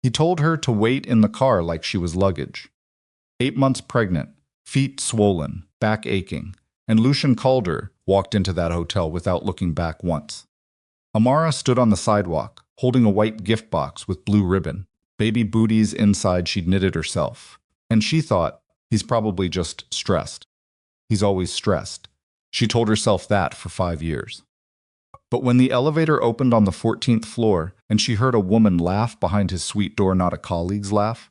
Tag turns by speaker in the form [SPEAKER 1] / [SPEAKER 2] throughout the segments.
[SPEAKER 1] He told her to wait in the car like she was luggage. 8 months pregnant, feet swollen, back aching, and Lucian Calder walked into that hotel without looking back once. Amara stood on the sidewalk, holding a white gift box with blue ribbon, baby booties inside she'd knitted herself. And she thought, he's probably just stressed. He's always stressed. She told herself that for 5 years. But when the elevator opened on the 14th floor and she heard a woman laugh behind his suite door, not a colleague's laugh,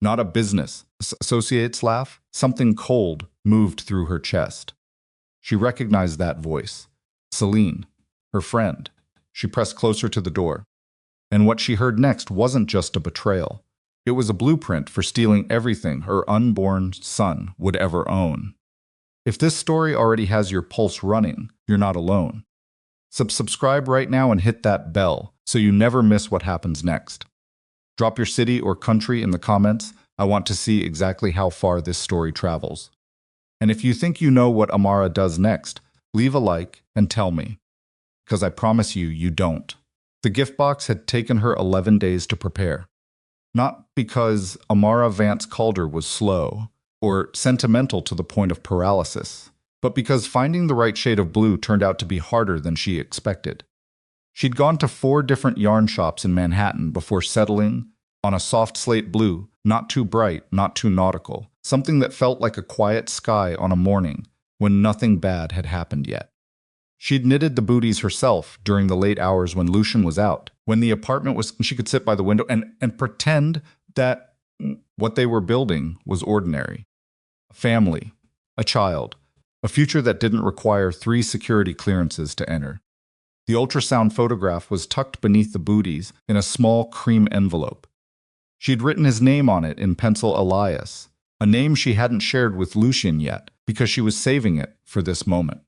[SPEAKER 1] not a business associate's laugh, something cold moved through her chest. She recognized that voice. Celine, her friend. She pressed closer to the door. And what she heard next wasn't just a betrayal. It was a blueprint for stealing everything her unborn son would ever own. If this story already has your pulse running, you're not alone. Subscribe right now and hit that bell so you never miss what happens next. Drop your city or country in the comments. I want to see exactly how far this story travels. And if you think you know what Amara does next, leave a like and tell me. Because I promise you, you don't. The gift box had taken her 11 days to prepare. Not because Amara Vance Calder was slow or sentimental to the point of paralysis, but because finding the right shade of blue turned out to be harder than she expected. She'd gone to 4 different yarn shops in Manhattan before settling on a soft slate blue, not too bright, not too nautical, something that felt like a quiet sky on a morning when nothing bad had happened yet. She'd knitted the booties herself during the late hours when Lucian was out, when the apartment was, she could sit by the window and pretend that what they were building was ordinary. A family, a child, a future that didn't require 3 security clearances to enter. The ultrasound photograph was tucked beneath the booties in a small cream envelope. She'd written his name on it in pencil, Elias, a name she hadn't shared with Lucian yet because she was saving it for this moment.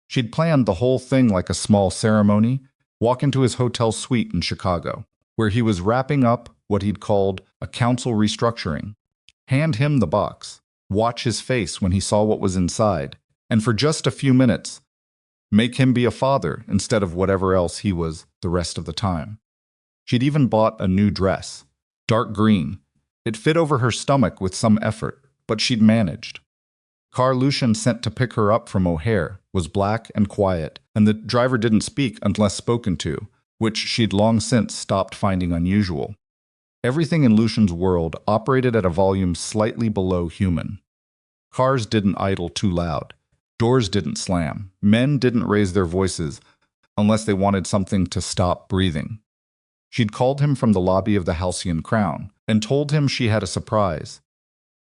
[SPEAKER 1] She'd planned the whole thing like a small ceremony, walk into his hotel suite in Chicago, where he was wrapping up what he'd called a council restructuring, hand him the box, watch his face when he saw what was inside, and for just a few minutes, make him be a father instead of whatever else he was the rest of the time. She'd even bought a new dress, dark green. It fit over her stomach with some effort, but she'd managed. Car Lucian sent to pick her up from O'Hare was black and quiet, and the driver didn't speak unless spoken to, which she'd long since stopped finding unusual. Everything in Lucian's world operated at a volume slightly below human. Cars didn't idle too loud. Doors didn't slam. Men didn't raise their voices unless they wanted something to stop breathing. She'd called him from the lobby of the Halcyon Crown and told him she had a surprise.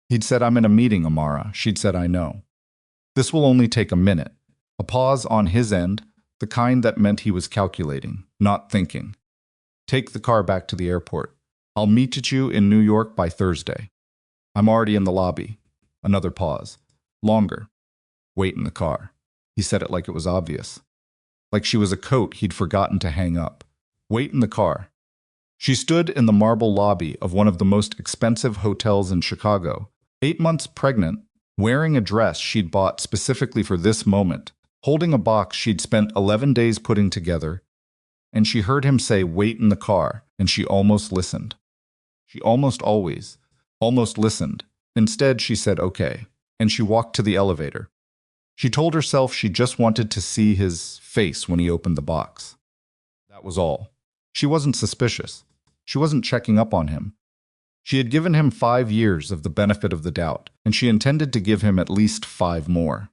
[SPEAKER 1] He'd said, "I'm in a meeting, Amara." She'd said, "I know. This will only take a minute." A pause on his end, the kind that meant he was calculating, not thinking. "Take the car back to the airport. I'll meet at you in New York by Thursday. I'm already in the lobby." Another pause. Longer. "Wait in the car." He said it like it was obvious. Like she was a coat he'd forgotten to hang up. "Wait in the car." She stood in the marble lobby of one of the most expensive hotels in Chicago, 8 months pregnant, wearing a dress she'd bought specifically for this moment, holding a box she'd spent 11 days putting together, and she heard him say, "Wait in the car," and she almost listened. She almost listened. Instead, she said, "Okay," and she walked to the elevator. She told herself she just wanted to see his face when he opened the box. That was all. She wasn't suspicious. She wasn't checking up on him. She had given him 5 years of the benefit of the doubt, and she intended to give him at least 5 more.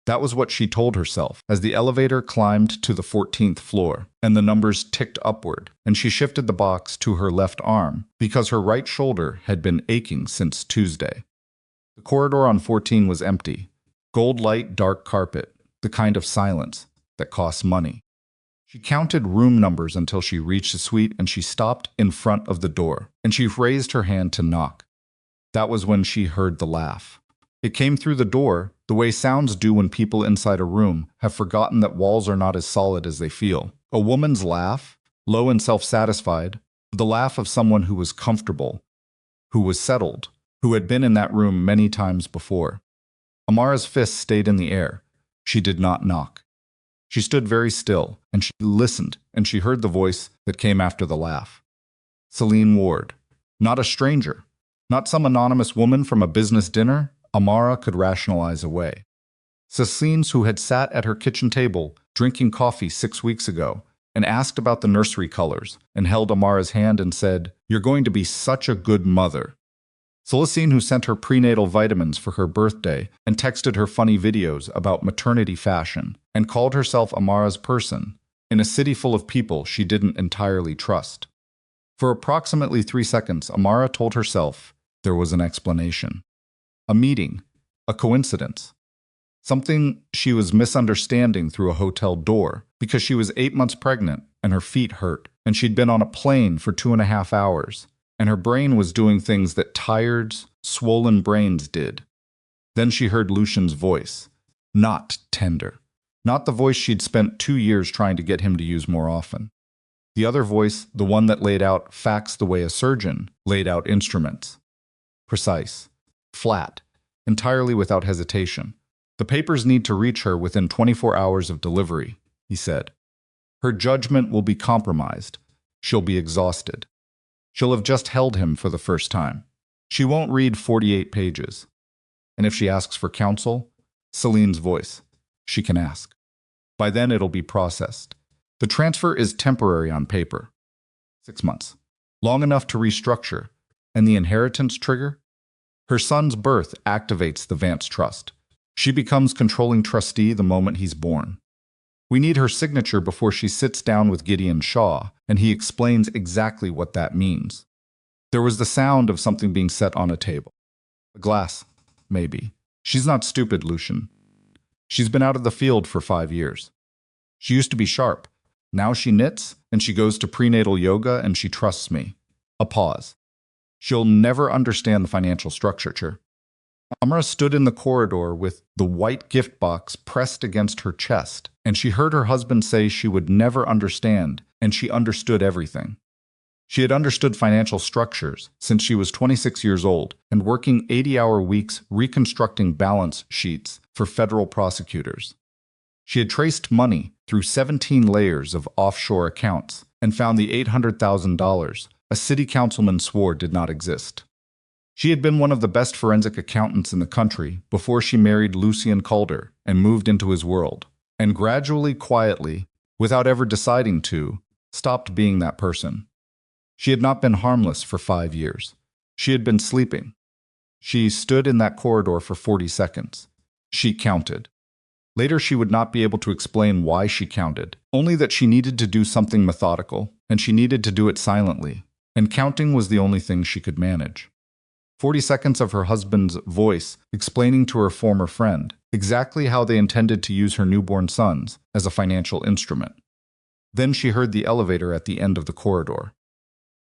[SPEAKER 1] That was what she told herself as the elevator climbed to the 14th floor, and the numbers ticked upward, and she shifted the box to her left arm because her right shoulder had been aching since Tuesday. The corridor on 14 was empty. Gold light, dark carpet, the kind of silence that costs money. She counted room numbers until she reached the suite, and she stopped in front of the door, and she raised her hand to knock. That was when she heard the laugh. It came through the door, the way sounds do when people inside a room have forgotten that walls are not as solid as they feel. A woman's laugh, low and self-satisfied, the laugh of someone who was comfortable, who was settled, who had been in that room many times before. Amara's fist stayed in the air. She did not knock. She stood very still, and she listened, and she heard the voice that came after the laugh. "Celine Ward." Not a stranger. Not some anonymous woman from a business dinner, Amara could rationalize away. Ceciline's, who had sat at her kitchen table drinking coffee 6 weeks ago and asked about the nursery colors and held Amara's hand and said, "You're going to be such a good mother." Celestine, who sent her prenatal vitamins for her birthday and texted her funny videos about maternity fashion and called herself Amara's person in a city full of people she didn't entirely trust. For approximately 3 seconds, Amara told herself there was an explanation. A meeting, a coincidence. Something she was misunderstanding through a hotel door because she was 8 months pregnant and her feet hurt, and she'd been on a plane for 2.5 hours, and her brain was doing things that tired, swollen brains did. Then she heard Lucian's voice. Not tender. Not the voice she'd spent 2 years trying to get him to use more often. The other voice, the one that laid out facts the way a surgeon laid out instruments. Precise. Flat. Entirely without hesitation. "The papers need to reach her within 24 hours of delivery," he said. "Her judgment will be compromised. She'll be exhausted. She'll have just held him for the first time. She won't read 48 pages. And if she asks for counsel," Celine's voice, "she can ask. By then it'll be processed. The transfer is temporary on paper. 6 months. Long enough to restructure. And the inheritance trigger? Her son's birth activates the Vance Trust. She becomes controlling trustee the moment he's born. We need her signature before she sits down with Gideon Shaw, and he explains exactly what that means." There was the sound of something being set on a table. A glass, maybe. "She's not stupid, Lucian. She's been out of the field for 5 years. She used to be sharp. Now she knits, and she goes to prenatal yoga, and she trusts me." A pause. "She'll never understand the financial structure." Amara stood in the corridor with the white gift box pressed against her chest, and she heard her husband say she would never understand, and she understood everything. She had understood financial structures since she was 26 years old and working 80-hour weeks reconstructing balance sheets for federal prosecutors. She had traced money through 17 layers of offshore accounts and found the $800,000 a city councilman swore did not exist. She had been one of the best forensic accountants in the country before she married Lucien Calder and moved into his world, and gradually, quietly, without ever deciding to, stopped being that person. She had not been harmless for 5 years. She had been sleeping. She stood in that corridor for 40 seconds. She counted. Later she would not be able to explain why she counted, only that she needed to do something methodical, and she needed to do it silently, and counting was the only thing she could manage. 40 seconds of her husband's voice explaining to her former friend exactly how they intended to use her newborn sons as a financial instrument. Then she heard the elevator at the end of the corridor.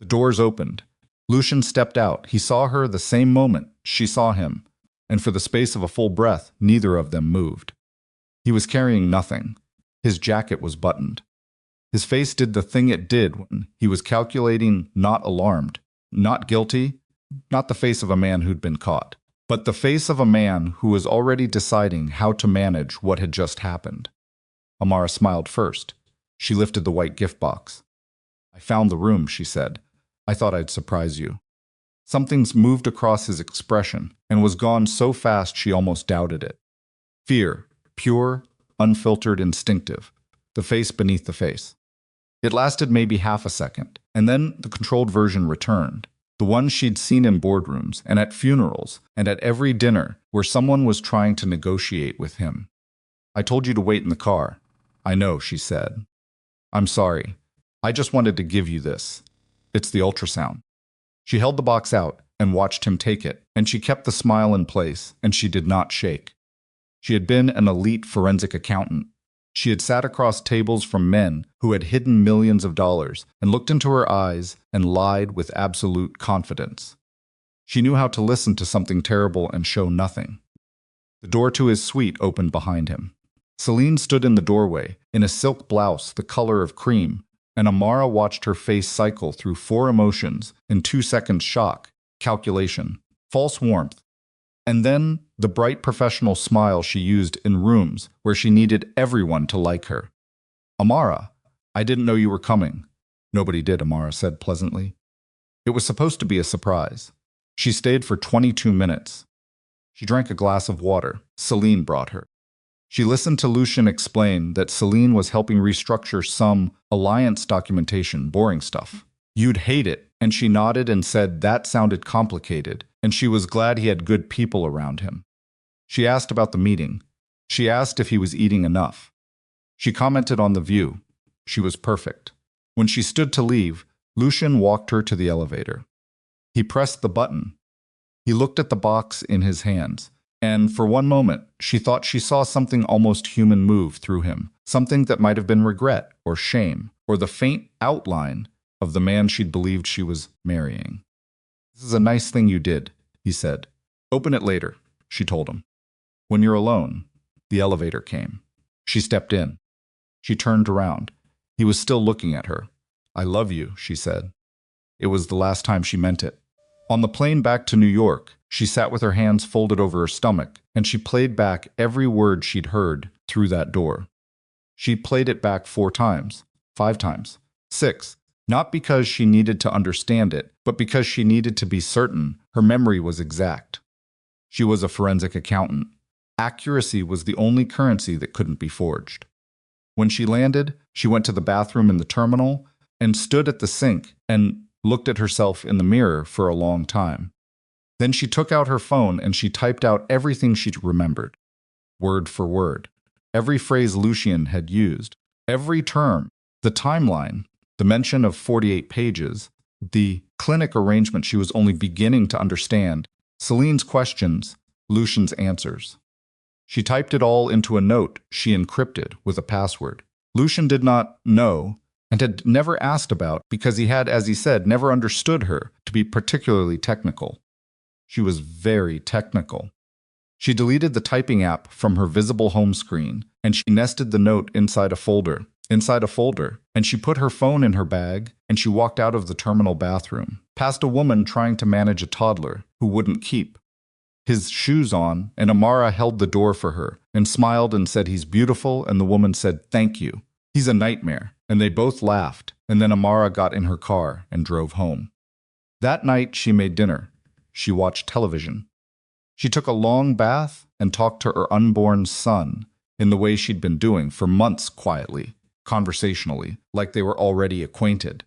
[SPEAKER 1] The doors opened. Lucian stepped out. He saw her the same moment she saw him, and for the space of a full breath, neither of them moved. He was carrying nothing. His jacket was buttoned. His face did the thing it did when he was calculating, not alarmed, not guilty, not the face of a man who'd been caught, but the face of a man who was already deciding how to manage what had just happened. Amara smiled first. She lifted the white gift box. "I found the room," she said. "I thought I'd surprise you." Something's moved across his expression and was gone so fast she almost doubted it. Fear, pure, unfiltered, instinctive, the face beneath the face. It lasted maybe half a second, and then the controlled version returned, the one she'd seen in boardrooms and at funerals and at every dinner where someone was trying to negotiate with him. "I told you to wait in the car." "I know," she said. "I'm sorry. I just wanted to give you this. It's the ultrasound." She held the box out and watched him take it, and she kept the smile in place, and she did not shake. She had been an elite forensic accountant. She had sat across tables from men who had hidden millions of dollars and looked into her eyes and lied with absolute confidence. She knew how to listen to something terrible and show nothing. The door to his suite opened behind him. Celine stood in the doorway, in a silk blouse the color of cream, and Amara watched her face cycle through 4 emotions in 2 seconds: shock, calculation, false warmth, and then the bright professional smile she used in rooms where she needed everyone to like her. "Amara, I didn't know you were coming." "Nobody did," Amara said pleasantly. It was supposed to be a surprise. She stayed for 22 minutes. She drank a glass of water Celine brought her. She listened to Lucian explain that Celine was helping restructure some alliance documentation, boring stuff. You'd hate it, and she nodded and said that sounded complicated, and she was glad he had good people around him. She asked about the meeting. She asked if he was eating enough. She commented on the view. She was perfect. When she stood to leave, Lucian walked her to the elevator. He pressed the button. He looked at the box in his hands, and for one moment, she thought she saw something almost human move through him, something that might have been regret or shame or the faint outline of the man she'd believed she was marrying. "This is a nice thing you did," he said. "Open it later," she told him. When you're alone, the elevator came. She stepped in. She turned around. He was still looking at her. "I love you," she said. It was the last time she meant it. On the plane back to New York, she sat with her hands folded over her stomach, and she played back every word she'd heard through that door. She played it back 4 times, 5 times, 6, not because she needed to understand it, but because she needed to be certain her memory was exact. She was a forensic accountant. Accuracy was the only currency that couldn't be forged. When she landed, she went to the bathroom in the terminal and stood at the sink and looked at herself in the mirror for a long time. Then she took out her phone and she typed out everything she remembered, word for word. Every phrase Lucian had used, every term, the timeline, the mention of 48 pages, the clinic arrangement she was only beginning to understand, Celine's questions, Lucian's answers. She typed it all into a note she encrypted with a password. Lucian did not know and had never asked about because he had, as he said, never understood her to be particularly technical. She was very technical. She deleted the typing app from her visible home screen, and she nested the note inside a folder, and she put her phone in her bag, and she walked out of the terminal bathroom, past a woman trying to manage a toddler who wouldn't keep his shoes on, and Amara held the door for her and smiled and said he's beautiful, and the woman said thank you. He's a nightmare, and they both laughed, and then Amara got in her car and drove home. That night she made dinner. She watched television. She took a long bath and talked to her unborn son in the way she'd been doing for months quietly, conversationally, like they were already acquainted.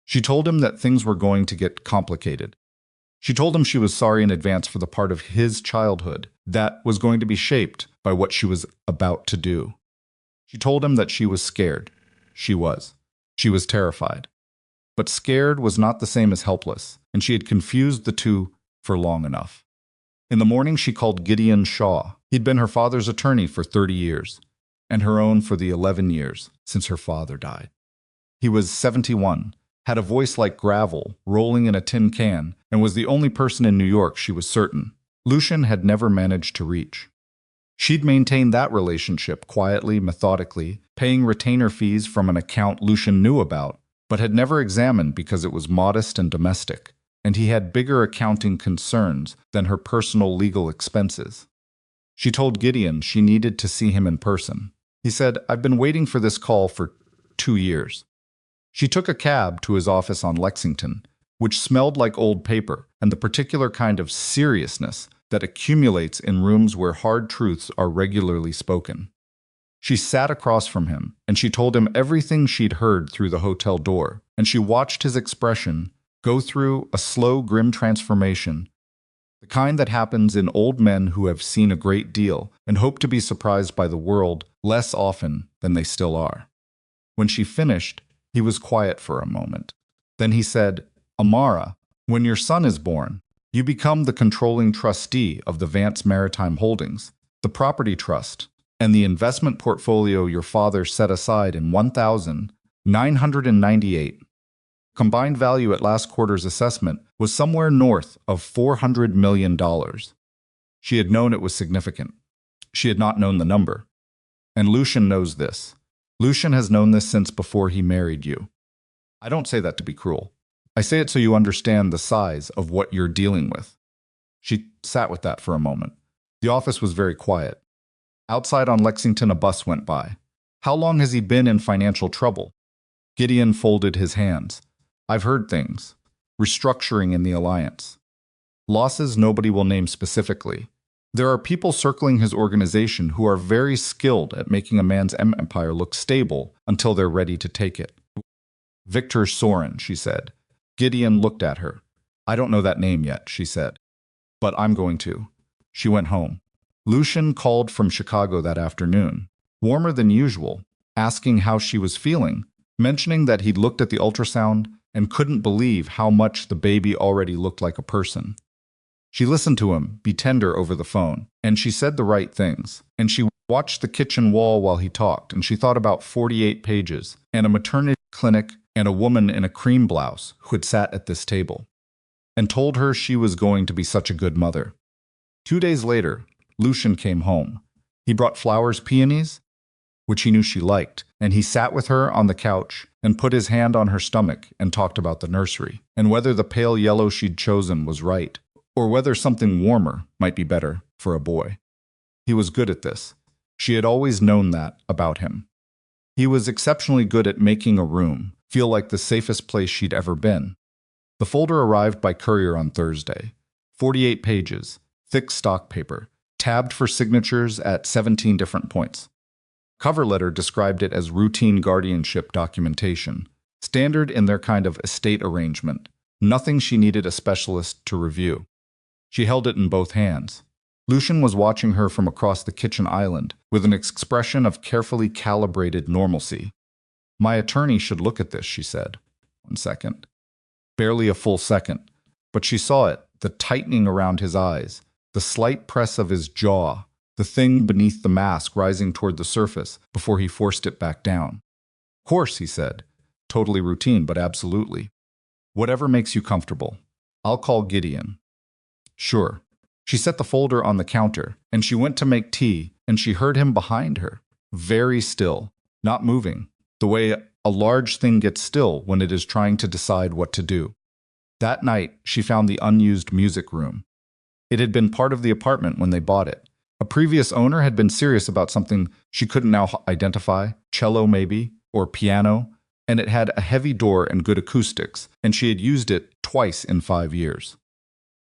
[SPEAKER 1] She told him that things were going to get complicated. She told him she was sorry in advance for the part of his childhood that was going to be shaped by what she was about to do. She told him that she was scared. She was. She was terrified. But scared was not the same as helpless, and she had confused the two for long enough. In the morning, she called Gideon Shaw. He'd been her father's attorney for 30 years, and her own for the 11 years since her father died. He was 71, had a voice like gravel rolling in a tin can, and was the only person in New York she was certain Lucian had never managed to reach. She'd maintained that relationship quietly, methodically, paying retainer fees from an account Lucian knew about, but had never examined because it was modest and domestic, and he had bigger accounting concerns than her personal legal expenses. She told Gideon she needed to see him in person. He said, "I've been waiting for this call for 2 years." She took a cab to his office on Lexington, which smelled like old paper and the particular kind of seriousness that accumulates in rooms where hard truths are regularly spoken. She sat across from him, and she told him everything she'd heard through the hotel door, and she watched his expression go through a slow, grim transformation, the kind that happens in old men who have seen a great deal and hope to be surprised by the world less often than they still are. When she finished, he was quiet for a moment. Then he said, "Amara, when your son is born, you become the controlling trustee of the Vance Maritime Holdings, the property trust, and the investment portfolio your father set aside in 1998. Combined value at last quarter's assessment was somewhere north of $400 million. She had known it was significant. She had not known the number. And Lucian knows this. Lucian has known this since before he married you. I don't say that to be cruel. I say it so you understand the size of what you're dealing with." She sat with that for a moment. The office was very quiet. Outside on Lexington, a bus went by. "How long has he been in financial trouble?" Gideon folded his hands. "I've heard things. restructuring in the alliance. Losses nobody will name specifically. There are people circling his organization who are very skilled at making a man's empire look stable until they're ready to take it. Victor Sorin, she said. Gideon looked at her. I don't know that name yet, she said. But I'm going to. She went home. Lucian called from Chicago that afternoon, warmer than usual, asking how she was feeling, mentioning that he'd looked at the ultrasound and couldn't believe how much the baby already looked like a person. She listened to him be tender over the phone, and she said the right things, and she watched the kitchen wall while he talked, and she thought about 48 pages, and a maternity clinic, and a woman in a cream blouse who had sat at this table, and told her she was going to be such a good mother. 2 days later, Lucian came home. He brought flowers, peonies, which he knew she liked, and he sat with her on the couch and put his hand on her stomach and talked about the nursery, and whether the pale yellow she'd chosen was right, or whether something warmer might be better for a boy. He was good at this. She had always known that about him. He was exceptionally good at making a room feel like the safest place she'd ever been. The folder arrived by courier on Thursday. 48 pages, thick stock paper, tabbed for signatures at 17 different points. Cover letter described it as routine guardianship documentation, standard in their kind of estate arrangement, nothing she needed a specialist to review. She held it in both hands. Lucian was watching her from across the kitchen island with an expression of carefully calibrated normalcy. My attorney should look at this, she said. 1 second. Barely a full second, but she saw it, the tightening around his eyes, the slight press of his jaw, the thing beneath the mask rising toward the surface before he forced it back down. Of course, he said. Totally routine, but absolutely. Whatever makes you comfortable. I'll call Gideon. Sure. She set the folder on the counter, and she went to make tea, and she heard him behind her, very still, not moving, the way a large thing gets still when it is trying to decide what to do. That night, she found the unused music room. It had been part of the apartment when they bought it. A previous owner had been serious about something she couldn't now identify, cello maybe, or piano, and it had a heavy door and good acoustics, and she had used it twice in 5 years.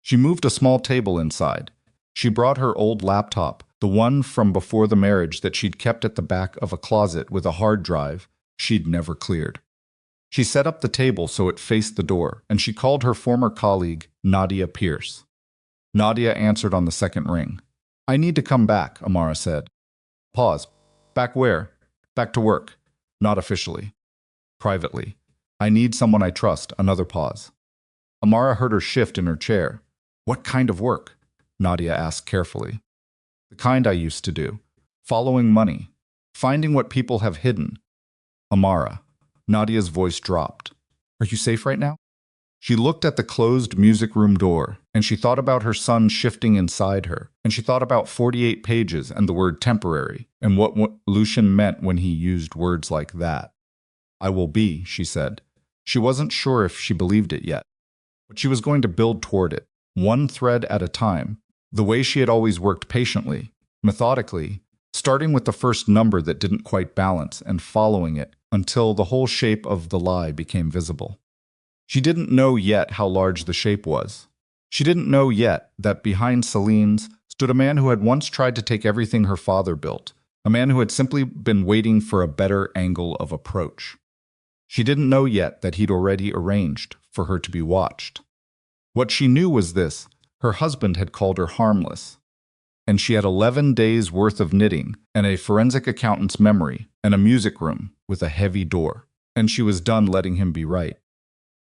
[SPEAKER 1] She moved a small table inside. She brought her old laptop, the one from before the marriage that she'd kept at the back of a closet with a hard drive she'd never cleared. She set up the table so it faced the door, and she called her former colleague, Nadia Pierce. Nadia answered on the second ring. I need to come back, Amara said. Pause. Back where? Back to work. Not officially. Privately. I need someone I trust. Another pause. Amara heard her shift in her chair. What kind of work? Nadia asked carefully. The kind I used to do. Following money. Finding what people have hidden. Amara. Nadia's voice dropped. Are you safe right now? She looked at the closed music room door, and she thought about her son shifting inside her, and she thought about 48 pages and the word temporary, and what Lucian meant when he used words like that. I will be, she said. She wasn't sure if she believed it yet, but she was going to build toward it, one thread at a time, the way she had always worked patiently, methodically, starting with the first number that didn't quite balance and following it until the whole shape of the lie became visible. She didn't know yet how large the shape was. She didn't know yet that behind Celine's stood a man who had once tried to take everything her father built, a man who had simply been waiting for a better angle of approach. She didn't know yet that he'd already arranged for her to be watched. What she knew was this: her husband had called her harmless, and she had 11 days' worth of knitting and a forensic accountant's memory and a music room with a heavy door, and she was done letting him be right.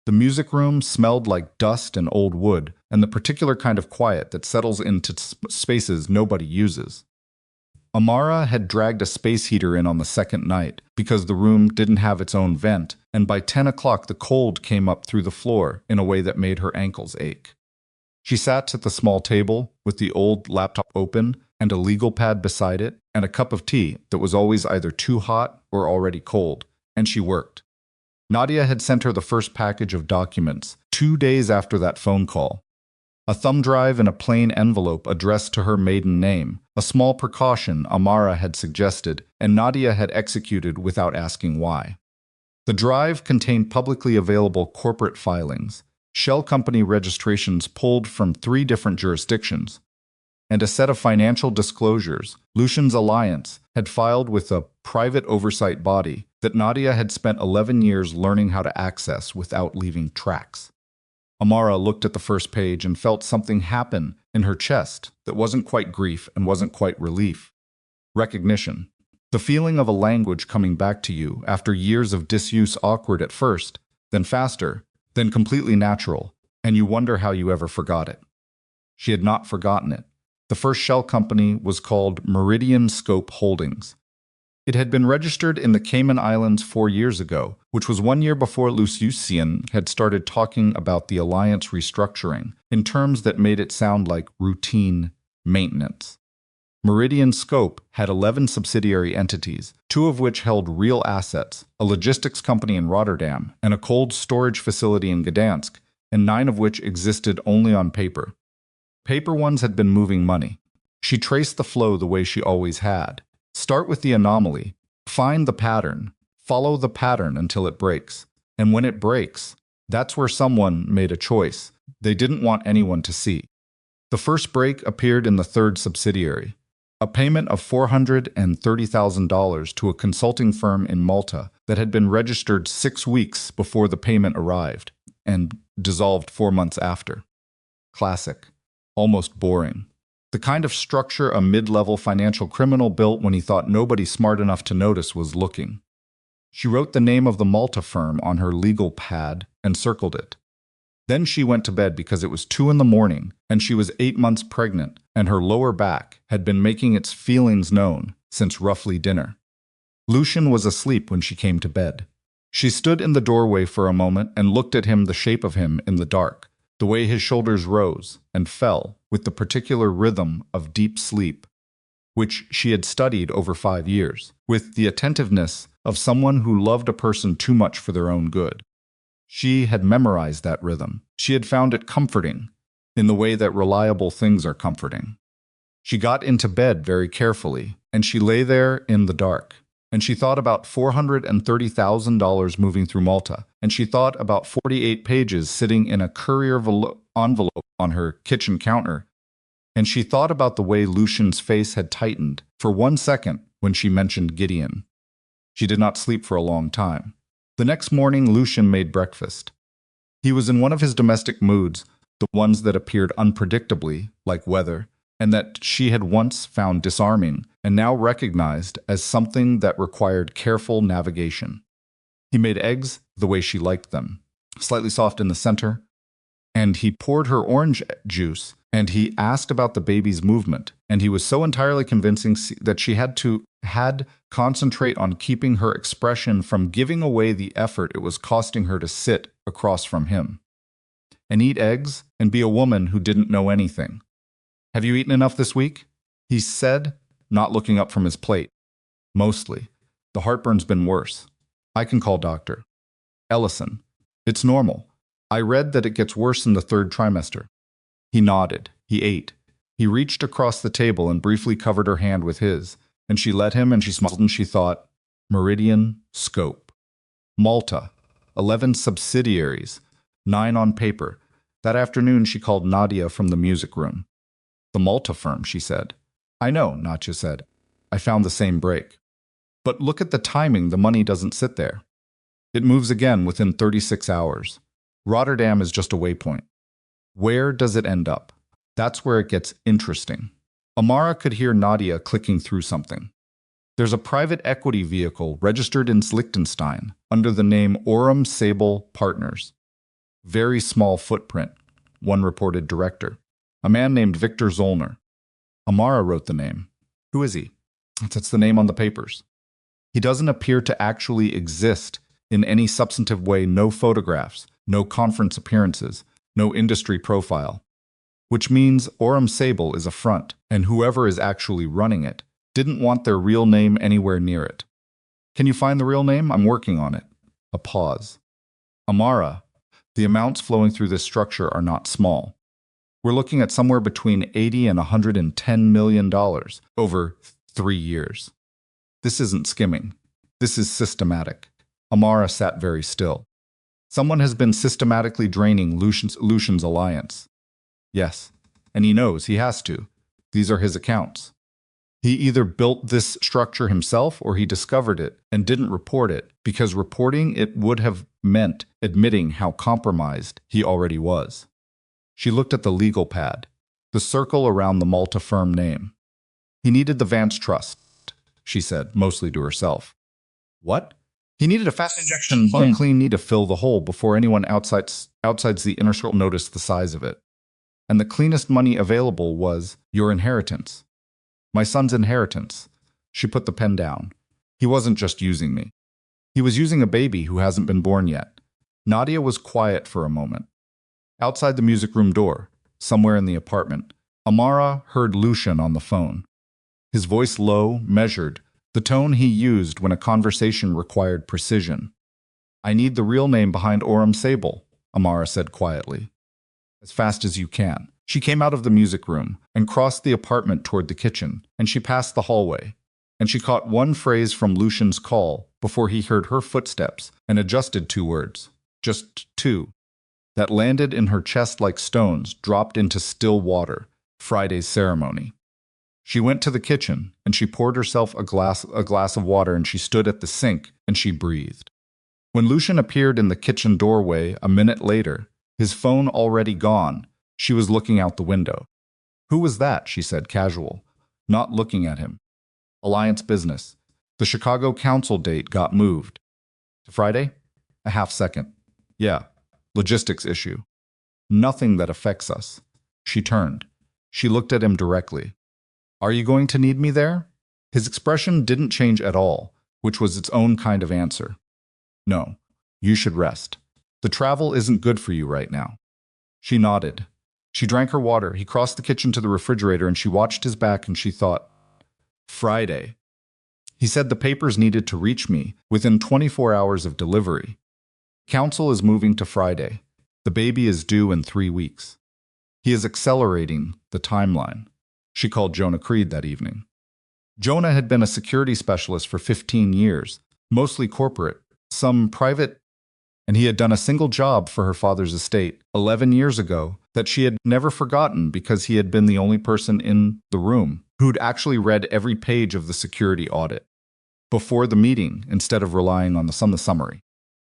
[SPEAKER 1] The music room smelled like dust and old wood and the particular kind of quiet that settles into spaces nobody uses. Amara had dragged a space heater in on the second night because the room didn't have its own vent, and by 10 o'clock the cold came up through the floor in a way that made her ankles ache. She sat at the small table with the old laptop open and a legal pad beside it and a cup of tea that was always either too hot or already cold, and she worked. Nadia had sent her the first package of documents 2 days after that phone call. A thumb drive in a plain envelope addressed to her maiden name, a small precaution Amara had suggested and Nadia had executed without asking why. The drive contained publicly available corporate filings, shell company registrations pulled from 3 different jurisdictions, and a set of financial disclosures Lucian's alliance had filed with a private oversight body that Nadia had spent 11 years learning how to access without leaving tracks. Amara looked at the first page and felt something happen in her chest that wasn't quite grief and wasn't quite relief. Recognition. The feeling of a language coming back to you after years of disuse, awkward at first, then faster, then completely natural, and you wonder how you ever forgot it. She had not forgotten it. The first shell company was called Meridian Scope Holdings. It had been registered in the Cayman Islands 4 years ago, which was 1 year before Lucian had started talking about the alliance restructuring in terms that made it sound like routine maintenance. Meridian Scope had 11 subsidiary entities, 2 of which held real assets, a logistics company in Rotterdam and a cold storage facility in Gdansk, and 9 of which existed only on paper. Paper ones had been moving money. She traced the flow the way she always had. Start with the anomaly, find the pattern, follow the pattern until it breaks. And when it breaks, that's where someone made a choice they didn't want anyone to see. The first break appeared in the 3rd subsidiary. A payment of $430,000 to a consulting firm in Malta that had been registered 6 weeks before the payment arrived and dissolved 4 months after. Classic. Almost boring. The kind of structure a mid-level financial criminal built when he thought nobody smart enough to notice was looking. She wrote the name of the Malta firm on her legal pad and circled it. Then she went to bed because it was 2 a.m. and she was 8 months pregnant and her lower back had been making its feelings known since roughly dinner. Lucian was asleep when she came to bed. She stood in the doorway for a moment and looked at him, the shape of him in the dark, the way his shoulders rose and fell with the particular rhythm of deep sleep, which she had studied over 5 years, with the attentiveness of someone who loved a person too much for their own good. She had memorized that rhythm. She had found it comforting, in the way that reliable things are comforting. She got into bed very carefully, and she lay there in the dark. And she thought about $430,000 moving through Malta, and she thought about 48 pages sitting in a courier envelope on her kitchen counter, and she thought about the way Lucian's face had tightened for 1 second when she mentioned Gideon. She did not sleep for a long time. The next morning, Lucian made breakfast. He was in one of his domestic moods, the ones that appeared unpredictably, like weather, and that she had once found disarming and now recognized as something that required careful navigation. He made eggs the way she liked them, slightly soft in the center, and he poured her orange juice, and he asked about the baby's movement, and he was so entirely convincing that she had concentrate on keeping her expression from giving away the effort it was costing her to sit across from him and eat eggs and be a woman who didn't know anything. "Have you eaten enough this week?" he said, not looking up from his plate. "Mostly. The heartburn's been worse. I can call Dr. Ellison. It's normal. I read that it gets worse in the 3rd trimester." He nodded. He ate. He reached across the table and briefly covered her hand with his, and she let him, and she smiled, and she thought, Meridian Scope. Malta. 11 subsidiaries. 9 on paper. That afternoon she called Nadia from the music room. "The Malta firm," she said. "I know," Nadia said. "I found the same break. But look at the timing, the money doesn't sit there. It moves again within 36 hours. Rotterdam is just a waypoint. Where does it end up? That's where it gets interesting." Amara could hear Nadia clicking through something. "There's a private equity vehicle registered in Liechtenstein under the name Aurum Sable Partners. Very small footprint," one reported director. "A man named Victor Zollner." Amara wrote the name. "Who is he?" "That's the name on the papers. He doesn't appear to actually exist in any substantive way, no photographs, no conference appearances, no industry profile. Which means Aurum Sable is a front, and whoever is actually running it didn't want their real name anywhere near it. Can you find the real name? I'm working on it." A pause. "Amara, the amounts flowing through this structure are not small. We're looking at somewhere between $80 and $110 million over 3 years. This isn't skimming. This is systematic." Amara sat very still. Someone has been systematically draining Lucian's alliance. Yes, and he knows he has to. These are his accounts. He either built this structure himself or he discovered it and didn't report it, because reporting it would have meant admitting how compromised he already was. She looked at the legal pad, the circle around the Malta firm name. He needed the Vance Trust, she said, mostly to herself. What? He needed a fast injection clean knee to fill the hole before anyone outside the inner circle noticed the size of it. And the cleanest money available was your inheritance. My son's inheritance. She put the pen down. He wasn't just using me. He was using a baby who hasn't been born yet. Nadia was quiet for a moment. Outside the music room door, somewhere in the apartment, Amara heard Lucian on the phone. His voice low, measured, the tone he used when a conversation required precision. I need the real name behind Orem Sable, Amara said quietly. As fast as you can. She came out of the music room and crossed the apartment toward the kitchen, and she passed the hallway. And she caught one phrase from Lucian's call before he heard her footsteps and adjusted 2 words. Just 2. That landed in her chest like stones dropped into still water. Friday's ceremony. She went to the kitchen, and she poured herself a glass of water, and she stood at the sink, and she breathed. When Lucian appeared in the kitchen doorway a minute later, his phone already gone, she was looking out the window. Who was that? She said, casual, not looking at him. Alliance business. The Chicago council date got moved. To Friday? A half second. Yeah. Logistics issue. Nothing that affects us. She turned. She looked at him directly. Are you going to need me there? His expression didn't change at all, which was its own kind of answer. No. You should rest. The travel isn't good for you right now. She nodded. She drank her water. He crossed the kitchen to the refrigerator, and she watched his back, and she thought, Friday. He said the papers needed to reach me within 24 hours of delivery. Council is moving to Friday. The baby is due in 3 weeks. He is accelerating the timeline. She called Jonah Creed that evening. Jonah had been a security specialist for 15 years, mostly corporate, some private, and he had done a single job for her father's estate 11 years ago that she had never forgotten because he had been the only person in the room who'd actually read every page of the security audit before the meeting instead of relying on the summary.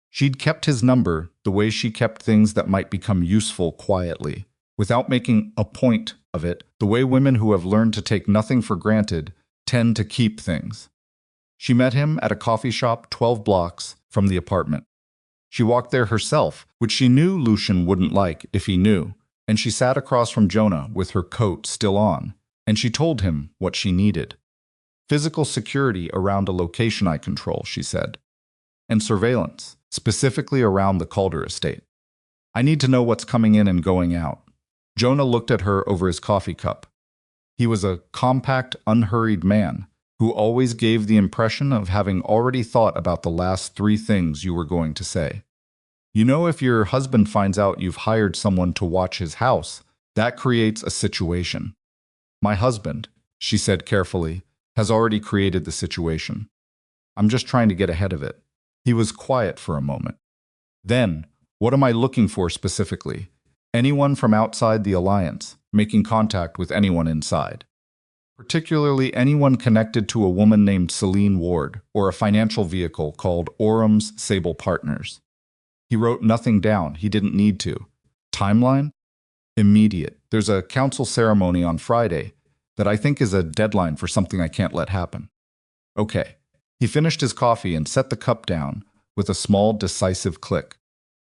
[SPEAKER 1] She'd kept his number the way she kept things that might become useful quietly, without making a point of it, the way women who have learned to take nothing for granted tend to keep things. She met him at a coffee shop 12 blocks from the apartment. She walked there herself, which she knew Lucian wouldn't like if he knew, and she sat across from Jonah with her coat still on, and she told him what she needed. Physical security around a location I control, she said, and surveillance, specifically around the Calder estate. I need to know what's coming in and going out. Jonah looked at her over his coffee cup. He was a compact, unhurried man who always gave the impression of having already thought about the last 3 things you were going to say. You know, if your husband finds out you've hired someone to watch his house, that creates a situation. My husband, she said carefully, has already created the situation. I'm just trying to get ahead of it. He was quiet for a moment. Then, what am I looking for specifically? Anyone from outside the alliance, making contact with anyone inside. Particularly anyone connected to a woman named Celine Ward or a financial vehicle called Orem Sable Partners. He wrote nothing down. He didn't need to. Timeline? Immediate. There's a council ceremony on Friday that I think is a deadline for something I can't let happen. Okay. He finished his coffee and set the cup down with a small, decisive click.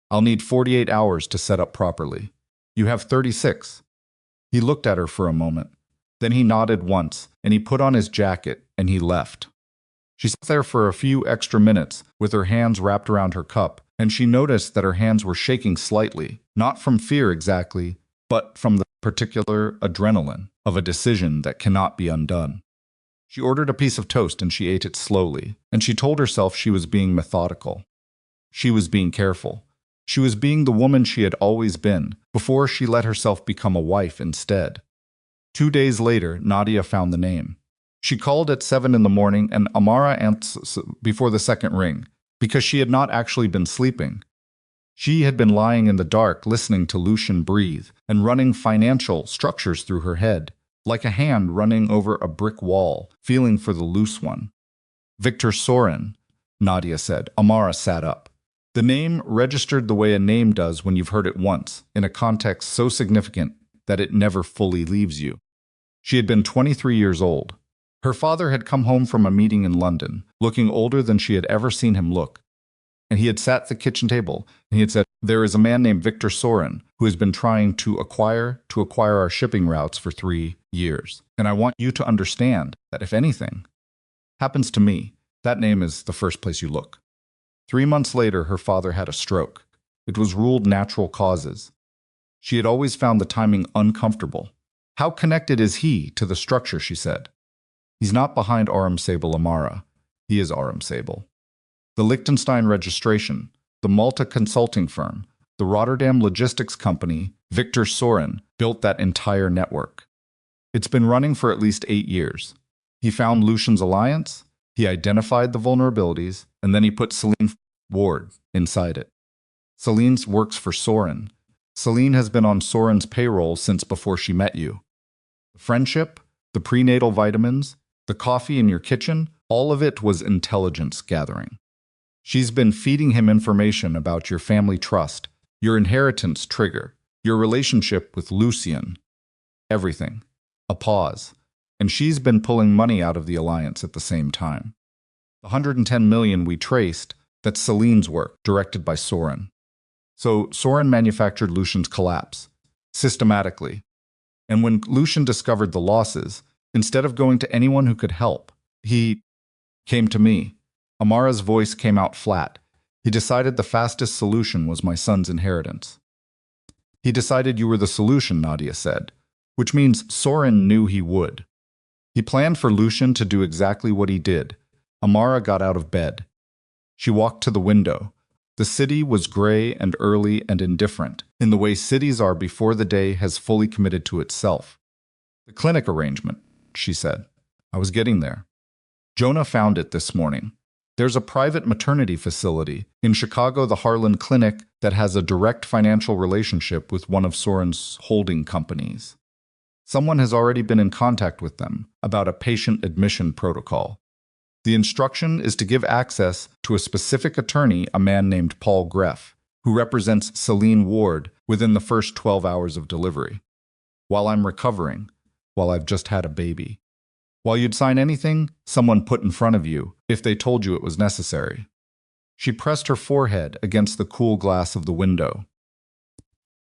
[SPEAKER 1] I'll need 48 hours to set up properly. You have 36. He looked at her for a moment. Then he nodded once, and he put on his jacket, and he left. She sat there for a few extra minutes with her hands wrapped around her cup, and she noticed that her hands were shaking slightly, not from fear exactly, but from the particular adrenaline of a decision that cannot be undone. She ordered a piece of toast and she ate it slowly, and she told herself she was being methodical. She was being careful. She was being the woman she had always been, before she let herself become a wife instead. 2 days later, Nadia found the name. She called at 7 in the morning and Amara answered before the second ring, because she had not actually been sleeping. She had been lying in the dark, listening to Lucian breathe and running financial structures through her head, like a hand running over a brick wall, feeling for the loose one. Victor Sorin, Nadia said. Amara sat up. The name registered the way a name does when you've heard it once, in a context so significant that it never fully leaves you. She had been 23 years old. Her father had come home from a meeting in London, looking older than she had ever seen him look. And he had sat at the kitchen table, and he had said, "There is a man named Victor Sorin who has been trying to acquire our shipping routes for 3 years. And I want you to understand that if anything happens to me, that name is the first place you look." 3 months later, her father had a stroke. It was ruled natural causes. She had always found the timing uncomfortable. "How connected is he to the structure?" she said. "He's not behind Aram Sable Amara. He is Aram Sable. The Liechtenstein registration, the Malta consulting firm, the Rotterdam logistics company, Victor Sorin, built that entire network. It's been running for at least 8 years. He found Lucian's alliance, he identified the vulnerabilities, and then he put Celine Ward inside it. Celine works for Sorin. Celine has been on Sorin's payroll since before she met you. The friendship, the prenatal vitamins, the coffee in your kitchen, all of it was intelligence gathering. She's been feeding him information about your family trust, your inheritance trigger, your relationship with Lucian. Everything. A pause. And she's been pulling money out of the alliance at the same time. The 110 million we traced, that's Celine's work, directed by Sorin. So Sorin manufactured Lucian's collapse, systematically. And when Lucian discovered the losses, instead of going to anyone who could help, he came to me. Amara's voice came out flat. He decided the fastest solution was my son's inheritance. He decided you were the solution, Nadia said, which means Sorin knew he would. He planned for Lucian to do exactly what he did. Amara got out of bed. She walked to the window. The city was gray and early and indifferent, in the way cities are before the day has fully committed to itself. "The clinic arrangement," she said. "I was getting there. Jonah found it this morning. There's a private maternity facility in Chicago, the Harlan Clinic, that has a direct financial relationship with one of Sorin's holding companies. Someone has already been in contact with them about a patient admission protocol. The instruction is to give access to a specific attorney, a man named Paul Greff, who represents Celine Ward within the first 12 hours of delivery. While I'm recovering, while I've just had a baby. While you'd sign anything someone put in front of you, if they told you it was necessary." She pressed her forehead against the cool glass of the window.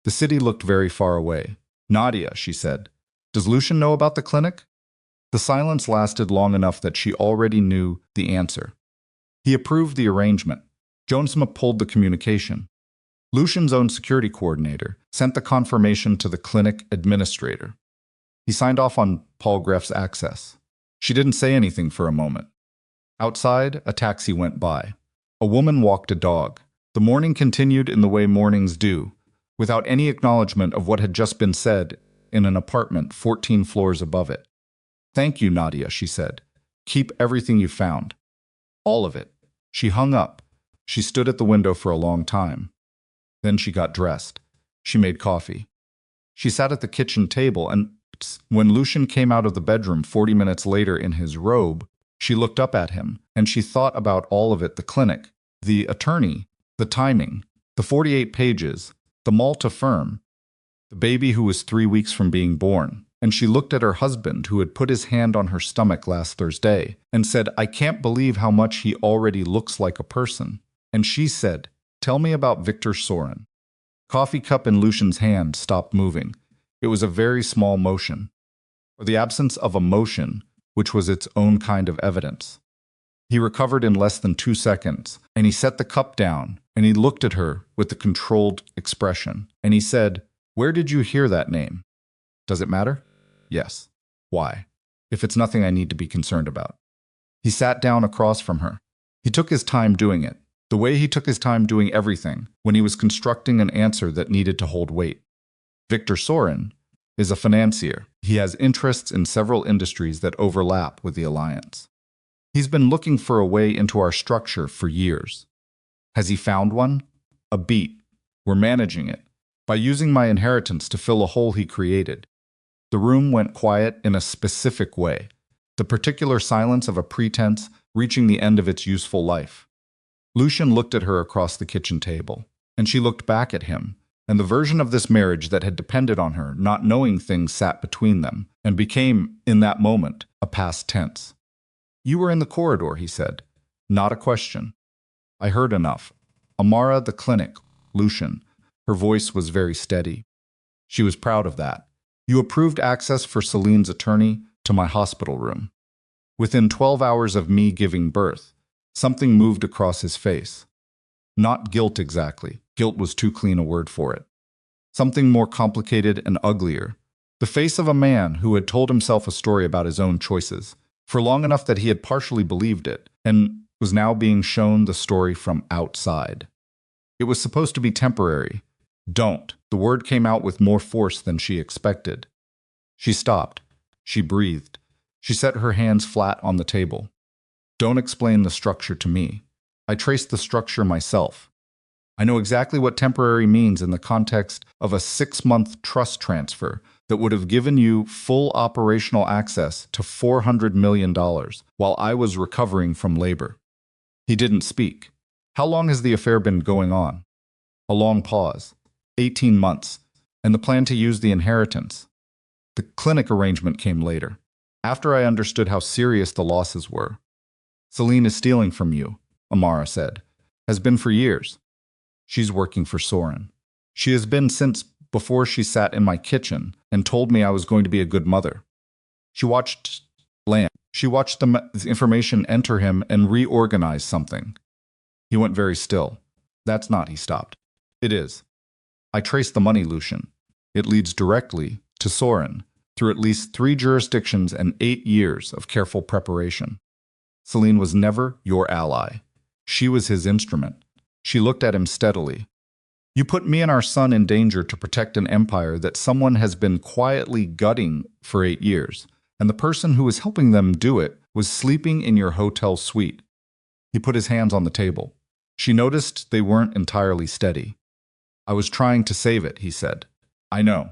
[SPEAKER 1] The city looked very far away. "Nadia," she said, "does Lucian know about the clinic?" The silence lasted long enough that she already knew the answer. He approved the arrangement. Jonesma pulled the communication. Lucian's own security coordinator sent the confirmation to the clinic administrator. He signed off on Paul Greff's access. She didn't say anything for a moment. Outside, a taxi went by. A woman walked a dog. The morning continued in the way mornings do, without any acknowledgement of what had just been said in an apartment 14 floors above it. "Thank you, Nadia," she said. "Keep everything you found. All of it." She hung up. She stood at the window for a long time. Then she got dressed. She made coffee. She sat at the kitchen table, and when Lucian came out of the bedroom 40 minutes later in his robe, she looked up at him, and she thought about all of it: the clinic, the attorney, the timing, the 48 pages, the Malta firm, the baby who was 3 weeks from being born. And she looked at her husband, who had put his hand on her stomach last Thursday, and said, "I can't believe how much he already looks like a person." And she said, "Tell me about Victor Sorin." Coffee cup in Lucian's hand stopped moving. It was a very small motion, or the absence of a motion, which was its own kind of evidence. He recovered in less than 2 seconds, and he set the cup down, and he looked at her with a controlled expression, and he said, "Where did you hear that name? Does it matter?" "Yes." "Why? If it's nothing I need to be concerned about." He sat down across from her. He took his time doing it, the way he took his time doing everything when he was constructing an answer that needed to hold weight. Victor Sorin is a financier. He has interests in several industries that overlap with the alliance. He's been looking for a way into our structure for years. Has he found one? A beat. We're managing it, by using my inheritance to fill a hole he created. The room went quiet in a specific way, the particular silence of a pretense reaching the end of its useful life. Lucian looked at her across the kitchen table, and she looked back at him, and the version of this marriage that had depended on her not knowing things sat between them, and became, in that moment, a past tense. "You were in the corridor," he said. "Not a question." "I heard enough. Amara, the clinic, Lucian." Her voice was very steady. She was proud of that. "You approved access for Celine's attorney to my hospital room." Within 12 hours of me giving birth, something moved across his face. Not guilt exactly. Guilt was too clean a word for it. Something more complicated and uglier. The face of a man who had told himself a story about his own choices, for long enough that he had partially believed it, and was now being shown the story from outside. It was supposed to be temporary. Don't. The word came out with more force than she expected. She stopped. She breathed. She set her hands flat on the table. "Don't explain the structure to me. I traced the structure myself. I know exactly what temporary means in the context of a 6-month trust transfer that would have given you full operational access to $400 million while I was recovering from labor." He didn't speak. "How long has the affair been going on?" A long pause. 18 months. And the plan to use the inheritance. The clinic arrangement came later, after I understood how serious the losses were. "Celine is stealing from you," Amara said. "Has been for years. She's working for Soren. She has been since before she sat in my kitchen and told me I was going to be a good mother. She watched the information enter him and reorganize something." He went very still. "That's not," he stopped. "It is. I traced the money, Lucian. It leads directly to Soren, through at least 3 jurisdictions and 8 years of careful preparation. Celine was never your ally. She was his instrument." She looked at him steadily. "You put me and our son in danger to protect an empire that someone has been quietly gutting for 8 years, and the person who was helping them do it was sleeping in your hotel suite." He put his hands on the table. She noticed they weren't entirely steady. "I was trying to save it," he said. "I know.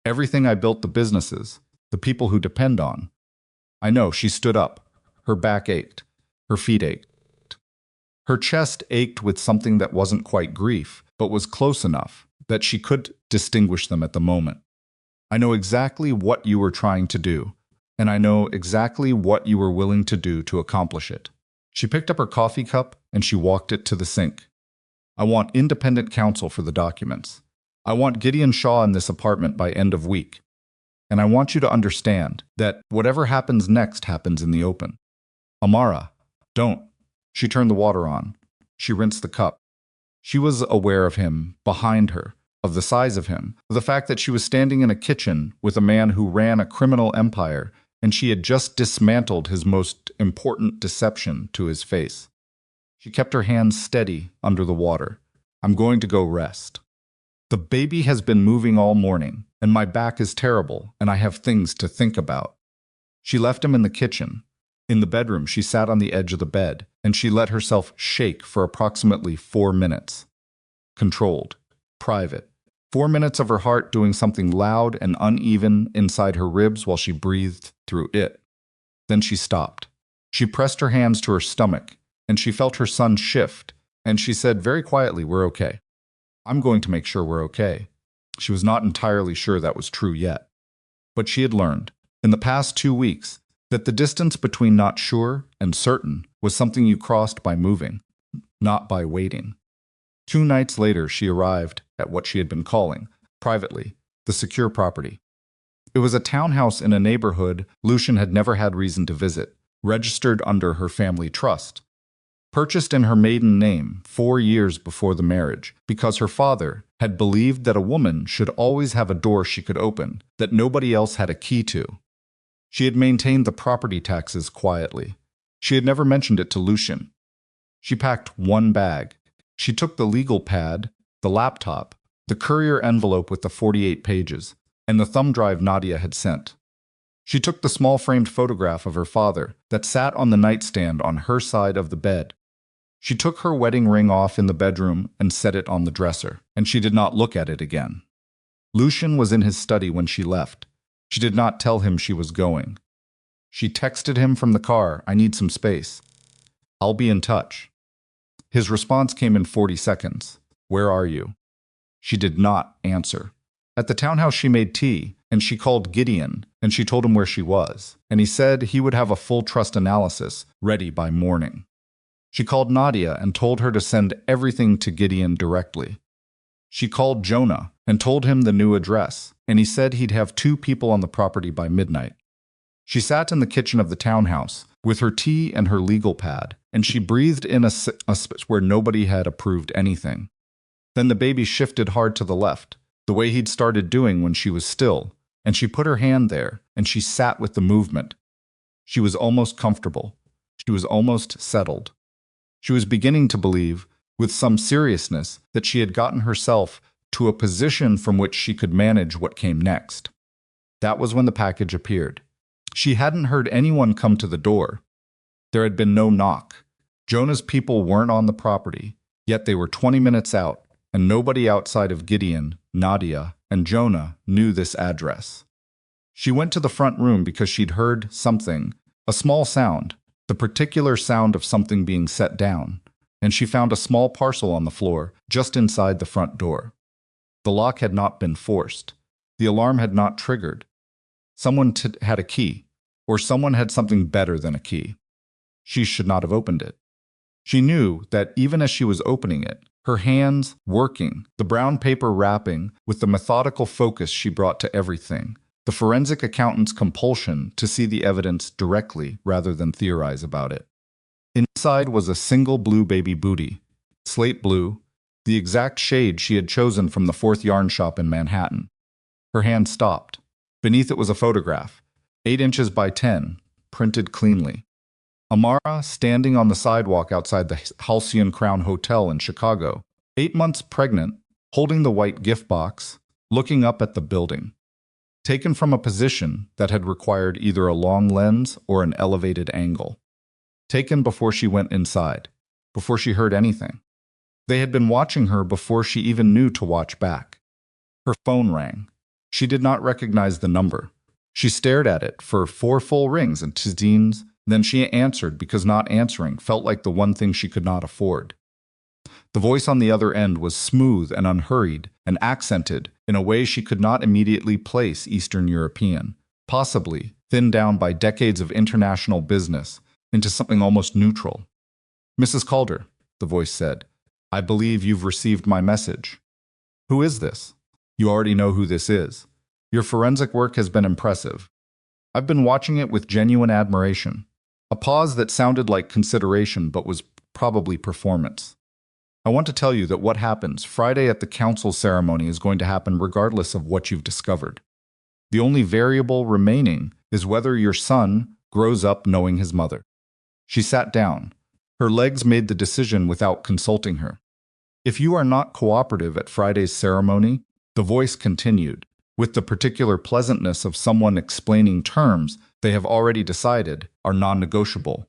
[SPEAKER 1] Everything I built, the businesses, the people who depend on." "I know." She stood up. Her back ached. Her feet ached. Her chest ached with something that wasn't quite grief, but was close enough that she could distinguish them at the moment. "I know exactly what you were trying to do, and I know exactly what you were willing to do to accomplish it." She picked up her coffee cup and she walked it to the sink. "I want independent counsel for the documents. I want Gideon Shaw in this apartment by end of week. And I want you to understand that whatever happens next happens in the open." "Amara, don't." She turned the water on. She rinsed the cup. She was aware of him, behind her, of the size of him, of the fact that she was standing in a kitchen with a man who ran a criminal empire, and she had just dismantled his most important deception to his face. She kept her hands steady under the water. "I'm going to go rest. The baby has been moving all morning, and my back is terrible, and I have things to think about." She left him in the kitchen. In the bedroom, she sat on the edge of the bed, and she let herself shake for approximately 4 minutes. Controlled. Private. 4 minutes of her heart doing something loud and uneven inside her ribs while she breathed through it. Then she stopped. She pressed her hands to her stomach, and she felt her son shift, and she said very quietly, "We're okay. I'm going to make sure we're okay." She was not entirely sure that was true yet. But she had learned, in the past 2 weeks, that the distance between not sure and certain was something you crossed by moving, not by waiting. 2 nights later, she arrived at what she had been calling, privately, the secure property. It was a townhouse in a neighborhood Lucian had never had reason to visit, registered under her family trust. Purchased in her maiden name 4 years before the marriage, because her father had believed that a woman should always have a door she could open that nobody else had a key to. She had maintained the property taxes quietly. She had never mentioned it to Lucian. She packed 1 bag. She took the legal pad, the laptop, the courier envelope with the 48 pages, and the thumb drive Nadia had sent. She took the small framed photograph of her father that sat on the nightstand on her side of the bed. She took her wedding ring off in the bedroom and set it on the dresser, and she did not look at it again. Lucian was in his study when she left. She did not tell him she was going. She texted him from the car, "I need some space. I'll be in touch." His response came in 40 seconds. "Where are you?" She did not answer. At the townhouse she made tea, and she called Gideon, and she told him where she was, and he said he would have a full trust analysis ready by morning. She called Nadia and told her to send everything to Gideon directly. She called Jonah and told him the new address, and he said he'd have 2 people on the property by midnight. She sat in the kitchen of the townhouse with her tea and her legal pad, and she breathed in a space where nobody had approved anything. Then the baby shifted hard to the left, the way he'd started doing when she was still, and she put her hand there, and she sat with the movement. She was almost comfortable. She was almost settled. She was beginning to believe, with some seriousness, that she had gotten herself to a position from which she could manage what came next. That was when the package appeared. She hadn't heard anyone come to the door. There had been no knock. Jonah's people weren't on the property, yet they were 20 minutes out, and nobody outside of Gideon, Nadia, and Jonah knew this address. She went to the front room because she'd heard something, a small sound, the particular sound of something being set down, and she found a small parcel on the floor just inside the front door. The lock had not been forced. The alarm had not triggered. Someone had a key, or someone had something better than a key. She should not have opened it. She knew that even as she was opening it, her hands working, the brown paper wrapping with the methodical focus she brought to everything, the forensic accountant's compulsion to see the evidence directly rather than theorize about it. Inside was a single blue baby booty, slate blue, the exact shade she had chosen from the 4th yarn shop in Manhattan. Her hand stopped. Beneath it was a photograph, 8 inches by 10, printed cleanly. Amara standing on the sidewalk outside the Halcyon Crown Hotel in Chicago, 8 months pregnant, holding the white gift box, looking up at the building. Taken from a position that had required either a long lens or an elevated angle. Taken before she went inside, before she heard anything. They had been watching her before she even knew to watch back. Her phone rang. She did not recognize the number. She stared at it for 4 full rings and tizines. Then she answered because not answering felt like the one thing she could not afford. The voice on the other end was smooth and unhurried and accented in a way she could not immediately place Eastern European, possibly thinned down by decades of international business into something almost neutral. "Mrs. Calder," the voice said, "I believe you've received my message." "Who is this?" "You already know who this is. Your forensic work has been impressive. I've been watching it with genuine admiration." A pause that sounded like consideration but was probably performance. "I want to tell you that what happens Friday at the council ceremony is going to happen regardless of what you've discovered. The only variable remaining is whether your son grows up knowing his mother." She sat down. Her legs made the decision without consulting her. "If you are not cooperative at Friday's ceremony," the voice continued, with the particular pleasantness of someone explaining terms they have already decided are non-negotiable,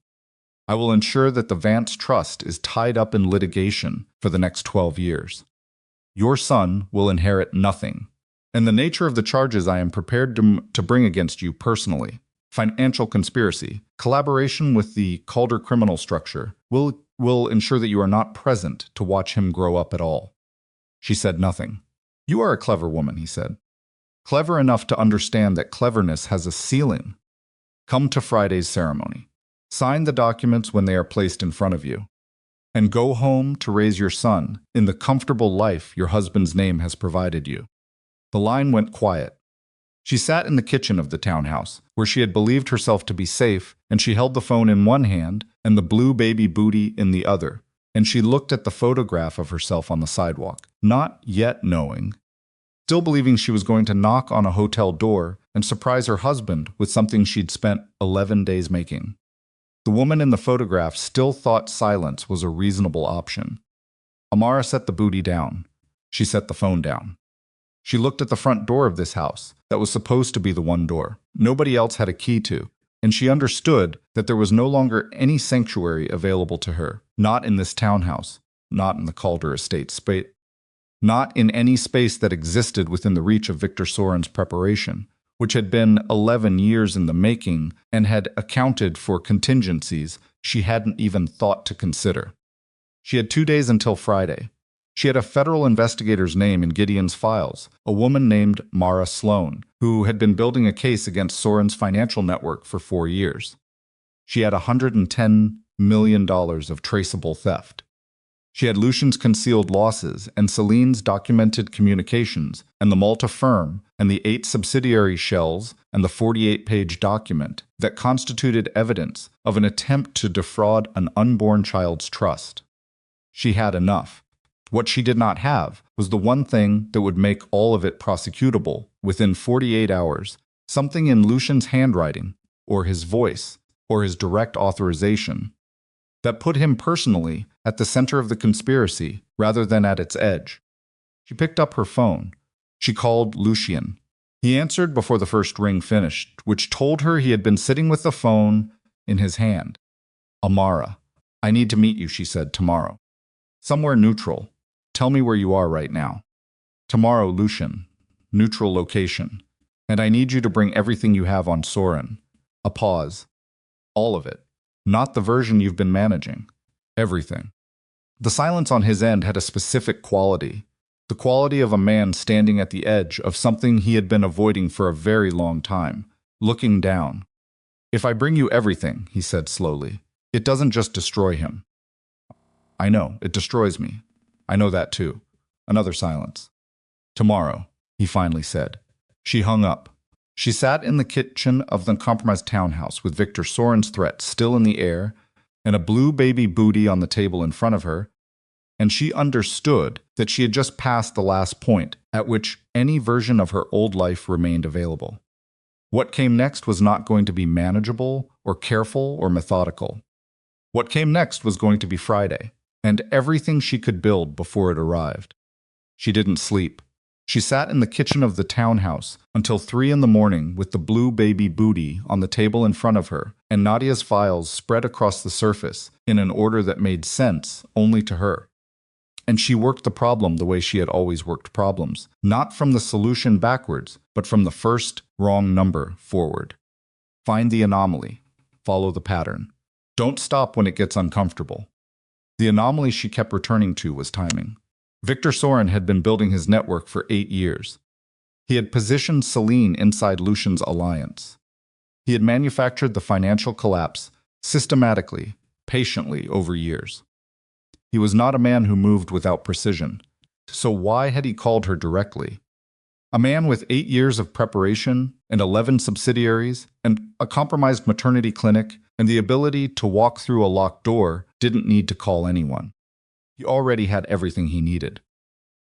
[SPEAKER 1] "I will ensure that the Vance Trust is tied up in litigation for the next 12 years. Your son will inherit nothing, and the nature of the charges I am prepared to bring against you personally, financial conspiracy, collaboration with the Calder criminal structure, will ensure that you are not present to watch him grow up at all." She said nothing. "You are a clever woman," he said. "Clever enough to understand that cleverness has a ceiling. Come to Friday's ceremony. Sign the documents when they are placed in front of you. And go home to raise your son in the comfortable life your husband's name has provided you." The line went quiet. She sat in the kitchen of the townhouse, where she had believed herself to be safe, and she held the phone in one hand and the blue baby booty in the other, and she looked at the photograph of herself on the sidewalk, not yet knowing, still believing she was going to knock on a hotel door and surprise her husband with something she'd spent 11 days making. The woman in the photograph still thought silence was a reasonable option. Amara set the booty down. She set the phone down. She looked at the front door of this house that was supposed to be the one door nobody else had a key to, and she understood that there was no longer any sanctuary available to her, not in this townhouse, not in the Calder estate space, not in any space that existed within the reach of Victor Sorin's preparation, which had been 11 years in the making and had accounted for contingencies she hadn't even thought to consider. She had 2 days until Friday. She had a federal investigator's name in Gideon's files, a woman named Mara Sloan, who had been building a case against Sorin's financial network for 4 years. She had $110 million of traceable theft. She had Lucian's concealed losses and Celine's documented communications and the Malta firm and the 8 subsidiary shells and the 48-page document that constituted evidence of an attempt to defraud an unborn child's trust. She had enough. What she did not have was the one thing that would make all of it prosecutable within 48 hours, something in Lucian's handwriting, or his voice, or his direct authorization, that put him personally at the center of the conspiracy rather than at its edge. She picked up her phone. She called Lucian. He answered before the first ring finished, which told her he had been sitting with the phone in his hand. "Amara, I need to meet you," she said, "tomorrow. Somewhere neutral. Tell me where you are right now." "Tomorrow, Lucian. Neutral location. And I need you to bring everything you have on Sorin." A pause. "All of it. Not the version you've been managing. Everything." The silence on his end had a specific quality. The quality of a man standing at the edge of something he had been avoiding for a very long time, looking down. "If I bring you everything," he said slowly, "it doesn't just destroy him." "I know, it destroys me. I know that too." Another silence. "Tomorrow," he finally said. She hung up. She sat in the kitchen of the compromised townhouse with Victor Sorin's threat still in the air and a blue baby booty on the table in front of her, and she understood that she had just passed the last point at which any version of her old life remained available. What came next was not going to be manageable or careful or methodical. What came next was going to be Friday, and everything she could build before it arrived. She didn't sleep. She sat in the kitchen of the townhouse until 3 in the morning with the blue baby booty on the table in front of her and Nadia's files spread across the surface in an order that made sense only to her. And she worked the problem the way she had always worked problems, not from the solution backwards, but from the first wrong number forward. Find the anomaly. Follow the pattern. Don't stop when it gets uncomfortable. The anomaly she kept returning to was timing. Victor Sorin had been building his network for 8 years. He had positioned Celine inside Lucian's alliance. He had manufactured the financial collapse systematically, patiently over years. He was not a man who moved without precision. So why had he called her directly? A man with 8 years of preparation and 11 subsidiaries and a compromised maternity clinic and the ability to walk through a locked door didn't need to call anyone. He already had everything he needed.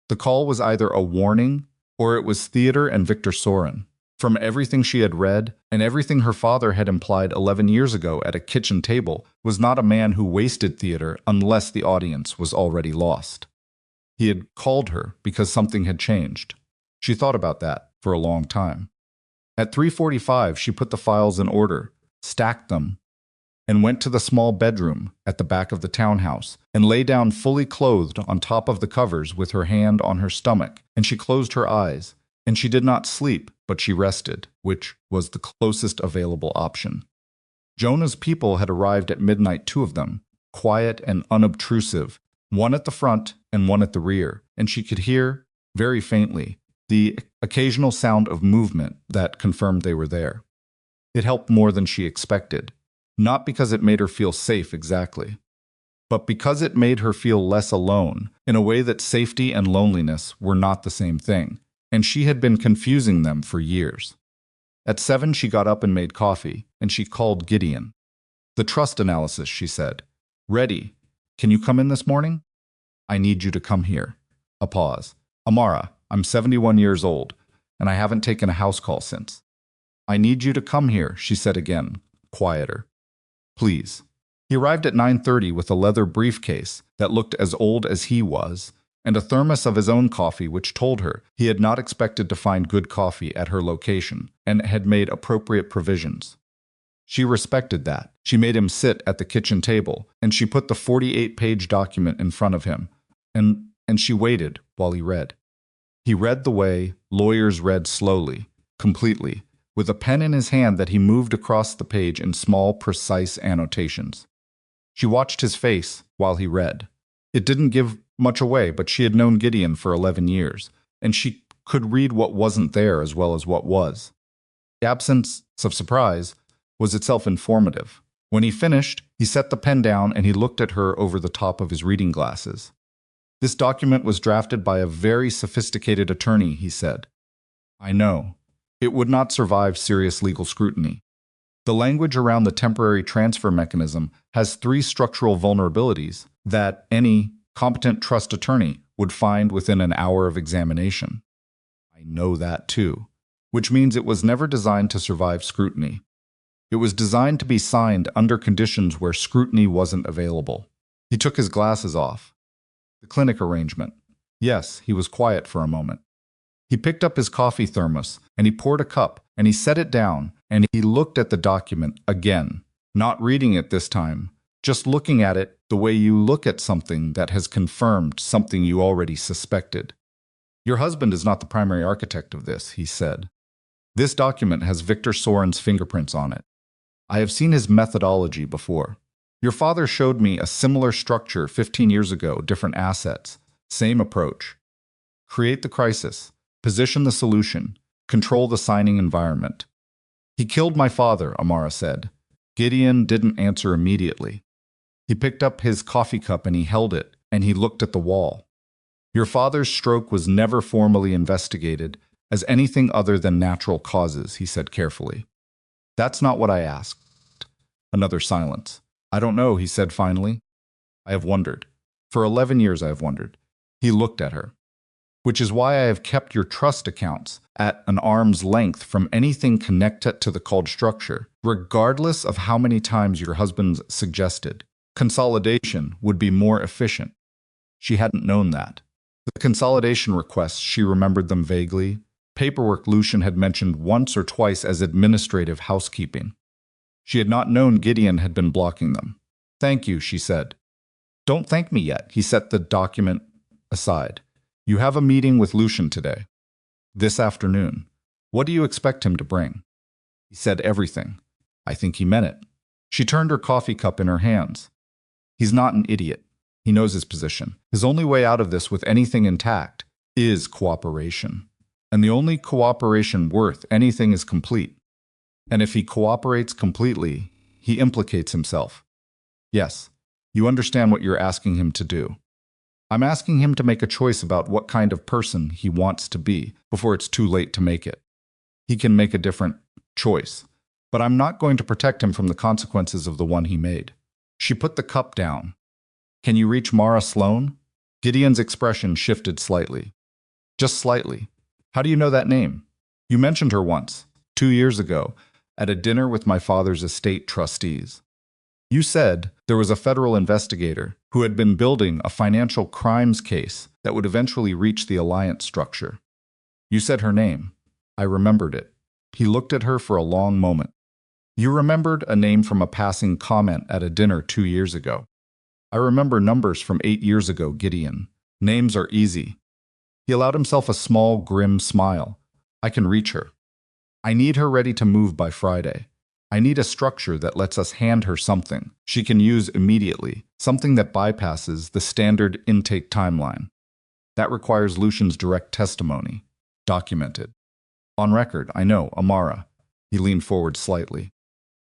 [SPEAKER 1] The call was either a warning or it was theater and Victor Sorin. From everything she had read and everything her father had implied 11 years ago at a kitchen table, was not a man who wasted theater unless the audience was already lost. He had called her because something had changed. She thought about that for a long time. At 3:45, she put the files in order, stacked them, and went to the small bedroom at the back of the townhouse and lay down fully clothed on top of the covers with her hand on her stomach, and she closed her eyes, and she did not sleep, but she rested, which was the closest available option. Jonah's people had arrived at midnight, 2 of them, quiet and unobtrusive, one at the front and one at the rear, and she could hear, very faintly, the occasional sound of movement that confirmed they were there. It helped more than she expected. Not because it made her feel safe exactly, but because it made her feel less alone in a way that safety and loneliness were not the same thing, and she had been confusing them for years. At 7, she got up and made coffee, and she called Gideon. "The trust analysis," she said. "Ready. Can you come in this morning?" "I need you to come here." A pause. "Amara, I'm 71 years old, and I haven't taken a house call since." "I need you to come here," she said again, quieter. "Please." He arrived at 9:30 with a leather briefcase that looked as old as he was, and a thermos of his own coffee which told her he had not expected to find good coffee at her location and had made appropriate provisions. She respected that. She made him sit at the kitchen table, and she put the 48-page document in front of him, and she waited while he read. He read the way lawyers read slowly, completely, with a pen in his hand that he moved across the page in small, precise annotations. She watched his face while he read. It didn't give much away, but she had known Gideon for 11 years, and she could read what wasn't there as well as what was. The absence of surprise was itself informative. When he finished, he set the pen down and he looked at her over the top of his reading glasses. This document was drafted by a very sophisticated attorney, he said. I know. It would not survive serious legal scrutiny. The language around the temporary transfer mechanism has 3 structural vulnerabilities that any competent trust attorney would find within an hour of examination. I know that too, which means it was never designed to survive scrutiny. It was designed to be signed under conditions where scrutiny wasn't available. He took his glasses off. The clinic arrangement. Yes, he was quiet for a moment. He picked up his coffee thermos, and he poured a cup, and he set it down, and he looked at the document again, not reading it this time, just looking at it the way you look at something that has confirmed something you already suspected. Your husband is not the primary architect of this, he said. This document has Victor Soren's fingerprints on it. I have seen his methodology before. Your father showed me a similar structure 15 years ago, different assets, same approach. Create the crisis, position the solution, control the signing environment. He killed my father, Amara said. Gideon didn't answer immediately. He picked up his coffee cup and he held it, and he looked at the wall. Your father's stroke was never formally investigated as anything other than natural causes, he said carefully. That's not what I asked. Another silence. I don't know, he said finally. I have wondered. For 11 years I have wondered. He looked at her. Which is why I have kept your trust accounts at an arm's length from anything connected to the called structure, regardless of how many times your husband suggested. Consolidation would be more efficient. She hadn't known that. The consolidation requests, she remembered them vaguely. Paperwork Lucian had mentioned once or twice as administrative housekeeping. She had not known Gideon had been blocking them. Thank you, she said. Don't thank me yet, he set the document aside. You have a meeting with Lucian today. This afternoon. What do you expect him to bring? He said everything. I think he meant it. She turned her coffee cup in her hands. He's not an idiot. He knows his position. His only way out of this with anything intact is cooperation. And the only cooperation worth anything is complete. And if he cooperates completely, he implicates himself. Yes, you understand what you're asking him to do. I'm asking him to make a choice about what kind of person he wants to be before it's too late to make it. He can make a different choice, but I'm not going to protect him from the consequences of the one he made. She put the cup down. Can you reach Mara Sloan? Gideon's expression shifted slightly. Just slightly. How do you know that name? You mentioned her once, 2 years ago, at a dinner with my father's estate trustees. You said there was a federal investigator who had been building a financial crimes case that would eventually reach the alliance structure. You said her name. I remembered it. He looked at her for a long moment. You remembered a name from a passing comment at a dinner 2 years ago. I remember numbers from 8 years ago, Gideon. Names are easy. He allowed himself a small, grim smile. I can reach her. I need her ready to move by Friday. I need a structure that lets us hand her something she can use immediately, something that bypasses the standard intake timeline. That requires Lucian's direct testimony. Documented. On record, I know, Amara. He leaned forward slightly.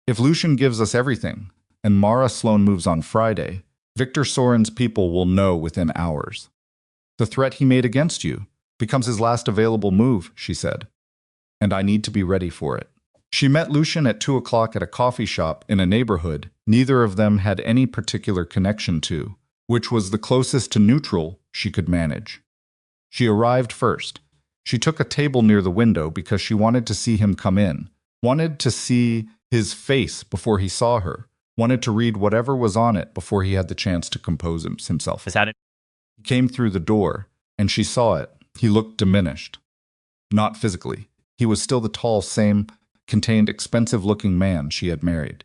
[SPEAKER 1] If Lucian gives us everything, and Mara Sloan moves on Friday, Victor Soren's people will know within hours. The threat he made against you becomes his last available move, she said. And I need to be ready for it. She met Lucian at 2 o'clock at a coffee shop in a neighborhood neither of them had any particular connection to, which was the closest to neutral she could manage. She arrived first. She took a table near the window because she wanted to see him come in, wanted to see his face before he saw her, wanted to read whatever was on it before he had the chance to compose himself.
[SPEAKER 2] Is that it?
[SPEAKER 1] He came through the door, and she saw it. He looked diminished. Not physically. He was still the tall, same contained expensive-looking man she had married.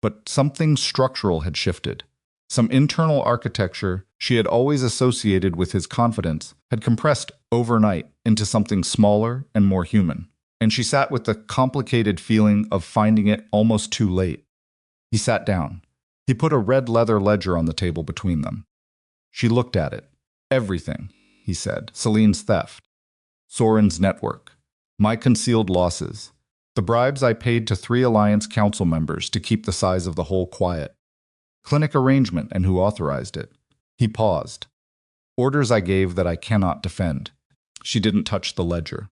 [SPEAKER 1] But something structural had shifted. Some internal architecture she had always associated with his confidence had compressed overnight into something smaller and more human, and she sat with the complicated feeling of finding it almost too late. He sat down. He put a red leather ledger on the table between them. She looked at it. Everything, he said. Celine's theft. Soren's network. My concealed losses. The bribes I paid to 3 Alliance Council members to keep the size of the hole quiet. Clinic arrangement and who authorized it. He paused. Orders I gave that I cannot defend. She didn't touch the ledger.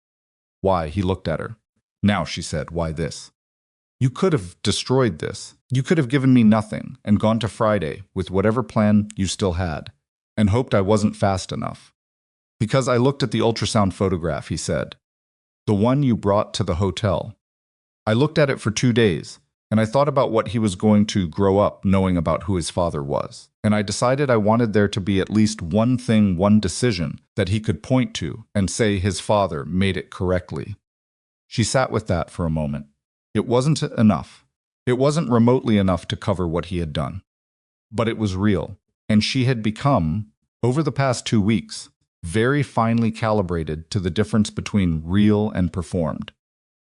[SPEAKER 1] Why? He looked at her. Now, she said, why this? You could have destroyed this. You could have given me nothing and gone to Friday with whatever plan you still had, and hoped I wasn't fast enough. Because I looked at the ultrasound photograph, he said. The one you brought to the hotel. I looked at it for 2 days, and I thought about what he was going to grow up knowing about who his father was. And I decided I wanted there to be at least one thing, one decision that he could point to and say his father made it correctly. She sat with that for a moment. It wasn't enough. It wasn't remotely enough to cover what he had done. But it was real, and she had become, over the past 2 weeks, very finely calibrated to the difference between real and performed.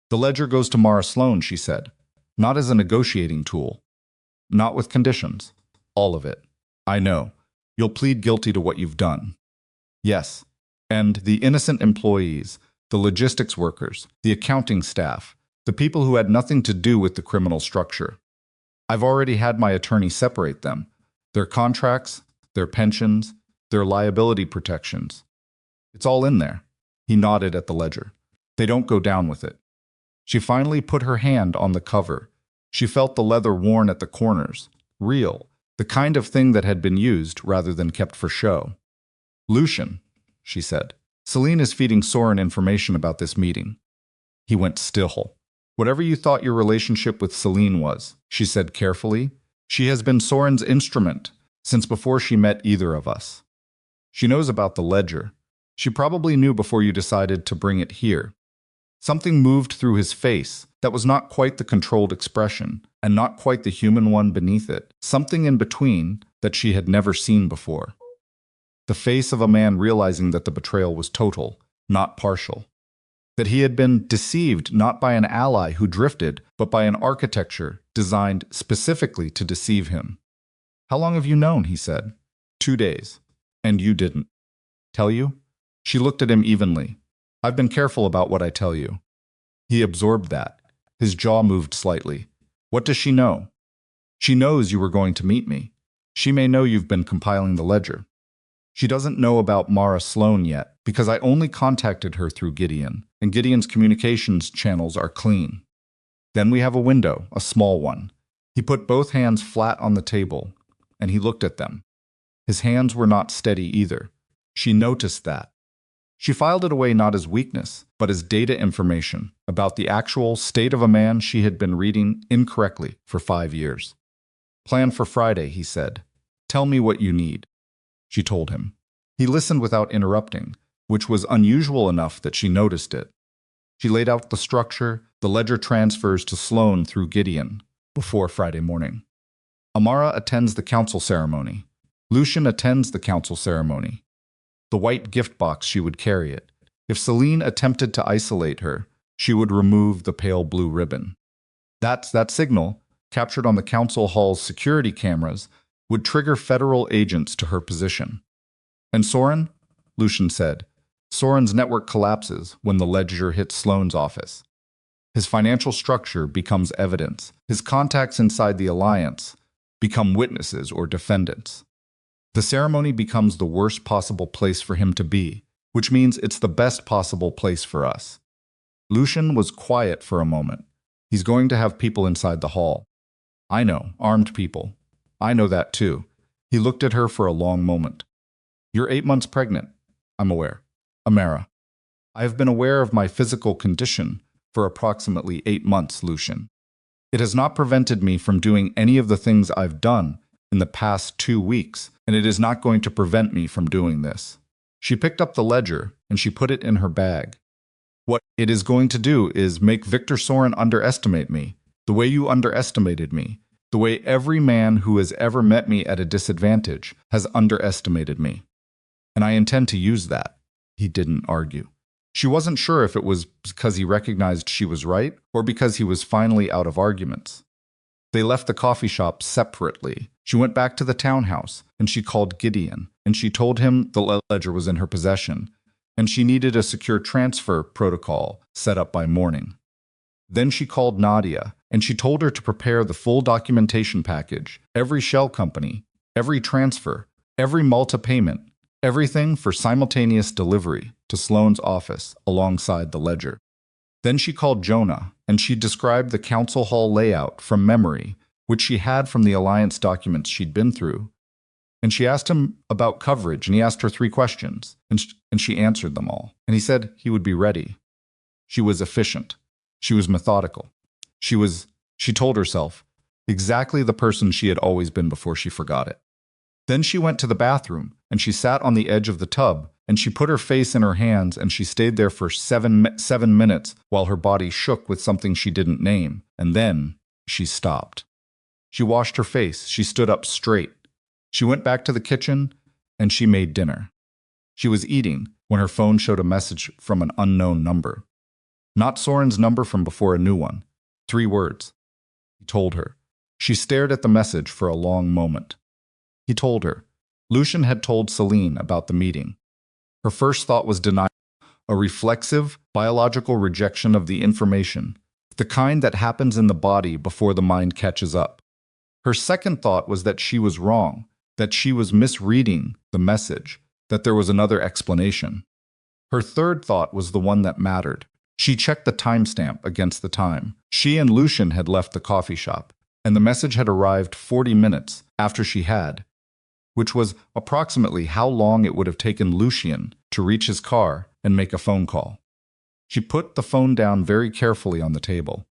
[SPEAKER 1] The ledger goes to Mara Sloan, she said, not as a negotiating tool, not with conditions, all of it. I know. You'll plead guilty to what you've done. Yes, and the innocent employees, the logistics workers, the accounting staff, the people who had nothing to do with the criminal structure. I've already had my attorney separate them, their contracts, their pensions, their liability protections. It's all in there. He nodded at the ledger. They don't go down with it. She finally put her hand on the cover. She felt the leather worn at the corners, real, the kind of thing that had been used rather than kept for show. Lucian, she said, Celine is feeding Soren information about this meeting. He went still. Whatever you thought your relationship with Celine was, she said carefully, she has been Soren's instrument since before she met either of us. She knows about the ledger. She probably knew before you decided to bring it here. Something moved through his face that was not quite the controlled expression and not quite the human one beneath it, something in between that she had never seen before. The face of a man realizing that the betrayal was total, not partial. That he had been deceived not by an ally who drifted, but by an architecture designed specifically to deceive him. How long have you known? He said. 2 days. And you didn't. Tell you? She looked at him evenly. I've been careful about what I tell you. He absorbed that. His jaw moved slightly. What does she know? She knows you were going to meet me. She may know you've been compiling the ledger. She doesn't know about Mara Sloan yet, because I only contacted her through Gideon, and Gideon's communications channels are clean. Then we have a window, a small one. He put both hands flat on the table, and he looked at them. His hands were not steady either. She noticed that. She filed it away not as weakness, but as data information about the actual state of a man she had been reading incorrectly for 5 years. Plan for Friday, he said. Tell me what you need. She told him. He listened without interrupting, which was unusual enough that she noticed it. She laid out the structure, the ledger transfers to Sloan through Gideon, before Friday morning. Amara attends the council ceremony. Lucian attends the council ceremony. The white gift box, she would carry it. If Celine attempted to isolate her, she would remove the pale blue ribbon. That signal, captured on the council hall's security cameras, would trigger federal agents to her position. And Soren? Lucian said. Soren's network collapses when the ledger hits Sloan's office. His financial structure becomes evidence. His contacts inside the alliance become witnesses or defendants. The ceremony becomes the worst possible place for him to be, which means it's the best possible place for us. Lucian was quiet for a moment. He's going to have people inside the hall. I know, armed people. I know that too. He looked at her for a long moment. You're 8 months pregnant. I'm aware. Amara. I have been aware of my physical condition for approximately 8 months, Lucian. It has not prevented me from doing any of the things I've done in the past 2 weeks, and it is not going to prevent me from doing this. She picked up the ledger and she put it in her bag. What it is going to do is make Victor Soren underestimate me, the way you underestimated me, the way every man who has ever met me at a disadvantage has underestimated me. And I intend to use that. He didn't argue. She wasn't sure if it was because he recognized she was right or because he was finally out of arguments. They left the coffee shop separately. She went back to the townhouse, and she called Gideon, and she told him the ledger was in her possession, and she needed a secure transfer protocol set up by morning. Then she called Nadia, and she told her to prepare the full documentation package, every shell company, every transfer, every Malta payment, everything for simultaneous delivery to Sloane's office alongside the ledger. Then she called Jonah, and she described the council hall layout from memory, which she had from the alliance documents she'd been through. And she asked him about coverage, and he asked her 3 questions, and she answered them all. And he said he would be ready. She was efficient. She was methodical. She told herself, exactly the person she had always been before she forgot it. Then she went to the bathroom, and she sat on the edge of the tub, and she put her face in her hands, and she stayed there for 7 minutes while her body shook with something she didn't name, and then she stopped. She washed her face. She stood up straight. She went back to the kitchen, and she made dinner. She was eating when her phone showed a message from an unknown number. Not Soren's number from before, a new one. 3 words. He told her. She stared at the message for a long moment. He told her. Lucian had told Celine about the meeting. Her first thought was denial, a reflexive, biological rejection of the information, the kind that happens in the body before the mind catches up. Her second thought was that she was wrong, that she was misreading the message, that there was another explanation. Her third thought was the one that mattered. She checked the timestamp against the time. She and Lucian had left the coffee shop, and the message had arrived 40 minutes after she had, which was approximately how long it would have taken Lucian to reach his car and make a phone call. She put the phone down very carefully on the table.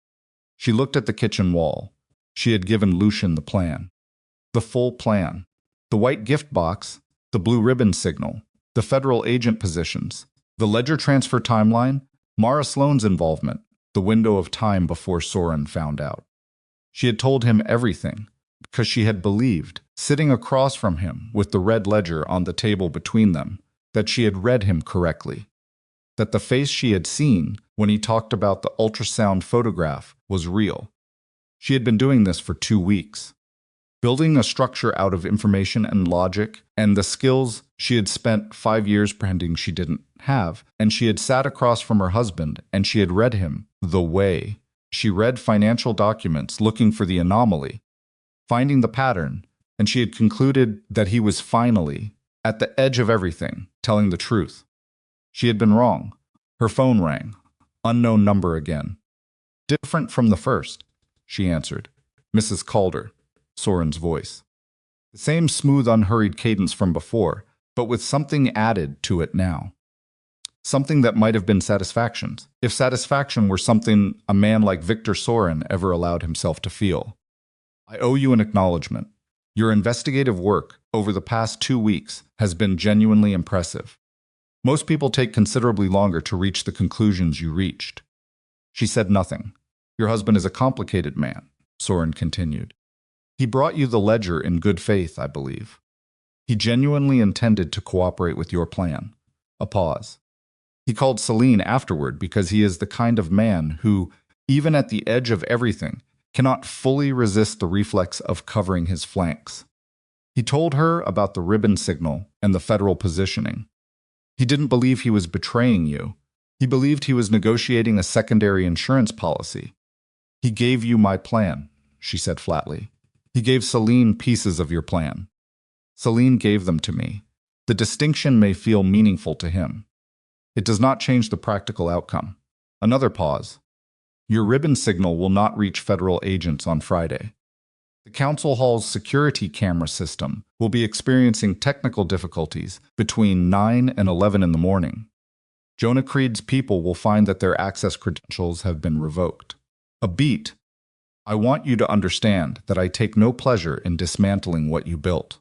[SPEAKER 1] She looked at the kitchen wall. She had given Lucian the plan. The full plan. The white gift box, the blue ribbon signal, the federal agent positions, the ledger transfer timeline, Mara Sloane's involvement, the window of time before Soren found out. She had told him everything, because she had believed, sitting across from him with the red ledger on the table between them, that she had read him correctly, that the face she had seen when he talked about the ultrasound photograph was real. She had been doing this for 2 weeks, building a structure out of information and logic and the skills she had spent 5 years pretending she didn't have, and she had sat across from her husband and she had read him the way she read financial documents looking for the anomaly, finding the pattern, and she had concluded that he was finally, at the edge of everything, telling the truth. She had been wrong. Her phone rang. Unknown number again. Different from the first, she answered. Mrs. Calder, Soren's voice. The same smooth, unhurried cadence from before, but with something added to it now. Something that might have been satisfaction, if satisfaction were something a man like Victor Soren ever allowed himself to feel. I owe you an acknowledgement. Your investigative work over the past 2 weeks has been genuinely impressive. Most people take considerably longer to reach the conclusions you reached. She said nothing. Your husband is a complicated man, Soren continued. He brought you the ledger in good faith, I believe. He genuinely intended to cooperate with your plan. A pause. He called Celine afterward because he is the kind of man who, even at the edge of everything, cannot fully resist the reflex of covering his flanks. He told her about the ribbon signal and the federal positioning. He didn't believe he was betraying you. He believed he was negotiating a secondary insurance policy. He gave you my plan, she said flatly. He gave Celine pieces of your plan. Celine gave them to me. The distinction may feel meaningful to him. It does not change the practical outcome. Another pause. Your ribbon signal will not reach federal agents on Friday. The council hall's security camera system will be experiencing technical difficulties between 9 and 11 in the morning. Jonah Creed's people will find that their access credentials have been revoked. A beat. I want you to understand that I take no pleasure in dismantling what you built.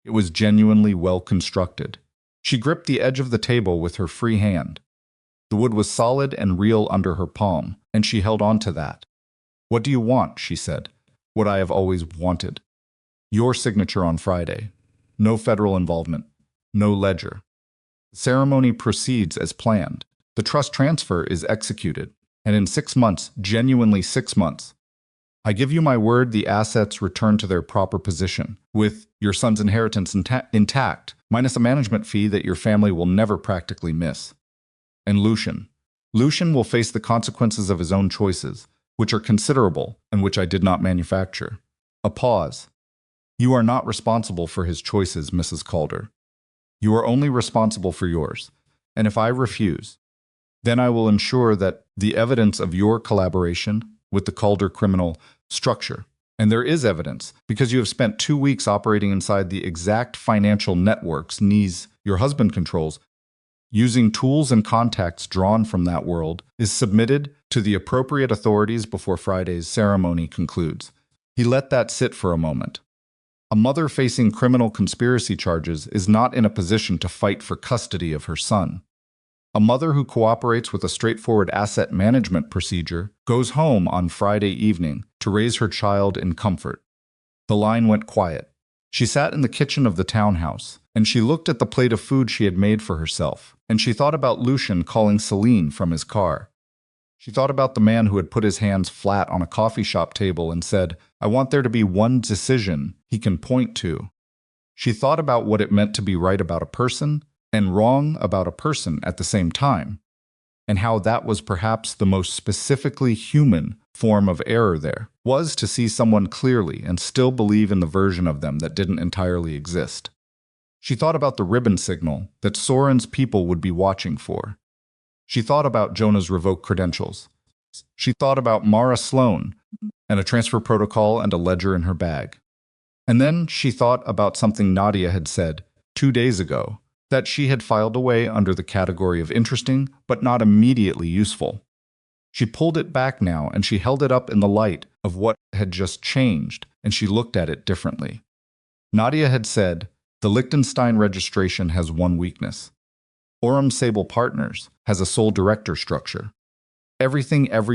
[SPEAKER 1] It was genuinely well constructed. She gripped the edge of the table with her free hand. The wood was solid and real under her palm, and she held on to that. "What do you want?" she said. "What I have always wanted. Your signature on Friday. No federal involvement. No ledger." The ceremony proceeds as planned. The trust transfer is executed, and in 6 months, genuinely 6 months, I give you my word the assets return to their proper position, with your son's inheritance intact, minus a management fee that your family will never practically miss. And Lucian will face the consequences of his own choices, which are considerable and which I did not manufacture. A pause. You are not responsible for his choices, Mrs. Calder. You are only responsible for yours, and if I refuse, then I will ensure that the evidence of your collaboration with the Calder criminal structure, and there is evidence because you have spent 2 weeks operating inside the exact financial networks your husband controls, using tools and contacts drawn from that world, is submitted to the appropriate authorities before Friday's ceremony concludes. He let that sit for a moment. A mother facing criminal conspiracy charges is not in a position to fight for custody of her son. A mother who cooperates with a straightforward asset management procedure goes home on Friday evening to raise her child in comfort. The line went quiet. She sat in the kitchen of the townhouse, and she looked at the plate of food she had made for herself, and she thought about Lucian calling Celine from his car. She thought about the man who had put his hands flat on a coffee shop table and said, "I want there to be one decision he can point to." She thought about what it meant to be right about a person and wrong about a person at the same time, and how that was perhaps the most specifically human form of error there, was to see someone clearly and still believe in the version of them that didn't entirely exist. She thought about the ribbon signal that Soren's people would be watching for. She thought about Jonah's revoked credentials. She thought about Mara Sloan and a transfer protocol and a ledger in her bag. And then she thought about something Nadia had said 2 days ago, that she had filed away under the category of interesting but not immediately useful. She pulled it back now and she held it up in the light of what had just changed, and she looked at it differently. Nadia had said, the Liechtenstein registration has one weakness. Orem Sable Partners has a sole director structure. Every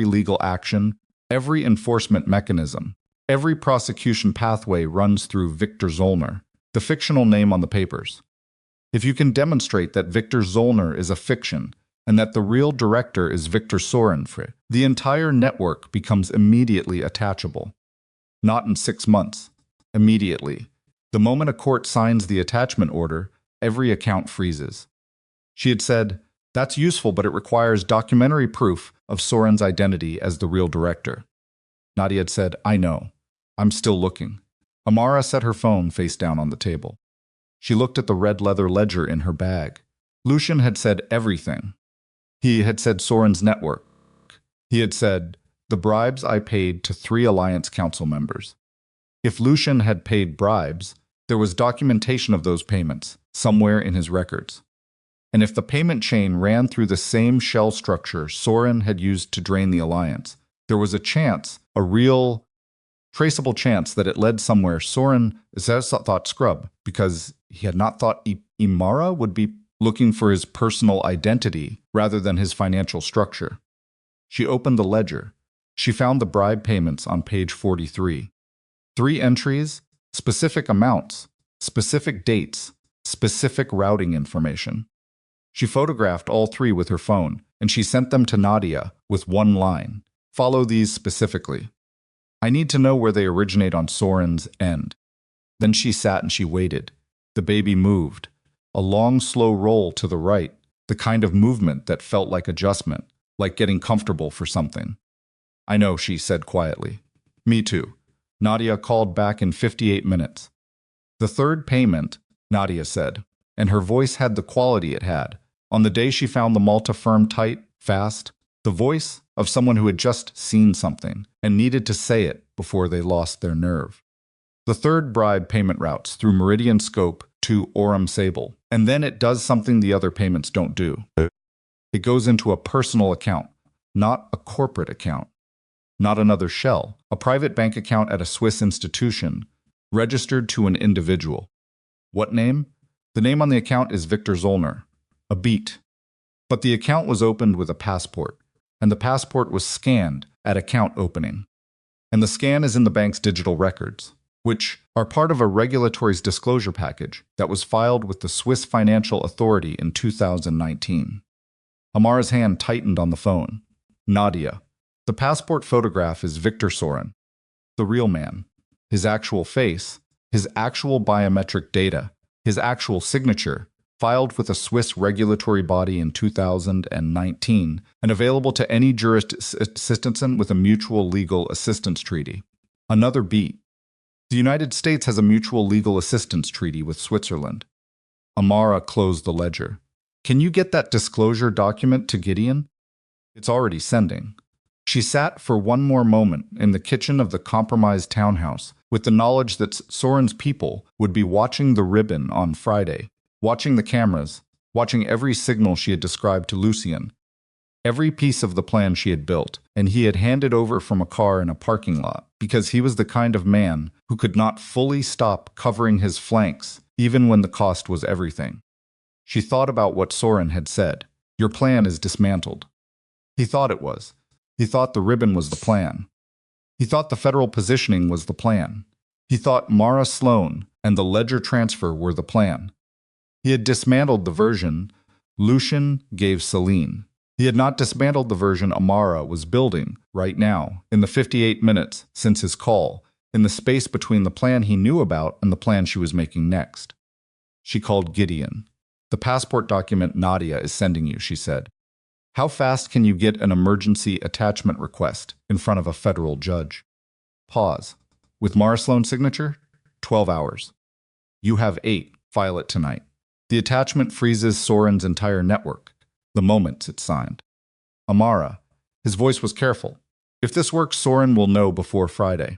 [SPEAKER 1] legal action, every enforcement mechanism, every prosecution pathway runs through Victor Zollner, the fictional name on the papers. If you can demonstrate that Victor Zollner is a fiction and that the real director is Victor Sorenfried, the entire network becomes immediately attachable. Not in 6 months. Immediately. The moment a court signs the attachment order, every account freezes. She had said, "That's useful, but it requires documentary proof of Soren's identity as the real director." Nadia had said, "I know. I'm still looking." Amara set her phone face down on the table. She looked at the red leather ledger in her bag. Lucian had said everything. He had said Soren's network. He had said, "The bribes I paid to 3 Alliance Council members." If Lucian had paid bribes, there was documentation of those payments, somewhere in his records. And if the payment chain ran through the same shell structure Soren had used to drain the Alliance, there was a chance, a real, traceable chance that it led somewhere Soren thought scrub, because he had not thought Imara would be looking for his personal identity rather than his financial structure. She opened the ledger. She found the bribe payments on page 43. 3 entries, specific amounts, specific dates, specific routing information. She photographed all 3 with her phone, and she sent them to Nadia with one line. Follow these specifically. I need to know where they originate on Soren's end. Then she sat and she waited. The baby moved. A long, slow roll to the right, the kind of movement that felt like adjustment, like getting comfortable for something. I know, she said quietly. Me too. Nadia called back in 58 minutes. The 3rd payment, Nadia said, and her voice had the quality it had. On the day she found the Malta firm tight, fast, the voice of someone who had just seen something and needed to say it before they lost their nerve. The 3rd bribe payment routes through Meridian Scope to Orem Sable, and then it does something the other payments don't do. It goes into a personal account, not a corporate account. Not another shell, a private bank account at a Swiss institution, registered to an individual. What name? The name on the account is Victor Zollner. A beat. But the account was opened with a passport, and the passport was scanned at account opening. And the scan is in the bank's digital records, which are part of a regulatory disclosure package that was filed with the Swiss Financial Authority in 2019. Amara's hand tightened on the phone. Nadia. The passport photograph is Victor Sorin, the real man. His actual face, his actual biometric data, his actual signature, filed with a Swiss regulatory body in 2019 and available to any jurisdiction with a mutual legal assistance treaty. Another beat. The United States has a mutual legal assistance treaty with Switzerland. Amara closed the ledger. Can you get that disclosure document to Gideon? It's already sending. She sat for one more moment in the kitchen of the compromised townhouse with the knowledge that Sorin's people would be watching the ribbon on Friday, watching the cameras, watching every signal she had described to Lucien, every piece of the plan she had built, and he had handed over from a car in a parking lot, because he was the kind of man who could not fully stop covering his flanks, even when the cost was everything. She thought about what Sorin had said. Your plan is dismantled. He thought it was. He thought the ribbon was the plan. He thought the federal positioning was the plan. He thought Mara Sloan and the ledger transfer were the plan. He had dismantled the version Lucien gave Celine. He had not dismantled the version Amara was building right now, in the 58 minutes since his call, in the space between the plan he knew about and the plan she was making next. She called Gideon. The passport document Nadia is sending you, she said. How fast can you get an emergency attachment request in front of a federal judge? Pause. With Mara Sloan's signature? 12 hours. You have 8. File it tonight. The attachment freezes Sorin's entire network, the moment it's signed. Amara. His voice was careful. If this works, Sorin will know before Friday.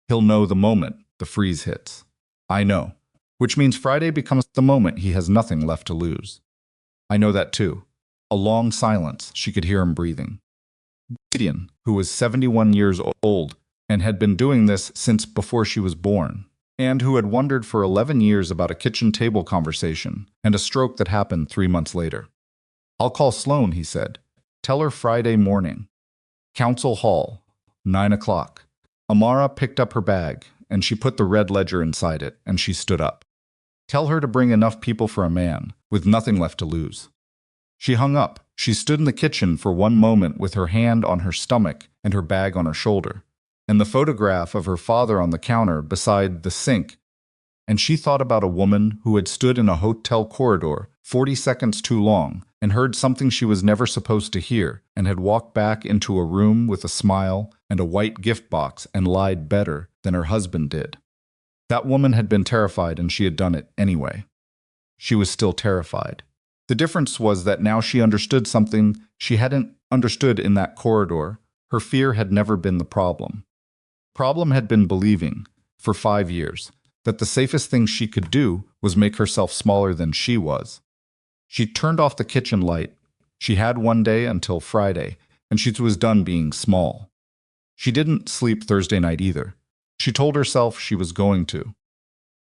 [SPEAKER 1] He'll know the moment the freeze hits. I know. Which means Friday becomes the moment he has nothing left to lose. I know that too. A long silence. She could hear him breathing. Gideon, who was 71 years old and had been doing this since before she was born, and who had wondered for 11 years about a kitchen table conversation and a stroke that happened 3 months later. I'll call Sloan, he said. Tell her Friday morning. Council Hall, 9 o'clock. Amara picked up her bag, and she put the red ledger inside it, and she stood up. Tell her to bring enough people for a man, with nothing left to lose. She hung up. She stood in the kitchen for one moment with her hand on her stomach and her bag on her shoulder, and the photograph of her father on the counter beside the sink, and she thought about a woman who had stood in a hotel corridor 40 seconds too long and heard something she was never supposed to hear and had walked back into a room with a smile and a white gift box and lied better than her husband did. That woman had been terrified and she had done it anyway. She was still terrified. The difference was that now she understood something she hadn't understood in that corridor. Her fear had never been the problem. Problem had been believing, for 5 years, that the safest thing she could do was make herself smaller than she was. She turned off the kitchen light. She had one day until Friday, and she was done being small. She didn't sleep Thursday night either. She told herself she was going to.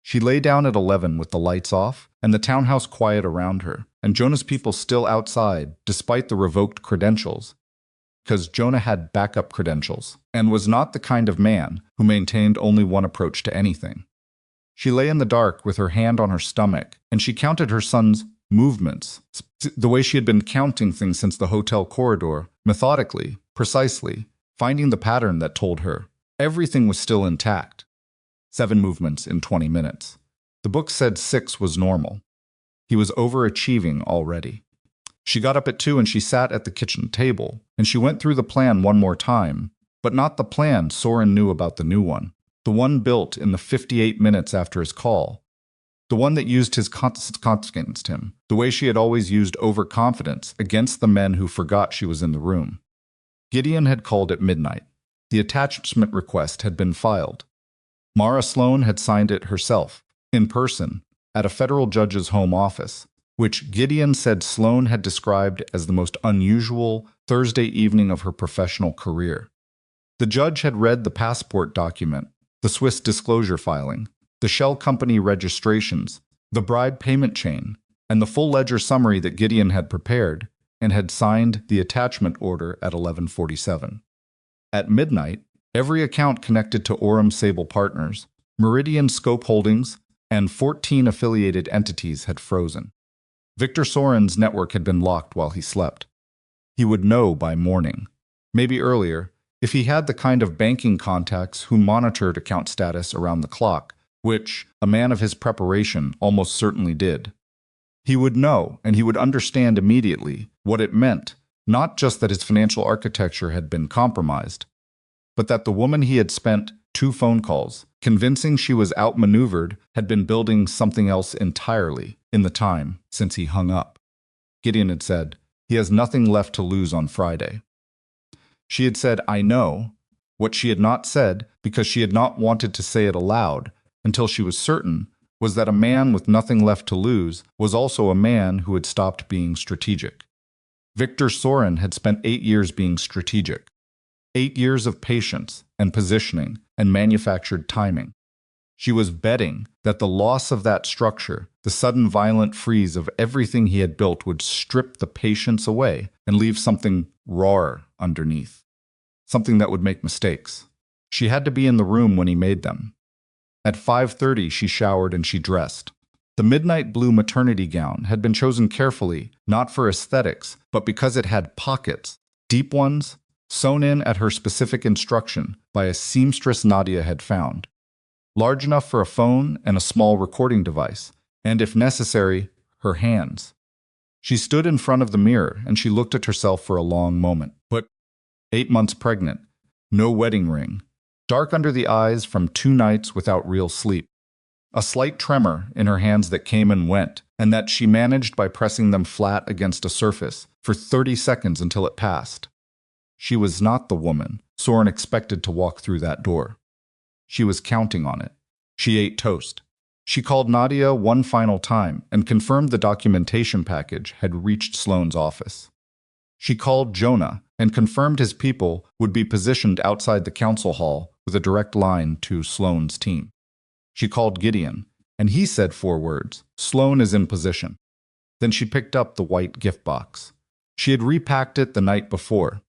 [SPEAKER 1] She lay down at 11 with the lights off and the townhouse quiet around her, and Jonah's people still outside despite the revoked credentials, because Jonah had backup credentials and was not the kind of man who maintained only one approach to anything. She lay in the dark with her hand on her stomach, and she counted her son's movements, the way she had been counting things since the hotel corridor, methodically, precisely, finding the pattern that told her everything was still intact. 7 movements in 20 minutes. The book said 6 was normal. He was overachieving already. She got up at 2 and she sat at the kitchen table, and she went through the plan one more time, but not the plan Sorin knew about the new one, the one built in the 58 minutes after his call, the one that used his confidence against him, the way she had always used overconfidence against the men who forgot she was in the room. Gideon had called at midnight. The attachment request had been filed. Mara Sloan had signed it herself, in person, at a federal judge's home office, which Gideon said Sloan had described as the most unusual Thursday evening of her professional career. The judge had read the passport document, the Swiss disclosure filing, the shell company registrations, the bride payment chain, and the full ledger summary that Gideon had prepared, and had signed the attachment order at 11:47. At midnight, every account connected to Orem Sable Partners, Meridian Scope Holdings, and 14 affiliated entities had frozen. Victor Soren's network had been locked while he slept. He would know by morning, maybe earlier, if he had the kind of banking contacts who monitored account status around the clock, which a man of his preparation almost certainly did. He would know, and he would understand immediately what it meant, not just that his financial architecture had been compromised, but that the woman he had spent 2 phone calls convincing she was outmaneuvered had been building something else entirely in the time since he hung up. Gideon had said, he has nothing left to lose on Friday. She had said, I know, what she had not said, because she had not wanted to say it aloud until she was certain, was that a man with nothing left to lose was also a man who had stopped being strategic. Victor Soren had spent 8 years being strategic. 8 years of patience and positioning and manufactured timing. She was betting that the loss of that structure, the sudden violent freeze of everything he had built, would strip the patience away and leave something rawer underneath. Something that would make mistakes. She had to be in the room when he made them. At 5:30 she showered and she dressed. The midnight blue maternity gown had been chosen carefully, not for aesthetics, but because it had pockets, deep ones, sewn in at her specific instruction by a seamstress Nadia had found. Large enough for a phone and a small recording device, and if necessary, her hands. She stood in front of the mirror and she looked at herself for a long moment. But 8 months pregnant, no wedding ring, dark under the eyes from 2 nights without real sleep. A slight tremor in her hands that came and went, and that she managed by pressing them flat against a surface for 30 seconds until it passed. She was not the woman Soren expected to walk through that door. She was counting on it. She ate toast. She called Nadia one final time and confirmed the documentation package had reached Sloane's office. She called Jonah and confirmed his people would be positioned outside the council hall with a direct line to Sloane's team. She called Gideon, and he said 4 words, Sloane is in position. Then she picked up the white gift box. She had repacked it the night before.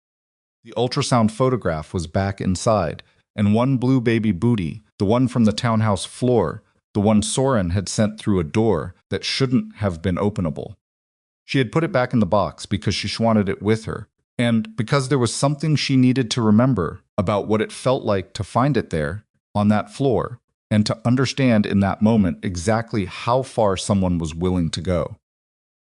[SPEAKER 1] The ultrasound photograph was back inside, and one blue baby booty, the one from the townhouse floor, the one Soren had sent through a door that shouldn't have been openable. She had put it back in the box because she wanted it with her, and because there was something she needed to remember about what it felt like to find it there, on that floor, and to understand in that moment exactly how far someone was willing to go.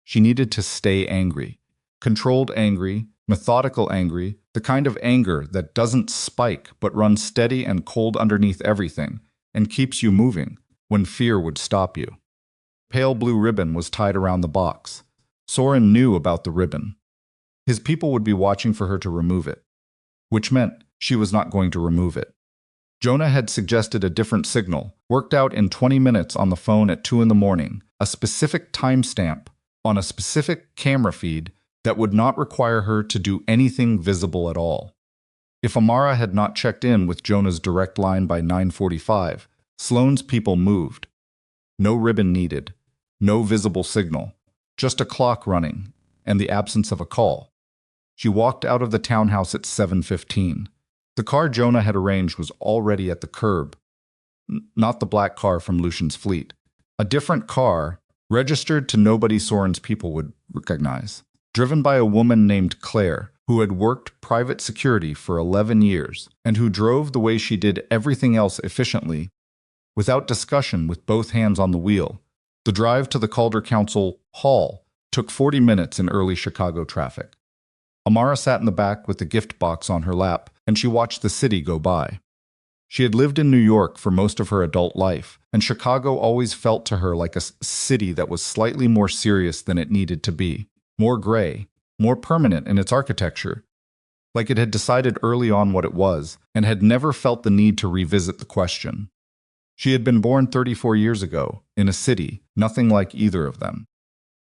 [SPEAKER 1] She needed to stay angry, controlled angry, methodical angry, the kind of anger that doesn't spike but runs steady and cold underneath everything and keeps you moving when fear would stop you. Pale blue ribbon was tied around the box. Soren knew about the ribbon. His people would be watching for her to remove it, which meant she was not going to remove it. Jonah had suggested a different signal, worked out in 20 minutes on the phone at 2 in the morning, a specific timestamp on a specific camera feed that would not require her to do anything visible at all. If Amara had not checked in with Jonah's direct line by 9:45, Sloane's people moved. No ribbon needed, no visible signal, just a clock running, and the absence of a call. She walked out of the townhouse at 7:15. The car Jonah had arranged was already at the curb. Not the black car from Lucian's fleet. A different car, registered to nobody Soren's people would recognize. Driven by a woman named Claire, who had worked private security for 11 years, and who drove the way she did everything else efficiently, without discussion with both hands on the wheel. The drive to the Calder Council Hall took 40 minutes in early Chicago traffic. Amara sat in the back with the gift box on her lap, and she watched the city go by. She had lived in New York for most of her adult life, and Chicago always felt to her like a city that was slightly more serious than it needed to be. More gray, more permanent in its architecture, like it had decided early on what it was, and had never felt the need to revisit the question. She had been born 34 years ago, in a city, nothing like either of them.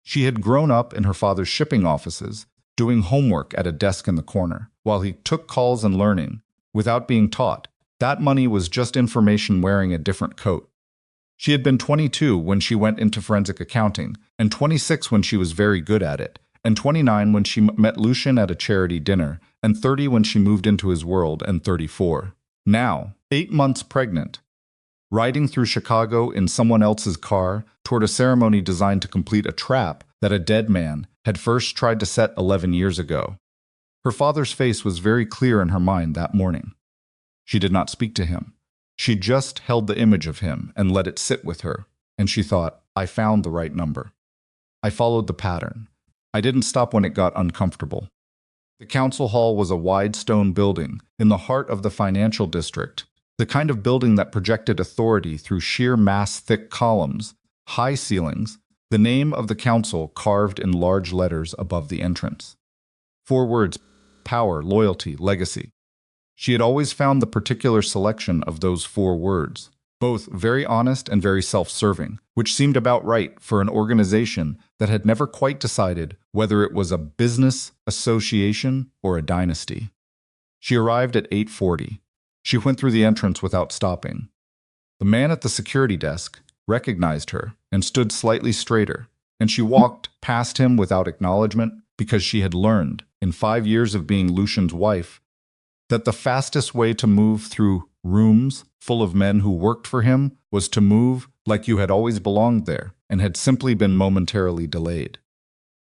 [SPEAKER 1] She had grown up in her father's shipping offices, doing homework at a desk in the corner, while he took calls and learning, without being taught. That money was just information wearing a different coat. She had been 22 when she went into forensic accounting, and 26 when she was very good at it, and 29 when she met Lucian at a charity dinner, and 30 when she moved into his world, and 34. Now, 8 months pregnant, riding through Chicago in someone else's car toward a ceremony designed to complete a trap that a dead man had first tried to set 11 years ago. Her father's face was very clear in her mind that morning. She did not speak to him. She just held the image of him and let it sit with her, and she thought, I found the right number. I followed the pattern. I didn't stop when it got uncomfortable. The council hall was a wide stone building in the heart of the financial district, the kind of building that projected authority through sheer mass-thick columns, high ceilings, the name of the council carved in large letters above the entrance. 4 words: power, loyalty, legacy. She had always found the particular selection of those 4 words, both very honest and very self-serving, which seemed about right for an organization that had never quite decided whether it was a business, association, or a dynasty. She arrived at 8:40. She went through the entrance without stopping. The man at the security desk recognized her and stood slightly straighter, and she walked past him without acknowledgement because she had learned, in 5 years of being Lucian's wife, that the fastest way to move through rooms full of men who worked for him was to move like you had always belonged there and had simply been momentarily delayed.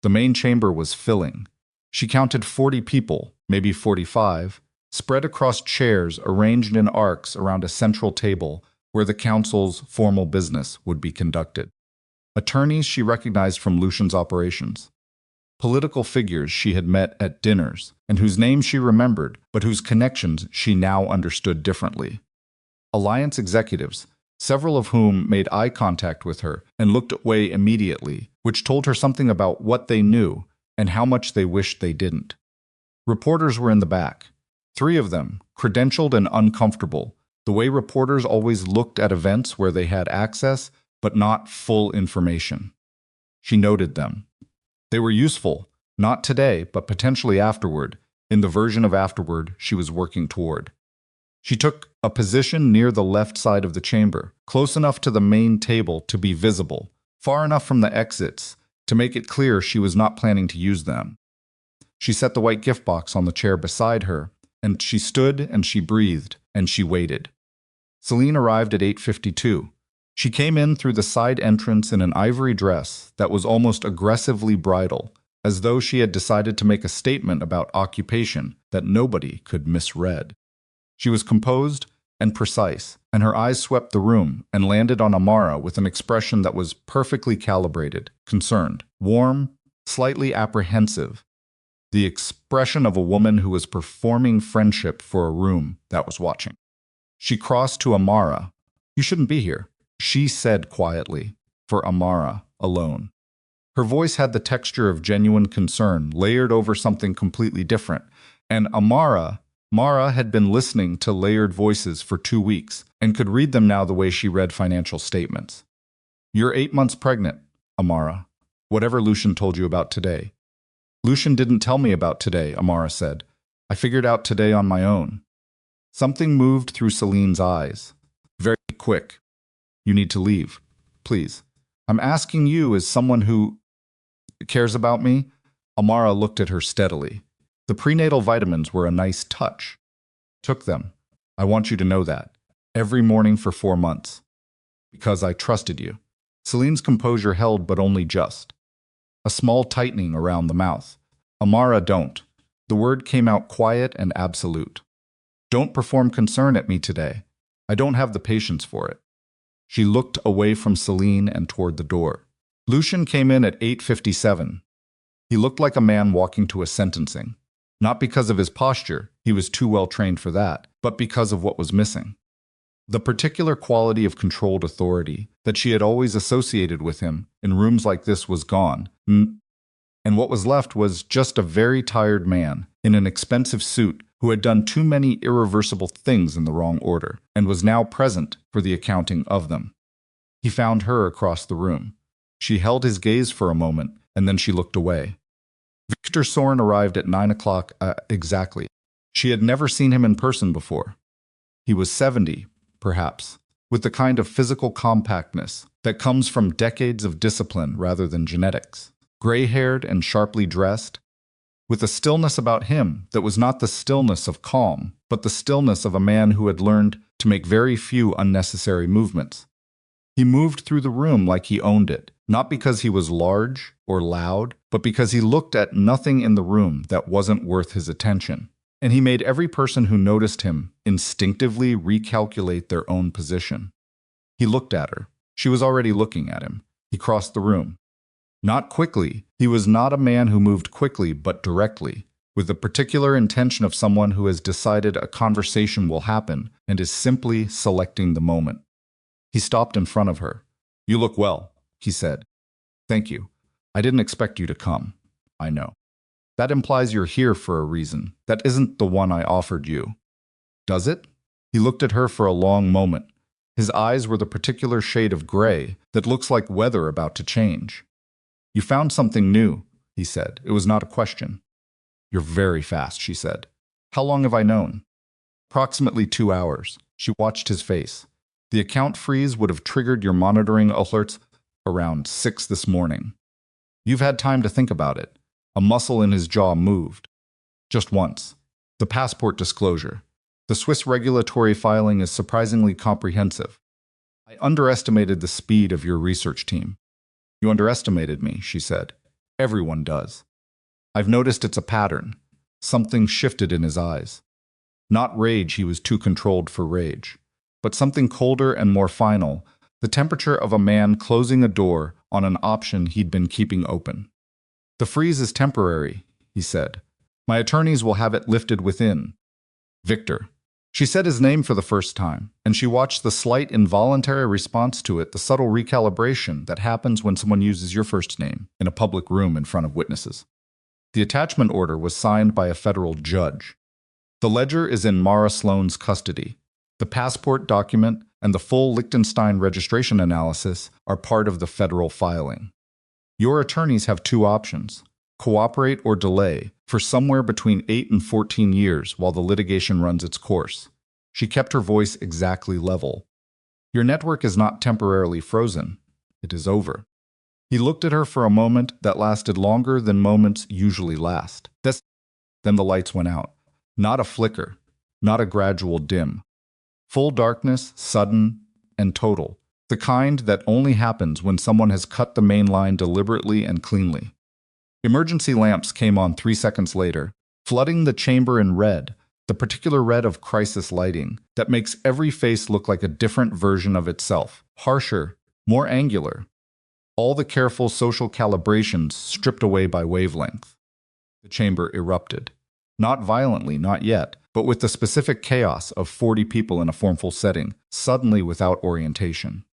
[SPEAKER 1] The main chamber was filling. She counted 40 people, maybe 45, spread across chairs arranged in arcs around a central table where the council's formal business would be conducted. Attorneys she recognized from Lucian's operations. Political figures she had met at dinners and whose names she remembered, but whose connections she now understood differently. Alliance executives, several of whom made eye contact with her and looked away immediately, which told her something about what they knew and how much they wished they didn't. Reporters were in the back. 3 of them, credentialed and uncomfortable, the way reporters always looked at events where they had access but not full information. She noted them. They were useful, not today, but potentially afterward, in the version of afterward she was working toward. She took a position near the left side of the chamber, close enough to the main table to be visible, far enough from the exits to make it clear she was not planning to use them. She set the white gift box on the chair beside her, and she stood and she breathed, and she waited. Celine arrived at 8:52. She came in through the side entrance in an ivory dress that was almost aggressively bridal, as though she had decided to make a statement about occupation that nobody could misread. She was composed and precise, and her eyes swept the room and landed on Amara with an expression that was perfectly calibrated, concerned, warm, slightly apprehensive, the expression of a woman who was performing friendship for a room that was watching. She crossed to Amara. "You shouldn't be here," she said quietly, for Amara alone. Her voice had the texture of genuine concern layered over something completely different, and Mara had been listening to layered voices for 2 weeks and could read them now the way she read financial statements. "You're 8 months pregnant, Amara. Whatever Lucian told you about today." "Lucian didn't tell me about today," Amara said. "I figured out today on my own." Something moved through Celine's eyes. "Very quick. You need to leave. Please. I'm asking you as someone who cares about me." Amara looked at her steadily. "The prenatal vitamins were a nice touch. Took them. I want you to know that. Every morning for 4 months. Because I trusted you." Celine's composure held, but only just. A small tightening around the mouth. "Amara, don't." The word came out quiet and absolute. "Don't perform concern at me today. I don't have the patience for it." She looked away from Celine and toward the door. Lucian came in at 8:57. He looked like a man walking to a sentencing. Not because of his posture, he was too well trained for that, but because of what was missing. The particular quality of controlled authority that she had always associated with him in rooms like this was gone, and what was left was just a very tired man in an expensive suit who had done too many irreversible things in the wrong order and was now present for the accounting of them. He found her across the room. She held his gaze for a moment, and then she looked away. Victor Soren arrived at 9 o'clock exactly. She had never seen him in person before. He was 70, perhaps, with the kind of physical compactness that comes from decades of discipline rather than genetics. gray-haired and sharply dressed, with a stillness about him that was not the stillness of calm, but the stillness of a man who had learned to make very few unnecessary movements. He moved through the room like he owned it, not because he was large or loud, but because he looked at nothing in the room that wasn't worth his attention. And he made every person who noticed him instinctively recalculate their own position. He looked at her. She was already looking at him. He crossed the room. Not quickly. He was not a man who moved quickly, but directly, with the particular intention of someone who has decided a conversation will happen and is simply selecting the moment. He stopped in front of her. "You look well," he said. "Thank you. I didn't expect you to come. I know. That implies you're here for a reason. That isn't the one I offered you." "Does it?" He looked at her for a long moment. His eyes were the particular shade of gray that looks like weather about to change. "You found something new," he said. It was not a question. "You're very fast," she said. "How long have I known?" "Approximately 2 hours." She watched his face. "The account freeze would have triggered your monitoring alerts around 6 this morning. You've had time to think about it." A muscle in his jaw moved. "Just once. The passport disclosure. The Swiss regulatory filing is surprisingly comprehensive. I underestimated the speed of your research team." "You underestimated me," she said. "Everyone does." "I've noticed it's a pattern." Something shifted in his eyes. Not rage, he was too controlled for rage, but something colder and more final, the temperature of a man closing a door on an option he'd been keeping open. "The freeze is temporary," he said. "My attorneys will have it lifted within." "Victor." She said his name for the first time, and she watched the slight involuntary response to it, the subtle recalibration that happens when someone uses your first name in a public room in front of witnesses. The attachment order was signed by a federal judge. The ledger is in Mara Sloan's custody. The passport document and the full Liechtenstein registration analysis are part of the federal filing. Your attorneys have 2 options: cooperate or delay for somewhere between 8 and 14 years while the litigation runs its course. She kept her voice exactly level. Your network is not temporarily frozen. It is over. He looked at her for a moment that lasted longer than moments usually last. Then the lights went out. Not a flicker, not a gradual dim. Full darkness, sudden and total. The kind that only happens when someone has cut the main line deliberately and cleanly. Emergency lamps came on 3 seconds later, flooding the chamber in red, the particular red of crisis lighting that makes every face look like a different version of itself, harsher, more angular. All the careful social calibrations stripped away by wavelength. The chamber erupted. Not violently, not yet, but with the specific chaos of 40 people in a formful setting, suddenly without orientation.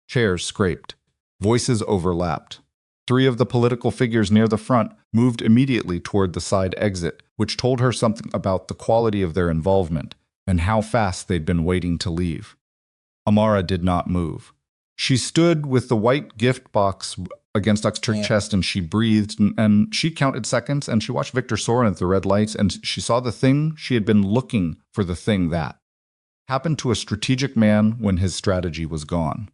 [SPEAKER 1] Chairs scraped. Voices overlapped. 3 of the political figures near the front moved immediately toward the side exit, which told her something about the quality of their involvement and how fast they'd been waiting to leave. Amara did not move. She stood with the white gift box against her chest, and she breathed, and she counted seconds, and she watched Victor soar at the red lights, and she saw the thing she had been looking for, the thing that happened to a strategic man when his strategy was gone.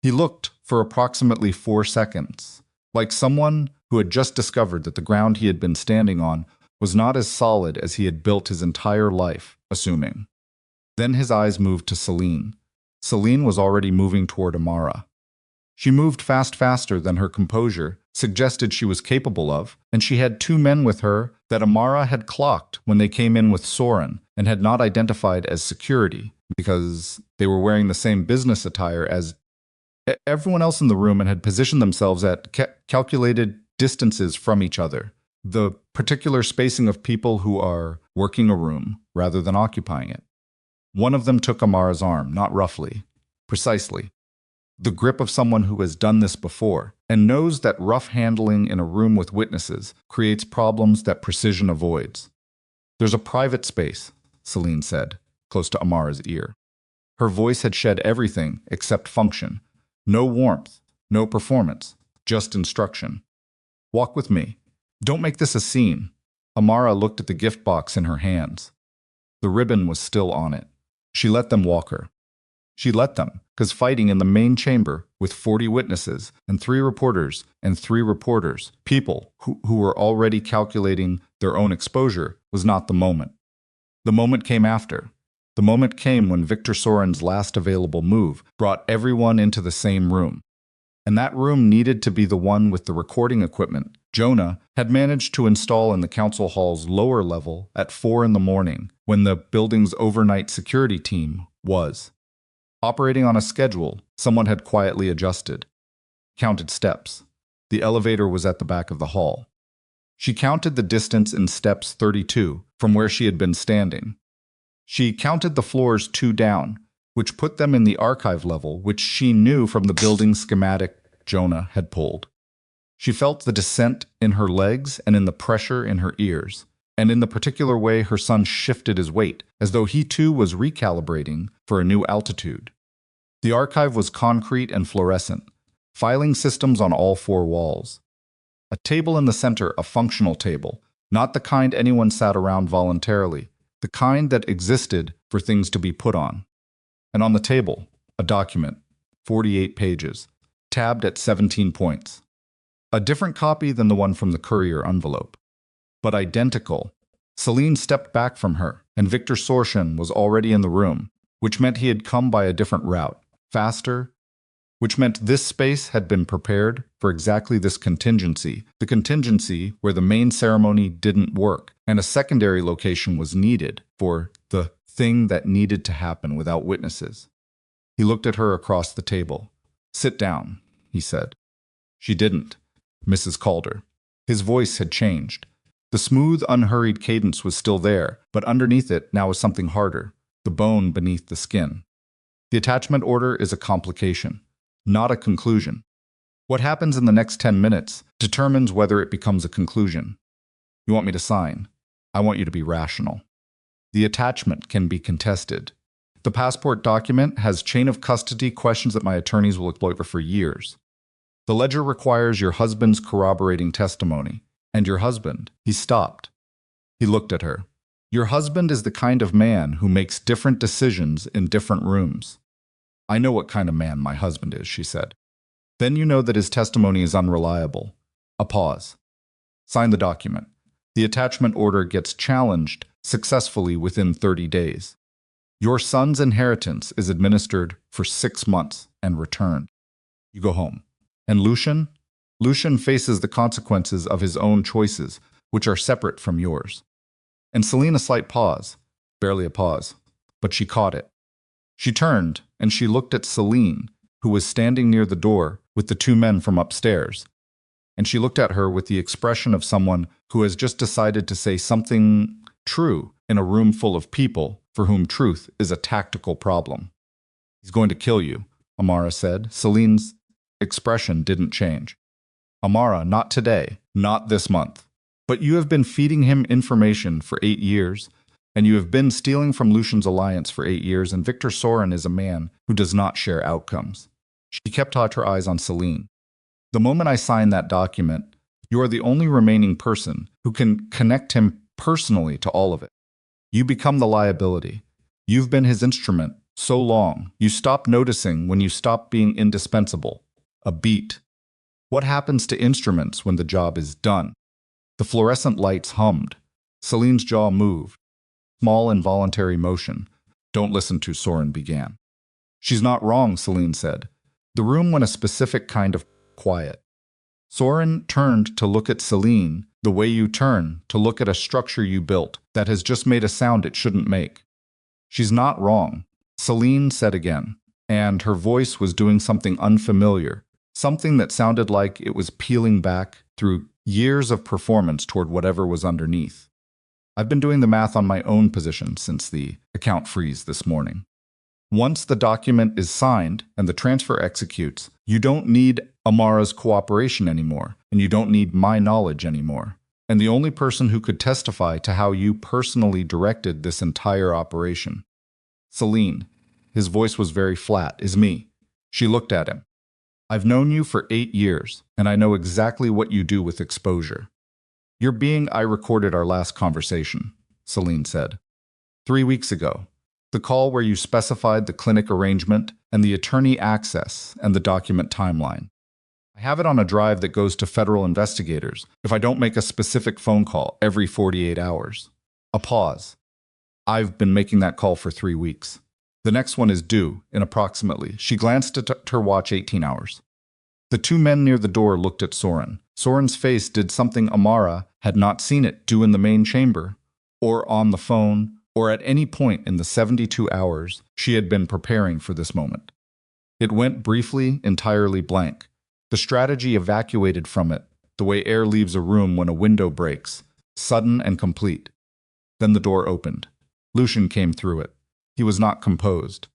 [SPEAKER 1] He looked for approximately 4 seconds, like someone who had just discovered that the ground he had been standing on was not as solid as he had built his entire life, assuming. Then his eyes moved to Celine. Celine was already moving toward Amara. She moved faster than her composure suggested she was capable of, and she had 2 men with her that Amara had clocked when they came in with Soren and had not identified as security because they were wearing the same business attire as everyone else in the room and had positioned themselves at calculated distances from each other. The particular spacing of people who are working a room rather than occupying it. One of them took Amara's arm, not roughly, precisely. The grip of someone who has done this before and knows that rough handling in a room with witnesses creates problems that precision avoids. "There's a private space," Celine said, close to Amara's ear. Her voice had shed everything except function. No warmth, no performance, just instruction. "Walk with me. Don't make this a scene." Amara looked at the gift box in her hands. The ribbon was still on it. She let them walk her. She let them, because fighting in the main chamber with 40 witnesses and 3 reporters, people who were already calculating their own exposure, was not the moment. The moment came after. The moment came when Victor Soren's last available move brought everyone into the same room. And that room needed to be the one with the recording equipment Jonah had managed to install in the council hall's lower level at 4 in the morning, when the building's overnight security team was. Operating on a schedule someone had quietly adjusted. Counted steps. The elevator was at the back of the hall. She counted the distance in steps 32 from where she had been standing. She counted the floors 2 down, which put them in the archive level, which she knew from the building schematic Jonah had pulled. She felt the descent in her legs and in the pressure in her ears, and in the particular way her son shifted his weight, as though he too was recalibrating for a new altitude. The archive was concrete and fluorescent, filing systems on all 4 walls. A table in the center, a functional table, not the kind anyone sat around voluntarily, the kind that existed for things to be put on. And on the table, a document, 48 pages, tabbed at 17 points. A different copy than the one from the courier envelope, but identical. Celine stepped back from her, and Victor Sorshin was already in the room, which meant he had come by a different route, faster, which meant this space had been prepared for exactly this contingency, the contingency where the main ceremony didn't work, and a secondary location was needed for the thing that needed to happen without witnesses. He looked at her across the table. "Sit down," he said. She didn't. Mrs. Calder. His voice had changed. The smooth, unhurried cadence was still there, but underneath it now was something harder, the bone beneath the skin. The attachment order is a complication, not a conclusion. What happens in the next 10 minutes determines whether it becomes a conclusion. You want me to sign? I want you to be rational. The attachment can be contested. The passport document has chain of custody questions that my attorneys will exploit for years. The ledger requires your husband's corroborating testimony. And your husband, he stopped. He looked at her. Your husband is the kind of man who makes different decisions in different rooms. I know what kind of man my husband is, she said. Then you know that his testimony is unreliable. A pause. Sign the document. The attachment order gets challenged successfully within 30 days. Your son's inheritance is administered for 6 months and returned. You go home. And Lucian? Lucian faces the consequences of his own choices, which are separate from yours. And Celine, a slight pause, barely a pause, but she caught it. She turned, and she looked at Celine, who was standing near the door with the 2 men from upstairs. And she looked at her with the expression of someone who has just decided to say something true in a room full of people for whom truth is a tactical problem. He's going to kill you, Amara said. Celine's expression didn't change. Amara, not today, not this month. But you have been feeding him information for 8 years, and you have been stealing from Lucian's alliance for 8 years, and Victor Soren is a man who does not share outcomes. She kept her eyes on Celine. The moment I sign that document, you are the only remaining person who can connect him personally to all of it. You become the liability. You've been his instrument so long, you stop noticing when you stop being indispensable. A beat. What happens to instruments when the job is done? The fluorescent lights hummed. Celine's jaw moved. Small involuntary motion. Don't listen to, Soren began. She's not wrong, Celine said. The room went a specific kind of quiet. Soren turned to look at Celine the way you turn to look at a structure you built that has just made a sound it shouldn't make. She's not wrong, Celine said again, and her voice was doing something unfamiliar, something that sounded like it was peeling back through years of performance toward whatever was underneath. I've been doing the math on my own position since the account freeze this morning. Once the document is signed and the transfer executes, you don't need Amara's cooperation anymore, and you don't need my knowledge anymore. And the only person who could testify to how you personally directed this entire operation, Celine, his voice was very flat, is me. She looked at him. I've known you for 8 years, and I know exactly what you do with exposure. Your being I recorded our last conversation, Celine said. 3 weeks ago. The call where you specified the clinic arrangement and the attorney access and the document timeline. I have it on a drive that goes to federal investigators if I don't make a specific phone call every 48 hours. A pause. I've been making that call for 3 weeks. The next one is due in approximately. She glanced at her watch 18 hours. The two men near the door looked at Soren. Soren's face did something Amara had not seen it do in the main chamber, or on the phone, or at any point in the 72 hours she had been preparing for this moment. It went briefly, entirely blank. The strategy evacuated from it, the way air leaves a room when a window breaks, sudden and complete. Then the door opened. Lucian came through it. He was not composed.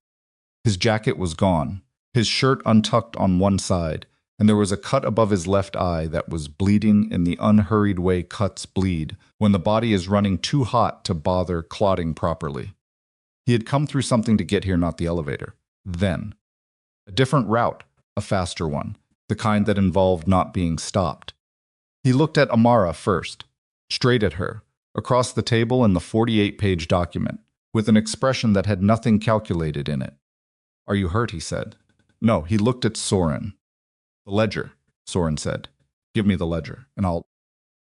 [SPEAKER 1] His jacket was gone, his shirt untucked on one side, and there was a cut above his left eye that was bleeding in the unhurried way cuts bleed when the body is running too hot to bother clotting properly. He had come through something to get here, not the elevator. Then. A different route, a faster one, the kind that involved not being stopped. He looked at Amara first, straight at her, across the table in the 48-page document, with an expression that had nothing calculated in it. "Are you hurt?" he said. No, he looked at Soren. "The ledger," Soren said. "Give me the ledger, and I'll—"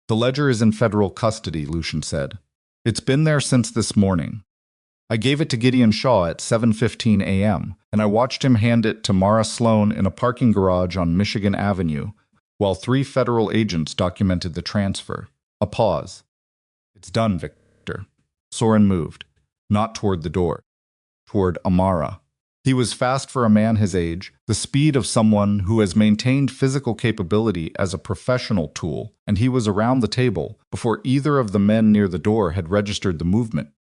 [SPEAKER 1] "The ledger is in federal custody," Lucian said. "It's been there since this morning. I gave it to Gideon Shaw at 7:15 a.m., and I watched him hand it to Mara Sloan in a parking garage on Michigan Avenue, while 3 federal agents documented the transfer." A pause. "It's done, Victor." Soren moved, not toward the door, toward Amara. He was fast for a man his age, the speed of someone who has maintained physical capability as a professional tool, and he was around the table before either of the men near the door had registered the movement.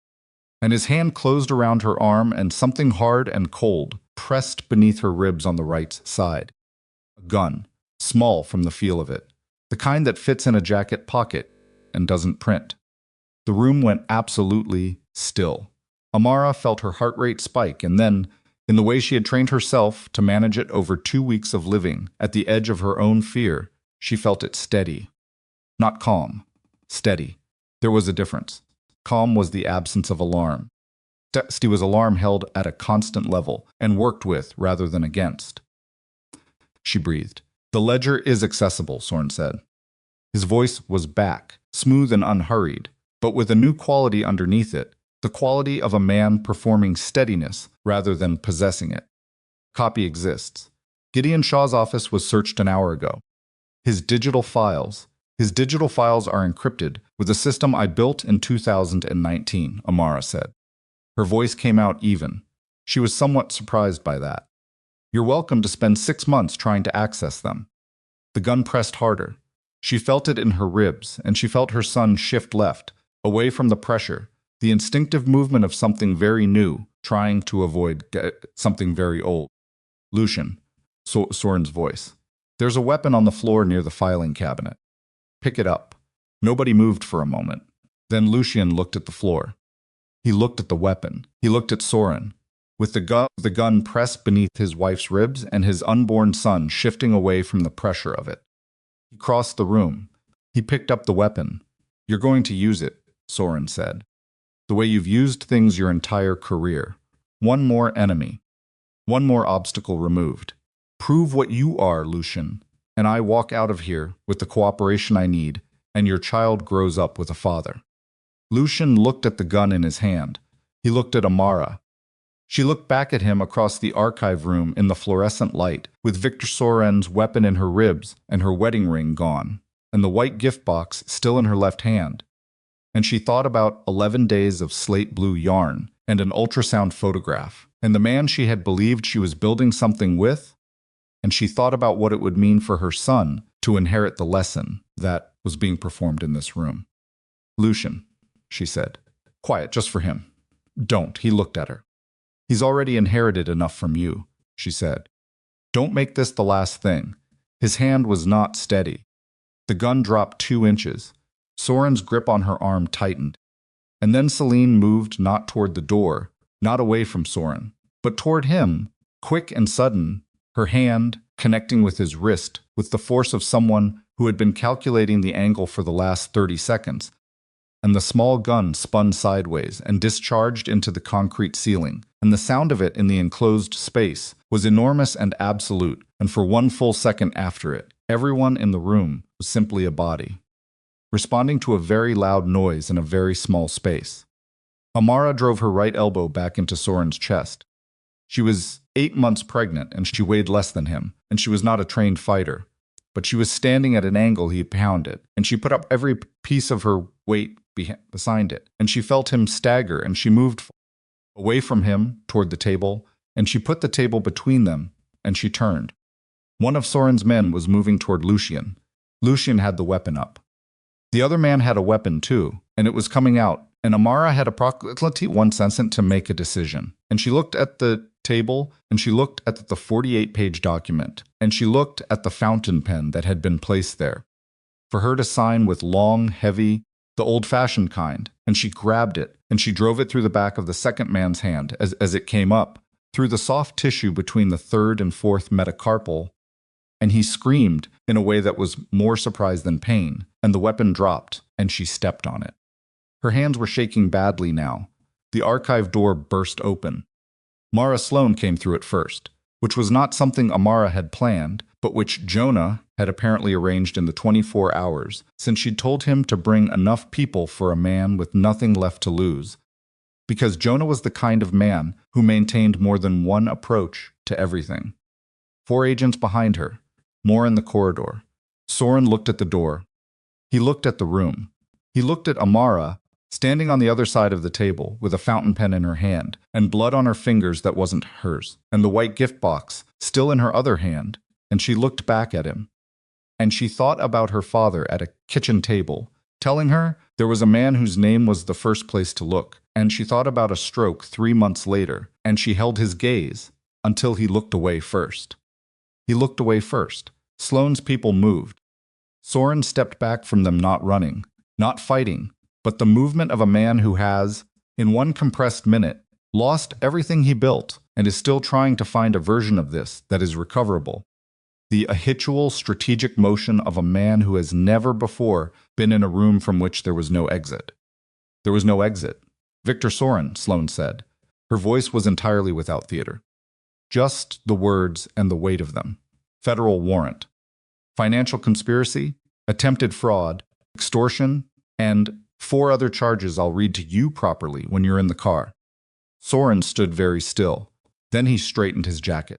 [SPEAKER 1] And his hand closed around her arm, and something hard and cold pressed beneath her ribs on the right side. A gun, small from the feel of it, the kind that fits in a jacket pocket and doesn't print. The room went absolutely still. Amara felt her heart rate spike, and then, in the way she had trained herself to manage it over 2 weeks of living at the edge of her own fear, she felt it steady. Not calm, steady. There was a difference. Calm was the absence of alarm. Steady was alarm held at a constant level and worked with rather than against. She breathed. "The ledger is accessible," Soren said. His voice was back, smooth and unhurried, but with a new quality underneath it, the quality of a man performing steadiness rather than possessing it. "Copy exists. Gideon Shaw's office was searched an hour ago. His digital files are encrypted with a system I built in 2019, Amara said. Her voice came out even. She was somewhat surprised by that. "You're welcome to spend 6 months trying to access them." The gun pressed harder. She felt it in her ribs, and she felt her son shift left, away from the pressure, the instinctive movement of something very new, trying to avoid something very old. "Lucian," Soren's voice. "There's a weapon on the floor near the filing cabinet. Pick it up." Nobody moved for a moment. Then Lucian looked at the floor. He looked at the weapon. He looked at Soren, with the gun pressed beneath his wife's ribs and his unborn son shifting away from the pressure of it. He crossed the room. He picked up the weapon. "You're going to use it," Soren said. "The way you've used things your entire career. One more enemy. One more obstacle removed. Prove what you are, Lucian, and I walk out of here with the cooperation I need, and your child grows up with a father." Lucian looked at the gun in his hand. He looked at Amara. She looked back at him across the archive room in the fluorescent light, with Victor Soren's weapon in her ribs and her wedding ring gone, and the white gift box still in her left hand. And she thought about 11 days of slate blue yarn and an ultrasound photograph, and the man she had believed she was building something with, and she thought about what it would mean for her son to inherit the lesson that was being performed in this room. "Lucian," she said. "Quiet, just for him." "Don't," he looked at her. "He's already inherited enough from you," she said. "Don't make this the last thing." His hand was not steady. The gun dropped 2 inches. Soren's grip on her arm tightened. And then Celine moved not toward the door, not away from Soren, but toward him, quick and sudden, her hand connecting with his wrist with the force of someone who had been calculating the angle for the last 30 seconds, and the small gun spun sideways and discharged into the concrete ceiling, and the sound of it in the enclosed space was enormous and absolute, and for one full second after it, everyone in the room was simply a body, responding to a very loud noise in a very small space. Amara drove her right elbow back into Soren's chest. She was 8 months pregnant, and she weighed less than him, and she was not a trained fighter. But she was standing at an angle he'd pounded, and she put up every piece of her weight beside it, and she felt him stagger, and she moved away from him toward the table, and she put the table between them, and she turned. One of Soren's men was moving toward Lucien. Lucien had the weapon up. The other man had a weapon too, and it was coming out, and Amara had approximately 1 second to make a decision. And she looked at the table, and she looked at the 48-page document, and she looked at the fountain pen that had been placed there for her to sign with long, heavy, the old-fashioned kind, and she grabbed it, and she drove it through the back of the second man's hand as it came up, through the soft tissue between the third and fourth metacarpal, and he screamed in a way that was more surprise than pain, and the weapon dropped, and she stepped on it. Her hands were shaking badly now. The archive door burst open. Mara Sloan came through it first, which was not something Amara had planned, but which Jonah had apparently arranged in the 24 hours since she'd told him to bring enough people for a man with nothing left to lose, because Jonah was the kind of man who maintained more than one approach to everything. 4 agents behind her, more in the corridor. Soren looked at the door. He looked at the room. He looked at Amara, standing on the other side of the table with a fountain pen in her hand and blood on her fingers that wasn't hers, and the white gift box still in her other hand, and she looked back at him. And she thought about her father at a kitchen table, telling her there was a man whose name was the first place to look, and she thought about a stroke 3 months later, and she held his gaze until he looked away first. He looked away first. Sloane's people moved. Soren stepped back from them, not running, not fighting, but the movement of a man who has, in one compressed minute, lost everything he built and is still trying to find a version of this that is recoverable. The habitual strategic motion of a man who has never before been in a room from which there was no exit. There was no exit. Victor Soren, Sloane said. Her voice was entirely without theater. Just the words and the weight of them. Federal warrant. Financial conspiracy, attempted fraud, extortion, and 4 other charges I'll read to you properly when you're in the car. Soren stood very still. Then he straightened his jacket.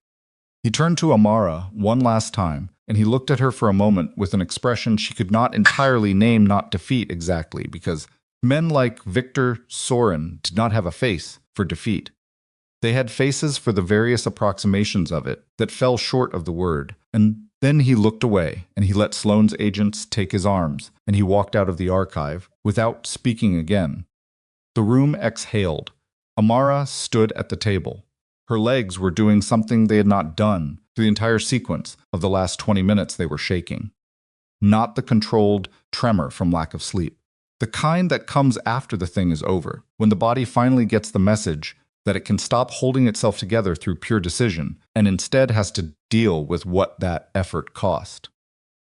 [SPEAKER 1] He turned to Amara one last time, and he looked at her for a moment with an expression she could not entirely name, not defeat exactly, because men like Victor Soren did not have a face for defeat. They had faces for the various approximations of it that fell short of the word, and then he looked away, and he let Sloane's agents take his arms, and he walked out of the archive without speaking again. The room exhaled. Amara stood at the table. Her legs were doing something they had not done through the entire sequence of the last 20 minutes. They were shaking. Not the controlled tremor from lack of sleep. The kind that comes after the thing is over, when the body finally gets the message that it can stop holding itself together through pure decision and instead has to deal with what that effort cost.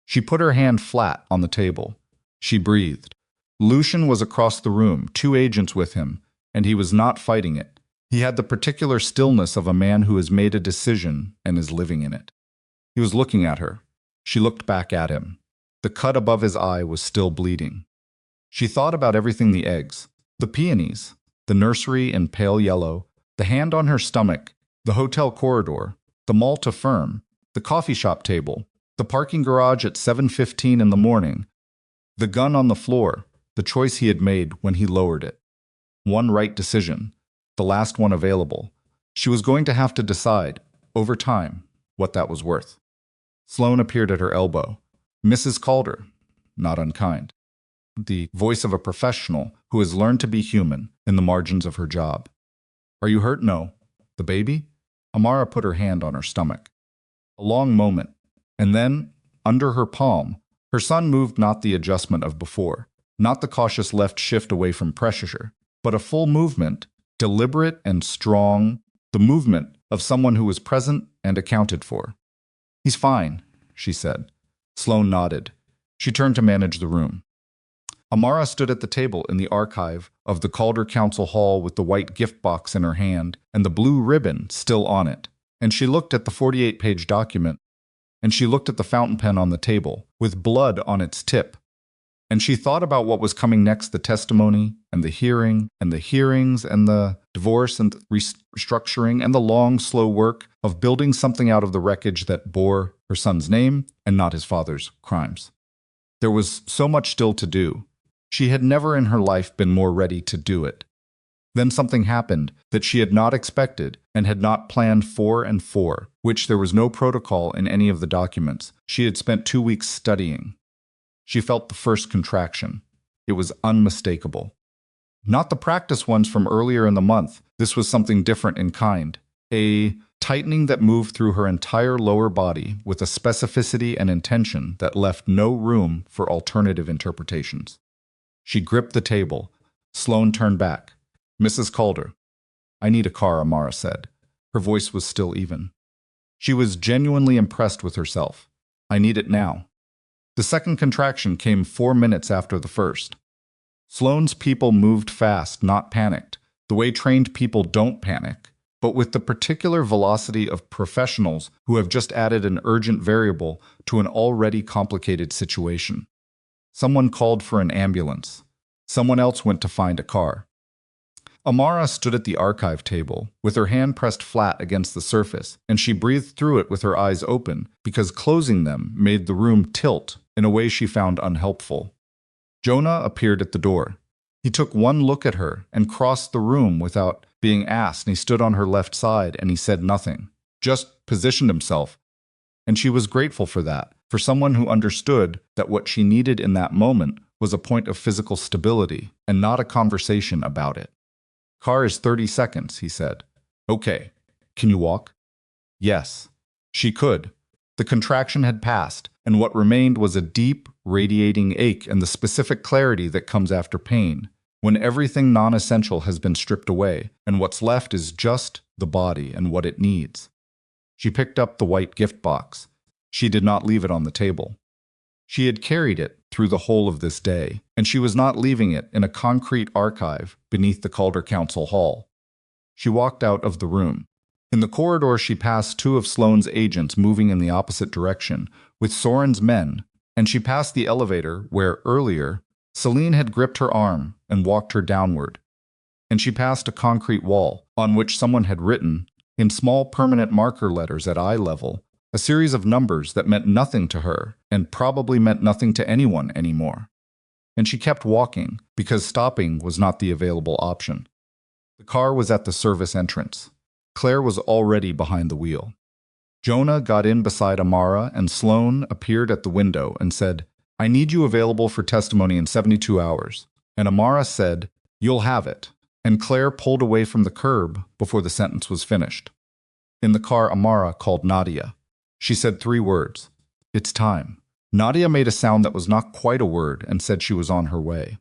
[SPEAKER 1] She put her hand flat on the table. She breathed. Lucien was across the room, 2 agents with him, and he was not fighting it. He had the particular stillness of a man who has made a decision and is living in it. He was looking at her. She looked back at him. The cut above his eye was still bleeding. She thought about everything: the eggs, the peonies, the nursery in pale yellow, the hand on her stomach, the hotel corridor, the mall to firm, the coffee shop table, the parking garage at 7:15 in the morning, the gun on the floor, the choice he had made when he lowered it. One right decision, the last one available. She was going to have to decide, over time, what that was worth. Sloane appeared at her elbow. Mrs. Calder, not unkind. The voice of a professional who has learned to be human in the margins of her job. Are you hurt? No. The baby? Amara put her hand on her stomach. A long moment, and then, under her palm, her son moved, not the adjustment of before, not the cautious left shift away from pressure, but a full movement, deliberate and strong, the movement of someone who was present and accounted for. He's fine, she said. Sloane nodded. She turned to manage the room. Amara stood at the table in the archive of the Calder Council Hall with the white gift box in her hand and the blue ribbon still on it. And she looked at the 48-page document, and she looked at the fountain pen on the table, with blood on its tip. And she thought about what was coming next, the testimony, and the hearing, and the hearings, and the divorce, and the restructuring, and the long, slow work of building something out of the wreckage that bore her son's name and not his father's crimes. There was so much still to do. She had never in her life been more ready to do it. Then something happened that she had not expected and had not planned for, which there was no protocol in any of the documents. She had spent 2 weeks studying. She felt the first contraction. It was unmistakable. Not the practice ones from earlier in the month. This was something different in kind. A tightening that moved through her entire lower body with a specificity and intention that left no room for alternative interpretations. She gripped the table. Sloane turned back. "Mrs. Calder." "I need a car," Amara said. Her voice was still even. She was genuinely impressed with herself. "I need it now." The second contraction came 4 minutes after the first. Sloane's people moved fast, not panicked, the way trained people don't panic, but with the particular velocity of professionals who have just added an urgent variable to an already complicated situation. Someone called for an ambulance. Someone else went to find a car. Amara stood at the archive table, with her hand pressed flat against the surface, and she breathed through it with her eyes open, because closing them made the room tilt in a way she found unhelpful. Jonah appeared at the door. He took one look at her and crossed the room without being asked, and he stood on her left side and he said nothing, just positioned himself. And she was grateful for that, for someone who understood that what she needed in that moment was a point of physical stability and not a conversation about it. "Car is 30 seconds, he said. "Okay. Can you walk?" Yes. She could. The contraction had passed, and what remained was a deep, radiating ache and the specific clarity that comes after pain, when everything non-essential has been stripped away, and what's left is just the body and what it needs. She picked up the white gift box. She did not leave it on the table. She had carried it through the whole of this day, and she was not leaving it in a concrete archive beneath the Calder Council Hall. She walked out of the room. In the corridor, she passed 2 of Sloane's agents moving in the opposite direction, with Soren's men, and she passed the elevator where, earlier, Celine had gripped her arm and walked her downward. And she passed a concrete wall, on which someone had written, in small permanent marker letters at eye level, a series of numbers that meant nothing to her and probably meant nothing to anyone anymore. And she kept walking, because stopping was not the available option. The car was at the service entrance. Claire was already behind the wheel. Jonah got in beside Amara, and Sloane appeared at the window and said, "I need you available for testimony in 72 hours. And Amara said, "You'll have it." And Claire pulled away from the curb before the sentence was finished. In the car, Amara called Nadia. She said 3 words. "It's time." Nadia made a sound that was not quite a word and said she was on her way.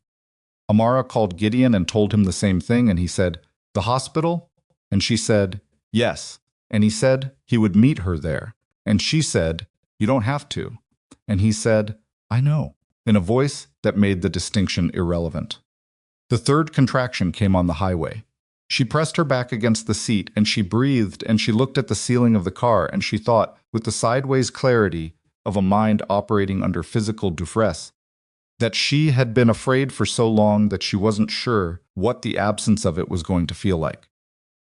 [SPEAKER 1] Amara called Gideon and told him the same thing, and he said, "The hospital?" And she said, "Yes." And he said he would meet her there. And she said, "You don't have to." And he said, "I know," in a voice that made the distinction irrelevant. The third contraction came on the highway. She pressed her back against the seat, and she breathed, and she looked at the ceiling of the car, and she thought, with the sideways clarity of a mind operating under physical duress, that she had been afraid for so long that she wasn't sure what the absence of it was going to feel like.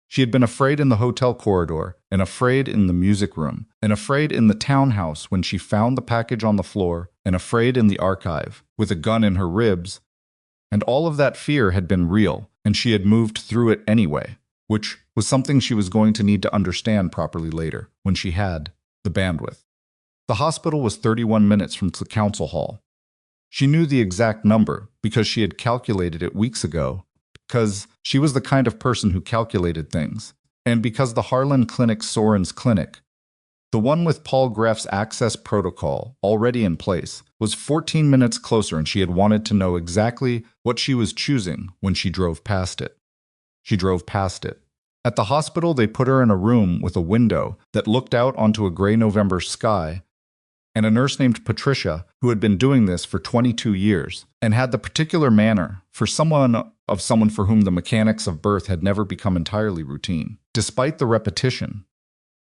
[SPEAKER 1] She had been afraid in the hotel corridor, and afraid in the music room, and afraid in the townhouse when she found the package on the floor, and afraid in the archive, with a gun in her ribs. And all of that fear had been real, and she had moved through it anyway, which was something she was going to need to understand properly later, when she had the bandwidth. The hospital was 31 minutes from the council hall. She knew the exact number because she had calculated it weeks ago, because she was the kind of person who calculated things, and because the Harlan Clinic, Soren's clinic, the one with Paul Greff's access protocol already in place, was 14 minutes closer, and she had wanted to know exactly what she was choosing when she drove past it. She drove past it. At the hospital, they put her in a room with a window that looked out onto a gray November sky, and a nurse named Patricia who had been doing this for 22 years and had the particular manner for someone for whom the mechanics of birth had never become entirely routine, despite the repetition,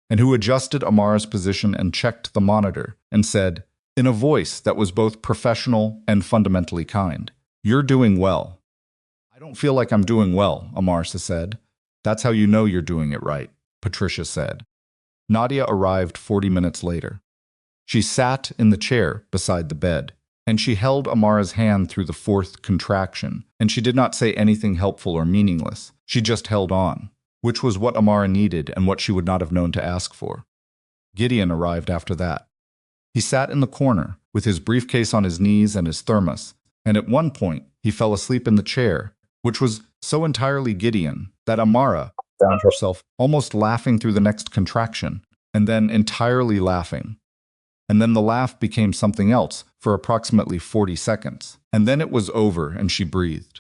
[SPEAKER 1] and who adjusted Amara's position and checked the monitor and said, in a voice that was both professional and fundamentally kind, "You're doing well." "I don't feel like I'm doing well," Amara said. "That's how you know you're doing it right," Patricia said. Nadia arrived 40 minutes later. She sat in the chair beside the bed, and she held Amara's hand through the fourth contraction, and she did not say anything helpful or meaningless. She just held on, which was what Amara needed and what she would not have known to ask for. Gideon arrived after that. He sat in the corner, with his briefcase on his knees and his thermos, and at one point he fell asleep in the chair, which was so entirely Gideon that Amara found herself almost laughing through the next contraction, and then entirely laughing. And then the laugh became something else for approximately 40 seconds, and then it was over and she breathed.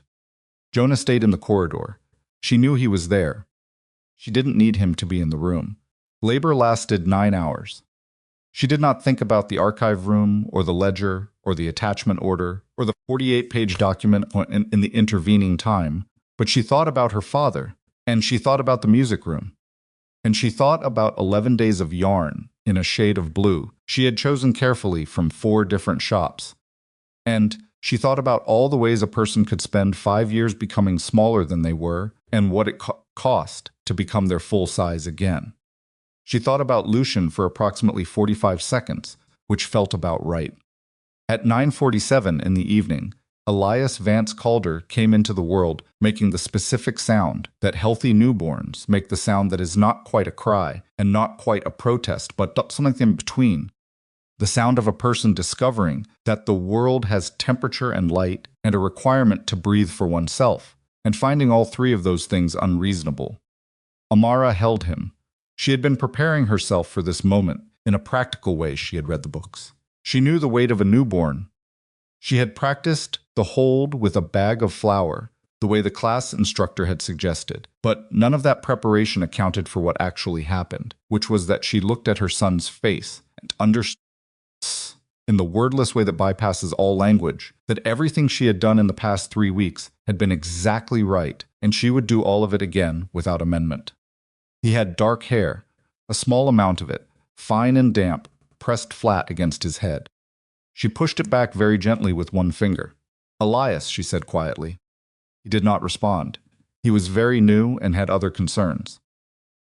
[SPEAKER 1] Jonah stayed in the corridor. She knew he was there. She didn't need him to be in the room. Labor lasted 9 hours. She did not think about the archive room, or the ledger, or the attachment order, or the 48-page document in the intervening time, but she thought about her father, and she thought about the music room, and she thought about 11 days of yarn in a shade of blue she had chosen carefully from 4 different shops, and she thought about all the ways a person could spend 5 years becoming smaller than they were and what it cost to become their full size again. She thought about Lucian for approximately 45 seconds, which felt about right. At 9:47 in the evening, Elias Vance Calder came into the world making the specific sound that healthy newborns make, the sound that is not quite a cry and not quite a protest, but something in between. The sound of a person discovering that the world has temperature and light and a requirement to breathe for oneself, and finding all 3 of those things unreasonable. Amara held him. She had been preparing herself for this moment. In a practical way, she had read the books. She knew the weight of a newborn. She had practiced the hold with a bag of flour, the way the class instructor had suggested, but none of that preparation accounted for what actually happened, which was that she looked at her son's face and understood, in the wordless way that bypasses all language, that everything she had done in the past 3 weeks had been exactly right, and she would do all of it again without amendment. He had dark hair, a small amount of it, fine and damp, pressed flat against his head. She pushed it back very gently with one finger. "Elias," she said quietly. He did not respond. He was very new and had other concerns.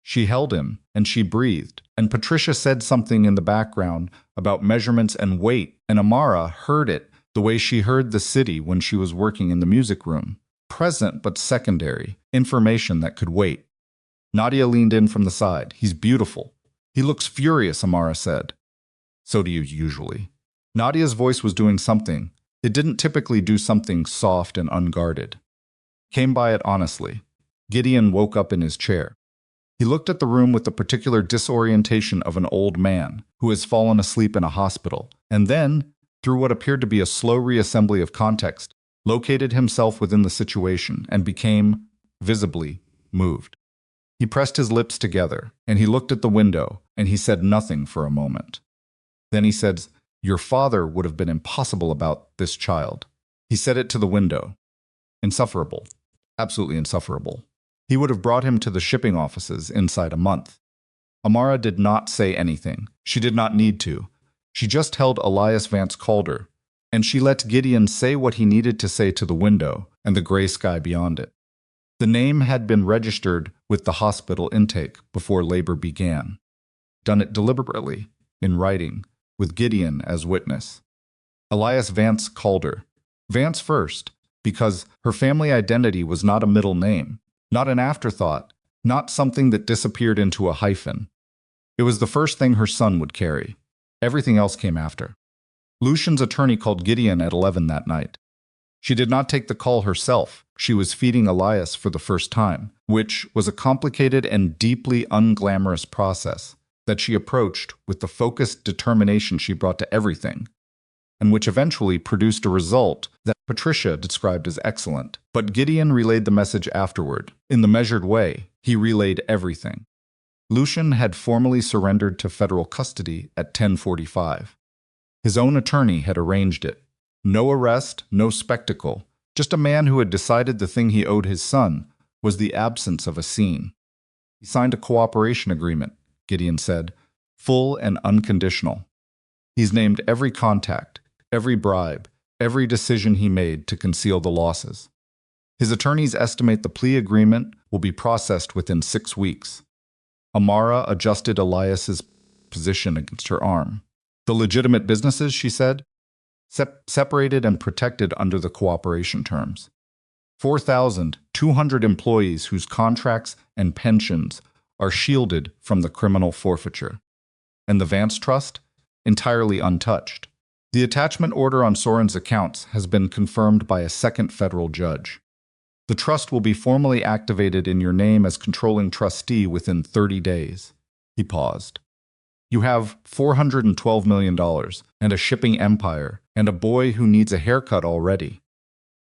[SPEAKER 1] She held him, and she breathed, and Patricia said something in the background about measurements and weight, and Amara heard it the way she heard the city when she was working in the music room. Present but secondary, information that could wait. Nadia leaned in from the side. "He's beautiful." "He looks furious," Amara said. "So do you usually." Nadia's voice was doing something. It didn't typically do something soft and unguarded. Came by it honestly. Gideon woke up in his chair. He looked at the room with the particular disorientation of an old man who has fallen asleep in a hospital, and then, through what appeared to be a slow reassembly of context, located himself within the situation and became, visibly, moved. He pressed his lips together, and he looked at the window, and he said nothing for a moment. Then he said, "Your father would have been impossible about this child." He said it to the window. Insufferable. Absolutely insufferable. He would have brought him to the shipping offices inside a month. Amara did not say anything. She did not need to. She just held Elias Vance Calder, and she let Gideon say what he needed to say to the window and the gray sky beyond it. The name had been registered with the hospital intake before labor began. Done it deliberately, in writing, with Gideon as witness. Elias Vance Calder. Vance first, because her family identity was not a middle name, not an afterthought, not something that disappeared into a hyphen. It was the first thing her son would carry. Everything else came after. Lucian's attorney called Gideon at 11 that night. She did not take the call herself. She was feeding Elias for the first time, which was a complicated and deeply unglamorous process that she approached with the focused determination she brought to everything, and which eventually produced a result that Patricia described as excellent. But Gideon relayed the message afterward. In the measured way, he relayed everything. Lucian had formally surrendered to federal custody at 10:45. His own attorney had arranged it. No arrest, no spectacle, just a man who had decided the thing he owed his son was the absence of a scene. He signed a cooperation agreement, Gideon said, full and unconditional. He's named every contact, every bribe, every decision he made to conceal the losses. His attorneys estimate the plea agreement will be processed within 6 weeks. Amara adjusted Elias's position against her arm. The legitimate businesses, she said, separated and protected under the cooperation terms. 4,200 employees whose contracts and pensions are shielded from the criminal forfeiture. And the Vance Trust? Entirely untouched. The attachment order on Soren's accounts has been confirmed by a second federal judge. The trust will be formally activated in your name as controlling trustee within 30 days. He paused. You have $412 million and a shipping empire and a boy who needs a haircut already.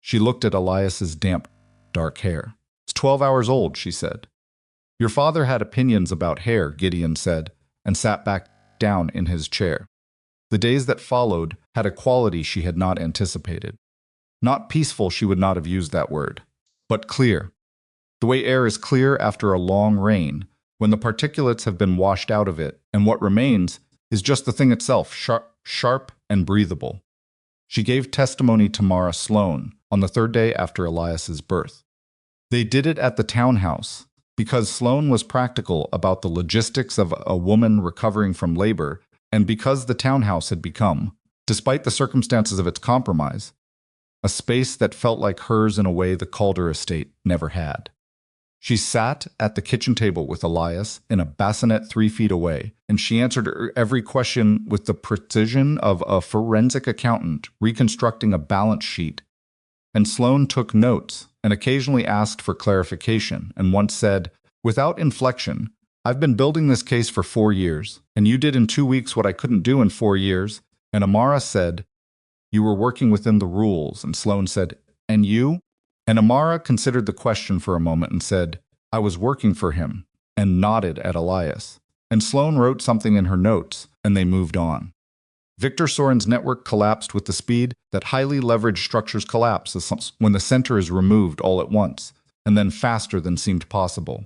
[SPEAKER 1] She looked at Elias's damp, dark hair. It's 12 hours old, she said. Your father had opinions about hair, Gideon said, and sat back down in his chair. The days that followed had a quality she had not anticipated. Not peaceful, she would not have used that word, but clear. The way air is clear after a long rain, when the particulates have been washed out of it, and what remains is just the thing itself, sharp and breathable. She gave testimony to Mara Sloan on the 3rd day after Elias's birth. They did it at the townhouse because Sloan was practical about the logistics of a woman recovering from labor, and because the townhouse had become, despite the circumstances of its compromise, a space that felt like hers in a way the Calder estate never had. She sat at the kitchen table with Elias in a bassinet 3 feet away, and she answered every question with the precision of a forensic accountant reconstructing a balance sheet. And Sloan took notes and occasionally asked for clarification, and once said, without inflection, I've been building this case for 4 years, and you did in 2 weeks what I couldn't do in 4 years. And Amara said, you were working within the rules, and Sloan said, and you? And Amara considered the question for a moment and said, I was working for him, and nodded at Elias. And Sloan wrote something in her notes, and they moved on. Victor Soren's network collapsed with the speed that highly leveraged structures collapse when the center is removed all at once, and then faster than seemed possible.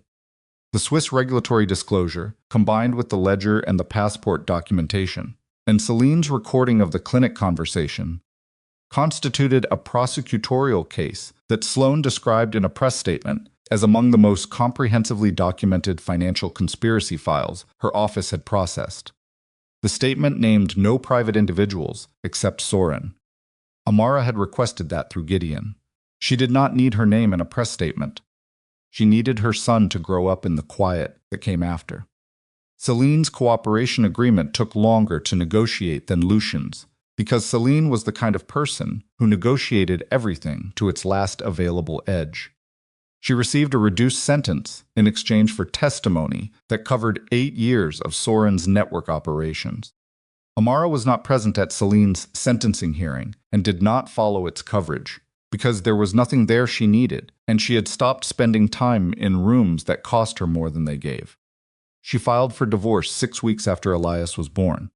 [SPEAKER 1] The Swiss regulatory disclosure, combined with the ledger and the passport documentation, and Celine's recording of the clinic conversation, constituted a prosecutorial case that Sloan described in a press statement as among the most comprehensively documented financial conspiracy files her office had processed. The statement named no private individuals except Soren. Amara had requested that through Gideon. She did not need her name in a press statement. She needed her son to grow up in the quiet that came after. Celine's cooperation agreement took longer to negotiate than Lucian's, because Celine was the kind of person who negotiated everything to its last available edge. She received a reduced sentence in exchange for testimony that covered 8 years of Soren's network operations. Amara was not present at Celine's sentencing hearing and did not follow its coverage, because there was nothing there she needed, and she had stopped spending time in rooms that cost her more than they gave. She filed for divorce 6 weeks after Elias was born.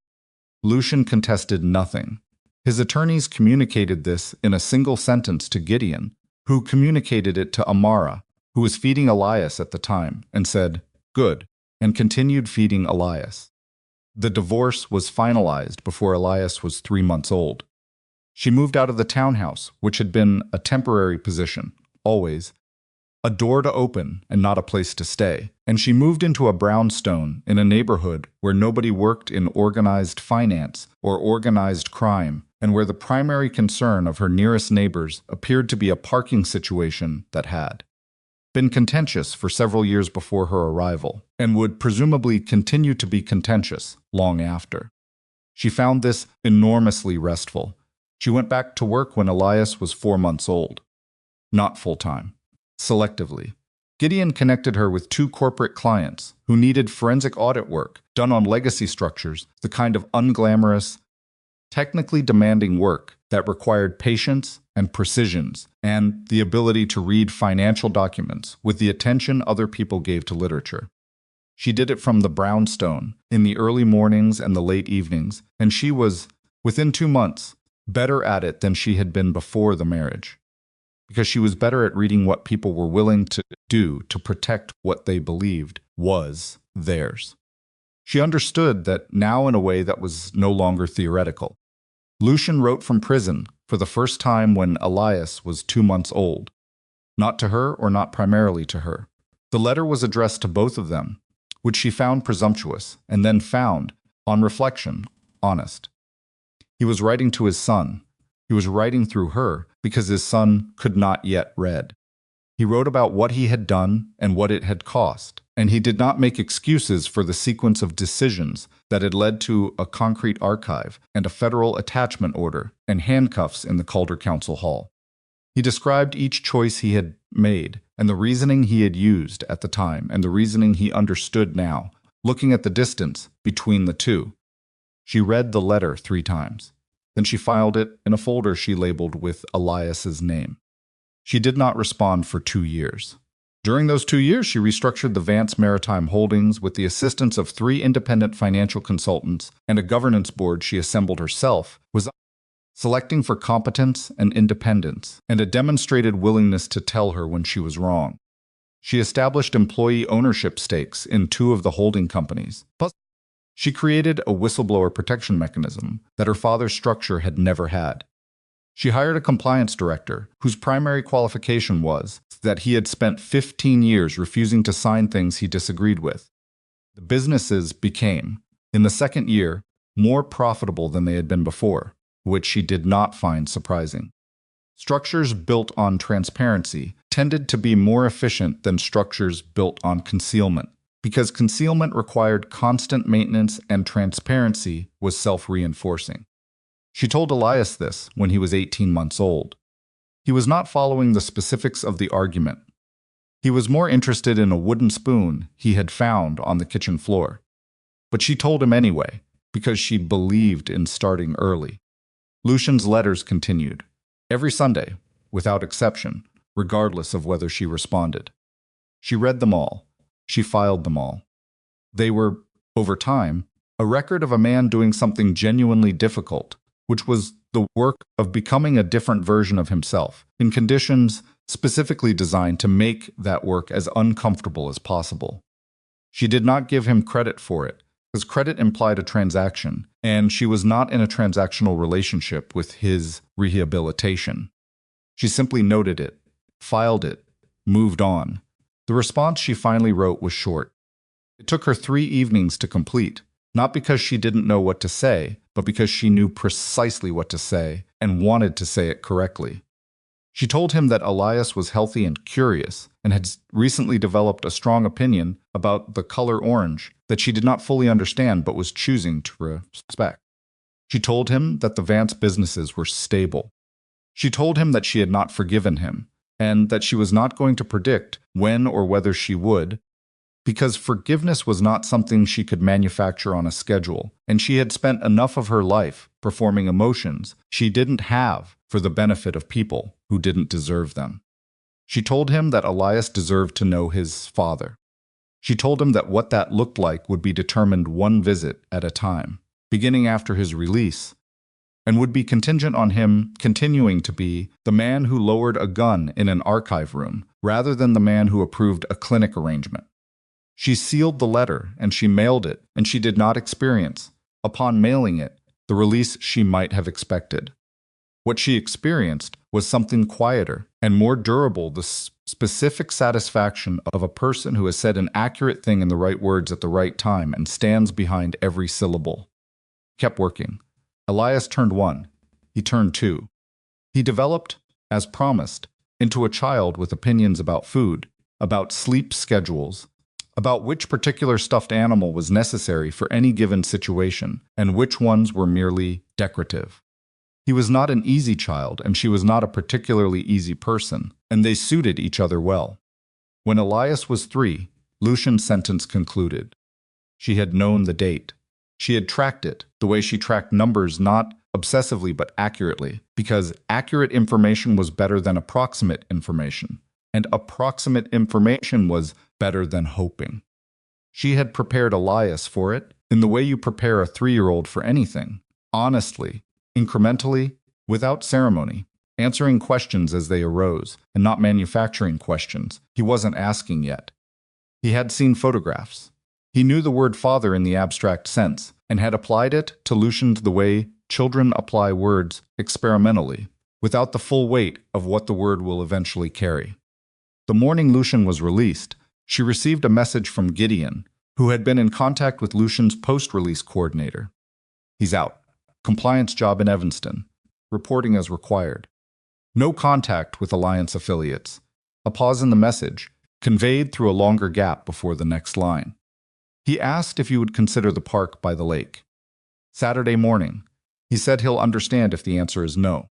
[SPEAKER 1] Lucian contested nothing. His attorneys communicated this in a single sentence to Gideon, who communicated it to Amara, who was feeding Elias at the time, and said, good, and continued feeding Elias. The divorce was finalized before Elias was 3 months old. She moved out of the townhouse, which had been a temporary position, always, a door to open and not a place to stay, and she moved into a brownstone in a neighborhood where nobody worked in organized finance or organized crime, and where the primary concern of her nearest neighbors appeared to be a parking situation that had been contentious for several years before her arrival, and would presumably continue to be contentious long after. She found this enormously restful. She went back to work when Elias was 4 months old. Not full-time. Selectively. Gideon connected her with 2 corporate clients who needed forensic audit work done on legacy structures, the kind of unglamorous, technically demanding work that required patience and precisions and the ability to read financial documents with the attention other people gave to literature. She did it from the brownstone in the early mornings and the late evenings, and she was, Within 2 months, better at it than she had been before the marriage, because she was better at reading what people were willing to do to protect what they believed was theirs. She understood that now in a way that was no longer theoretical. Lucian wrote from prison for the first time when Elias was 2 months old. Not to her or not primarily to her. The letter was addressed to both of them, which she found presumptuous and then found, on reflection, honest. He was writing to his son. He was writing through her because his son could not yet read. He wrote about what he had done and what it had cost, and he did not make excuses for the sequence of decisions that had led to a concrete archive and a federal attachment order and handcuffs in the Calder Council Hall. He described each choice he had made and the reasoning he had used at the time and the reasoning he understood now, looking at the distance between the two. She read the letter 3 times. Then she filed it in a folder she labeled with Elias's name. She did not respond for 2 years. During those 2 years, she restructured the Vance Maritime Holdings with the assistance of 3 independent financial consultants and a governance board she assembled herself, was selecting for competence and independence, and a demonstrated willingness to tell her when she was wrong. She established employee ownership stakes in 2 of the holding companies. Plus, she created a whistleblower protection mechanism that her father's structure had never had. She hired a compliance director whose primary qualification was that he had spent 15 years refusing to sign things he disagreed with. The businesses became, in the second year, more profitable than they had been before, which she did not find surprising. Structures built on transparency tended to be more efficient than structures built on concealment, because concealment required constant maintenance and transparency was self-reinforcing. She told Elias this when he was 18 months old. He was not following the specifics of the argument. He was more interested in a wooden spoon he had found on the kitchen floor. But she told him anyway, because she believed in starting early. Lucian's letters continued, every Sunday, without exception, regardless of whether she responded. She read them all. She filed them all. They were, over time, a record of a man doing something genuinely difficult, which was the work of becoming a different version of himself, in conditions specifically designed to make that work as uncomfortable as possible. She did not give him credit for it, because credit implied a transaction, and she was not in a transactional relationship with his rehabilitation. She simply noted it, filed it, moved on. The response she finally wrote was short. It took her 3 evenings to complete, not because she didn't know what to say, but because she knew precisely what to say and wanted to say it correctly. She told him that Elias was healthy and curious and had recently developed a strong opinion about the color orange that she did not fully understand but was choosing to respect. She told him that the Vance businesses were stable. She told him that she had not forgiven him and that she was not going to predict when or whether she would, because forgiveness was not something she could manufacture on a schedule, and she had spent enough of her life performing emotions she didn't have for the benefit of people who didn't deserve them. She told him that Elias deserved to know his father. She told him that what that looked like would be determined 1 visit at a time, beginning after his release, and would be contingent on him continuing to be the man who lowered a gun in an archive room rather than the man who approved a clinic arrangement. She sealed the letter and she mailed it, and she did not experience, upon mailing it, the release she might have expected. What she experienced was something quieter and more durable, the specific satisfaction of a person who has said an accurate thing in the right words at the right time and stands behind every syllable. Kept working. Elias turned 1. He turned 2. He developed, as promised, into a child with opinions about food, about sleep schedules, about which particular stuffed animal was necessary for any given situation, and which ones were merely decorative. He was not an easy child, and she was not a particularly easy person, and they suited each other well. When Elias was 3, Lucian's sentence concluded. She had known the date. She had tracked it, the way she tracked numbers not obsessively but accurately, because accurate information was better than approximate information, and approximate information was better than hoping. She had prepared Elias for it in the way you prepare a 3-year-old for anything, honestly, incrementally, without ceremony, answering questions as they arose, and not manufacturing questions he wasn't asking yet. He had seen photographs. He knew the word father in the abstract sense, and had applied it to Lucian the way children apply words experimentally, without the full weight of what the word will eventually carry. The morning Lucian was released, she received a message from Gideon, who had been in contact with Lucian's post-release coordinator. He's out. Compliance job in Evanston. Reporting as required. No contact with Alliance affiliates. A pause in the message, conveyed through a longer gap before the next line. He asked if you would consider the park by the lake. Saturday morning. He said he'll understand if the answer is no.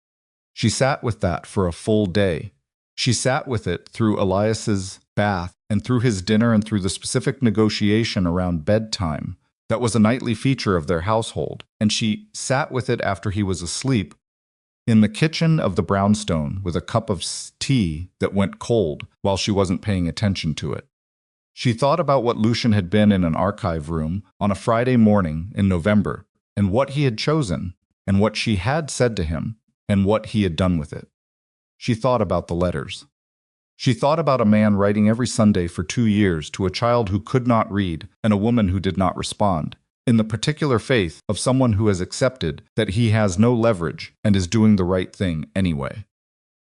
[SPEAKER 1] She sat with that for a full day. She sat with it through Elias's bath and through his dinner and through the specific negotiation around bedtime that was a nightly feature of their household, and she sat with it after he was asleep in the kitchen of the brownstone with a cup of tea that went cold while she wasn't paying attention to it. She thought about what Lucian had been in an archive room on a Friday morning in November, and what he had chosen, and what she had said to him, and what he had done with it. She thought about the letters. She thought about a man writing every Sunday for 2 years to a child who could not read and a woman who did not respond, in the particular faith of someone who has accepted that he has no leverage and is doing the right thing anyway.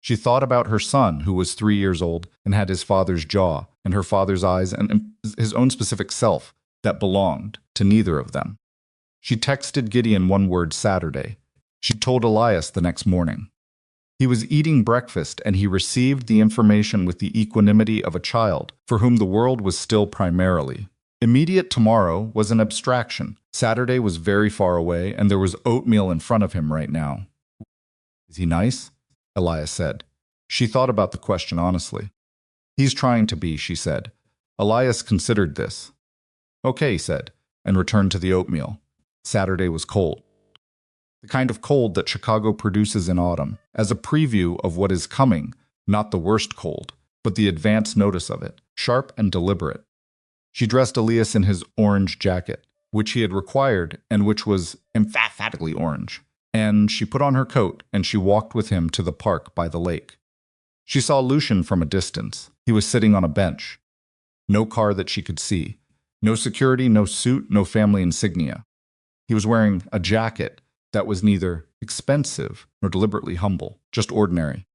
[SPEAKER 1] She thought about her son, who was 3 years old and had his father's jaw and her father's eyes and his own specific self that belonged to neither of them. She texted Gideon one word Saturday. She told Elias the next morning. He was eating breakfast and he received the information with the equanimity of a child for whom the world was still primarily. Immediate tomorrow was an abstraction. Saturday was very far away and there was oatmeal in front of him right now. Is he nice? Elias said. She thought about the question honestly. He's trying to be, she said. Elias considered this. Okay, he said, and returned to the oatmeal. Saturday was cold. The kind of cold that Chicago produces in autumn, as a preview of what is coming, not the worst cold, but the advance notice of it, sharp and deliberate. She dressed Elias in his orange jacket, which he had required and which was emphatically orange, and she put on her coat and she walked with him to the park by the lake. She saw Lucian from a distance. He was sitting on a bench. No car that she could see. No security, no suit, no family insignia. He was wearing a jacket that was neither expensive nor deliberately humble, just ordinary.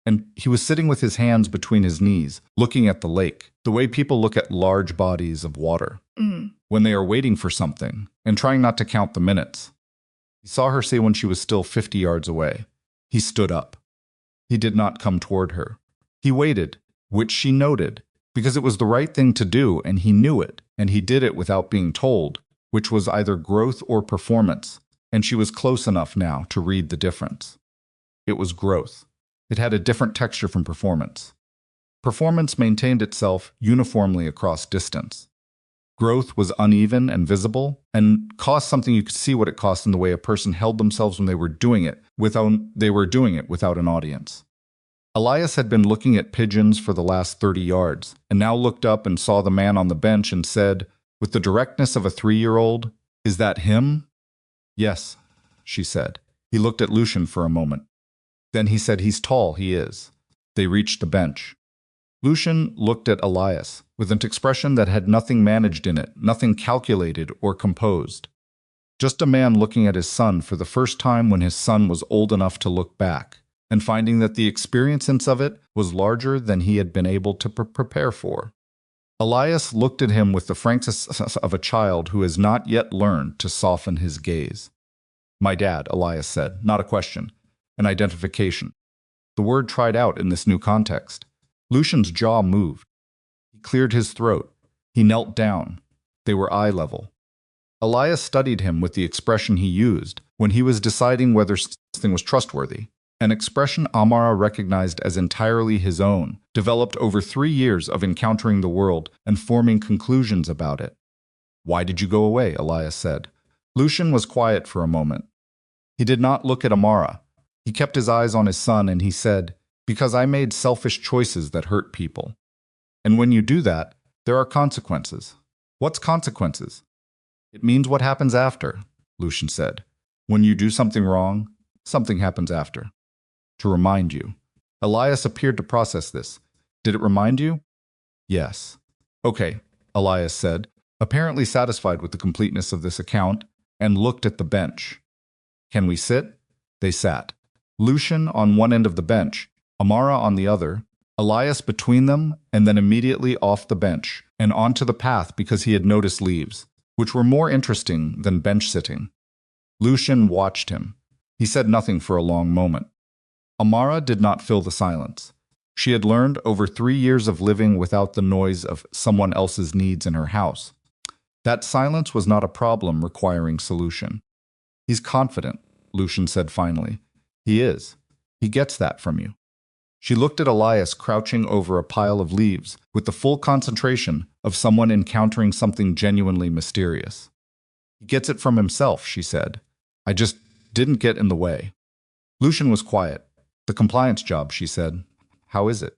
[SPEAKER 1] And he was sitting with his hands between his knees, looking at the lake, the way people look at large bodies of water, when they are waiting for something, and trying not to count the minutes. He saw her say when she was still 50 yards away. He stood up. He did not come toward her. He waited, which she noted, because it was the right thing to do, and he knew it, and he did it without being told, which was either growth or performance. And she was close enough now to read the difference. It was growth. It had a different texture from performance. Performance maintained itself uniformly across distance. Growth was uneven and visible, and cost something you could see what it cost in the way a person held themselves when they were doing it without an audience. Elias had been looking at pigeons for the last 30 yards, and now looked up and saw the man on the bench and said, with the directness of a 3-year-old, "Is that him?" "Yes," she said. He looked at Lucian for a moment. Then he said, "He's tall, he is." They reached the bench. Lucian looked at Elias with an expression that had nothing managed in it, nothing calculated or composed. Just a man looking at his son for the first time when his son was old enough to look back, and finding that the experience of it was larger than he had been able to prepare for. Elias looked at him with the frankness of a child who has not yet learned to soften his gaze. "My dad," Elias said, not a question, an identification. The word tried out in this new context. Lucian's jaw moved. He cleared his throat. He knelt down. They were eye level. Elias studied him with the expression he used when he was deciding whether something was trustworthy. An expression Amara recognized as entirely his own, developed over 3 years of encountering the world and forming conclusions about it. "Why did you go away?" Elias said. Lucian was quiet for a moment. He did not look at Amara. He kept his eyes on his son and he said, "Because I made selfish choices that hurt people. And when you do that, there are consequences." "What's consequences?" "It means what happens after," Lucian said. When you do something wrong, something happens after. To remind you. Elias appeared to process this. Did it remind you? Yes. Okay, Elias said, apparently satisfied with the completeness of this account, and looked at the bench. Can we sit? They sat. Lucian on one end of the bench, Amara on the other, Elias between them, and then immediately off the bench and onto the path because he had noticed leaves, which were more interesting than bench sitting. Lucian watched him. He said nothing for a long moment. Amara did not fill the silence. She had learned over 3 years of living without the noise of someone else's needs in her house. That silence was not a problem requiring solution. He's confident, Lucian said finally. He is. He gets that from you. She looked at Elias crouching over a pile of leaves with the full concentration of someone encountering something genuinely mysterious. He gets it from himself, she said. I just didn't get in the way. Lucian was quiet. The compliance job, she said. How is it?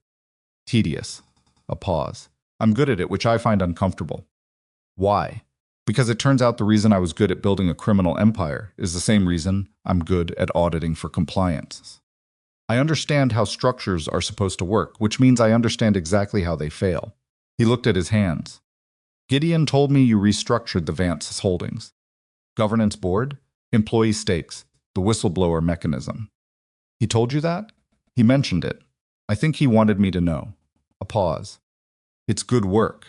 [SPEAKER 1] Tedious. A pause. I'm good at it, which I find uncomfortable. Why? Because it turns out the reason I was good at building a criminal empire is the same reason I'm good at auditing for compliance. I understand how structures are supposed to work, which means I understand exactly how they fail. He looked at his hands. Gideon told me you restructured the Vance's holdings. Governance board, employee stakes, the whistleblower mechanism. He told you that? He mentioned it. I think he wanted me to know. A pause. It's good work.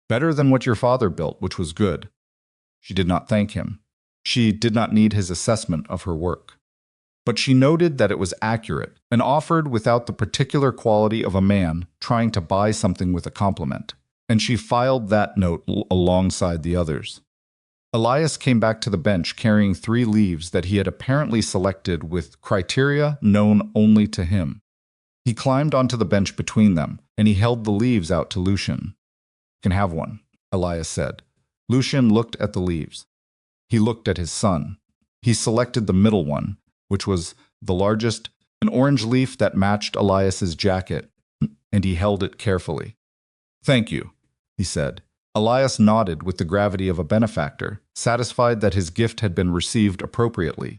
[SPEAKER 1] Better than what your father built, which was good. She did not thank him. She did not need his assessment of her work. But she noted that it was accurate and offered without the particular quality of a man trying to buy something with a compliment, and she filed that note alongside the others. Elias came back to the bench carrying 3 leaves that he had apparently selected with criteria known only to him. He climbed onto the bench between them, and he held the leaves out to Lucian. You can have one, Elias said. Lucian looked at the leaves. He looked at his son. He selected the middle one, which was the largest, an orange leaf that matched Elias's jacket, and he held it carefully. Thank you, he said. Elias nodded with the gravity of a benefactor, satisfied that his gift had been received appropriately.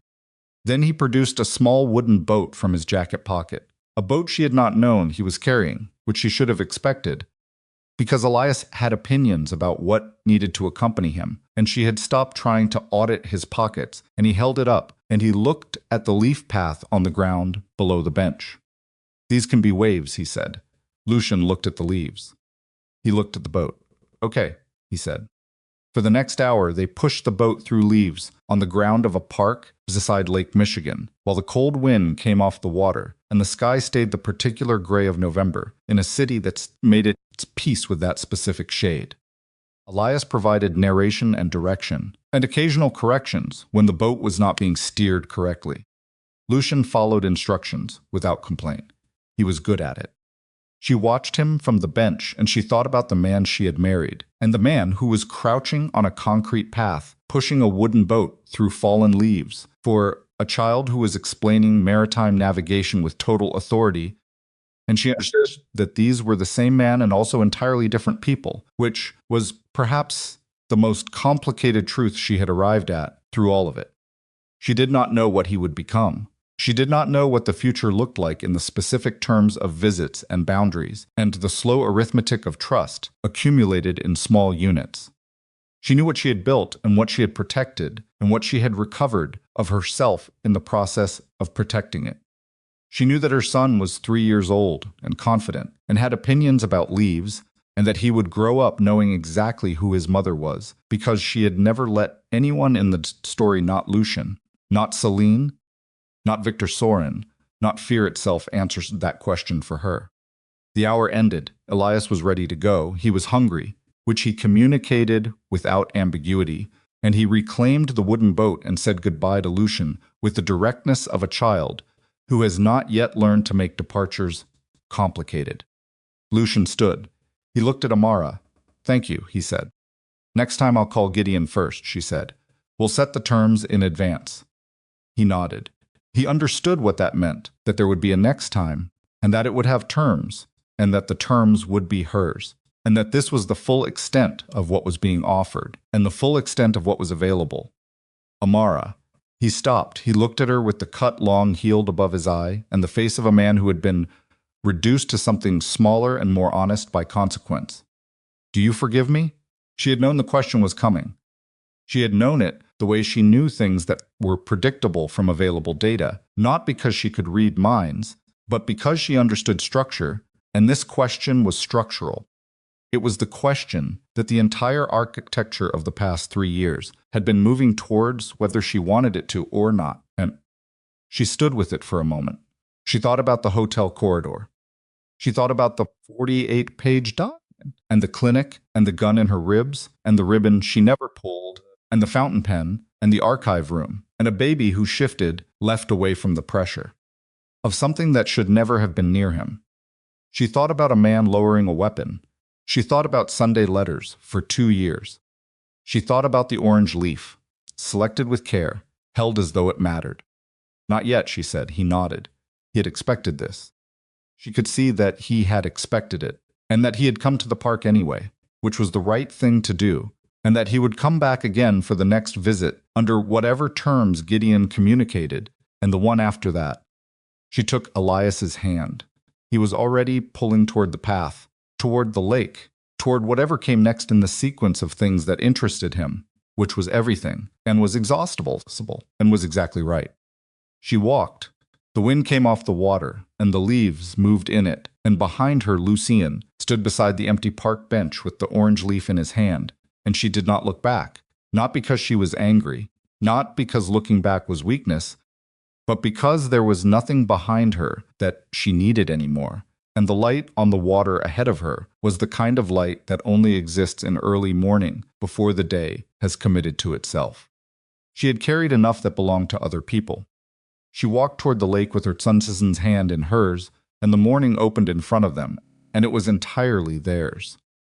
[SPEAKER 1] Then he produced a small wooden boat from his jacket pocket, a boat she had not known he was carrying, which she should have expected, because Elias had opinions about what needed to accompany him, and she had stopped trying to audit his pockets, and he held it up, and he looked at the leaf path on the ground below the bench. These can be waves, he said. Lucian looked at the leaves. He looked at the boat. Okay, he said. For the next hour, they pushed the boat through leaves on the ground of a park beside Lake Michigan, while the cold wind came off the water, and the sky stayed the particular gray of November in a city that's made its peace with that specific shade. Elias provided narration and direction, and occasional corrections when the boat was not being steered correctly. Lucian followed instructions without complaint. He was good at it. She watched him from the bench, and she thought about the man she had married, and the man who was crouching on a concrete path, pushing a wooden boat through fallen leaves, for a child who was explaining maritime navigation with total authority, and she understood that these were the same man and also entirely different people, which was perhaps the most complicated truth she had arrived at through all of it. She did not know what he would become. She did not know what the future looked like in the specific terms of visits and boundaries, and the slow arithmetic of trust accumulated in small units. She knew what she had built and what she had protected and what she had recovered of herself in the process of protecting it. She knew that her son was 3 years old and confident and had opinions about leaves, and that he would grow up knowing exactly who his mother was, because she had never let anyone in the story, not Lucian, not Celine, not Victor Sorin, not fear itself, answer that question for her. The hour ended. Elias was ready to go. He was hungry, which he communicated without ambiguity, and he reclaimed the wooden boat and said goodbye to Lucian with the directness of a child who has not yet learned to make departures complicated. Lucian stood. He looked at Amara. Thank you, he said. Next time I'll call Gideon first, she said. We'll set the terms in advance. He nodded. He understood what that meant, that there would be a next time, and that it would have terms, and that the terms would be hers, and that this was the full extent of what was being offered, and the full extent of what was available. Amara, He stopped. He looked at her with the cut long healed above his eye and the face of a man who had been reduced to something smaller and more honest by consequence. Do you forgive me? She had known the question was coming. She had known it the way she knew things that were predictable from available data, not because she could read minds, but because she understood structure, and this question was structural. It was the question that the entire architecture of the past 3 years had been moving towards whether she wanted it to or not, and she stood with it for a moment. She thought about the hotel corridor. She thought about the 48-page document, and the clinic, and the gun in her ribs, and the ribbon she never pulled, and the fountain pen, and the archive room, and a baby who shifted, left away from the pressure of something that should never have been near him. She thought about a man lowering a weapon. She thought about Sunday letters for 2 years. She thought about the orange leaf, selected with care, held as though it mattered. Not yet, she said. He nodded. He had expected this. She could see that he had expected it, and that he had come to the park anyway, which was the right thing to do, and that he would come back again for the next visit under whatever terms Gideon communicated, and the one after that. She took Elias's hand. He was already pulling toward the path, toward the lake, toward whatever came next in the sequence of things that interested him, which was everything, and was exhaustible, and was exactly right. She walked. The wind came off the water, and the leaves moved in it, and behind her Lucien stood beside the empty park bench with the orange leaf in his hand, and she did not look back, not because she was angry, not because looking back was weakness, but because there was nothing behind her that she needed anymore, and the light on the water ahead of her was the kind of light that only exists in early morning before the day has committed to itself. She had carried enough that belonged to other people. She walked toward the lake with her son's hand in hers, and the morning opened in front of them, and it was entirely theirs.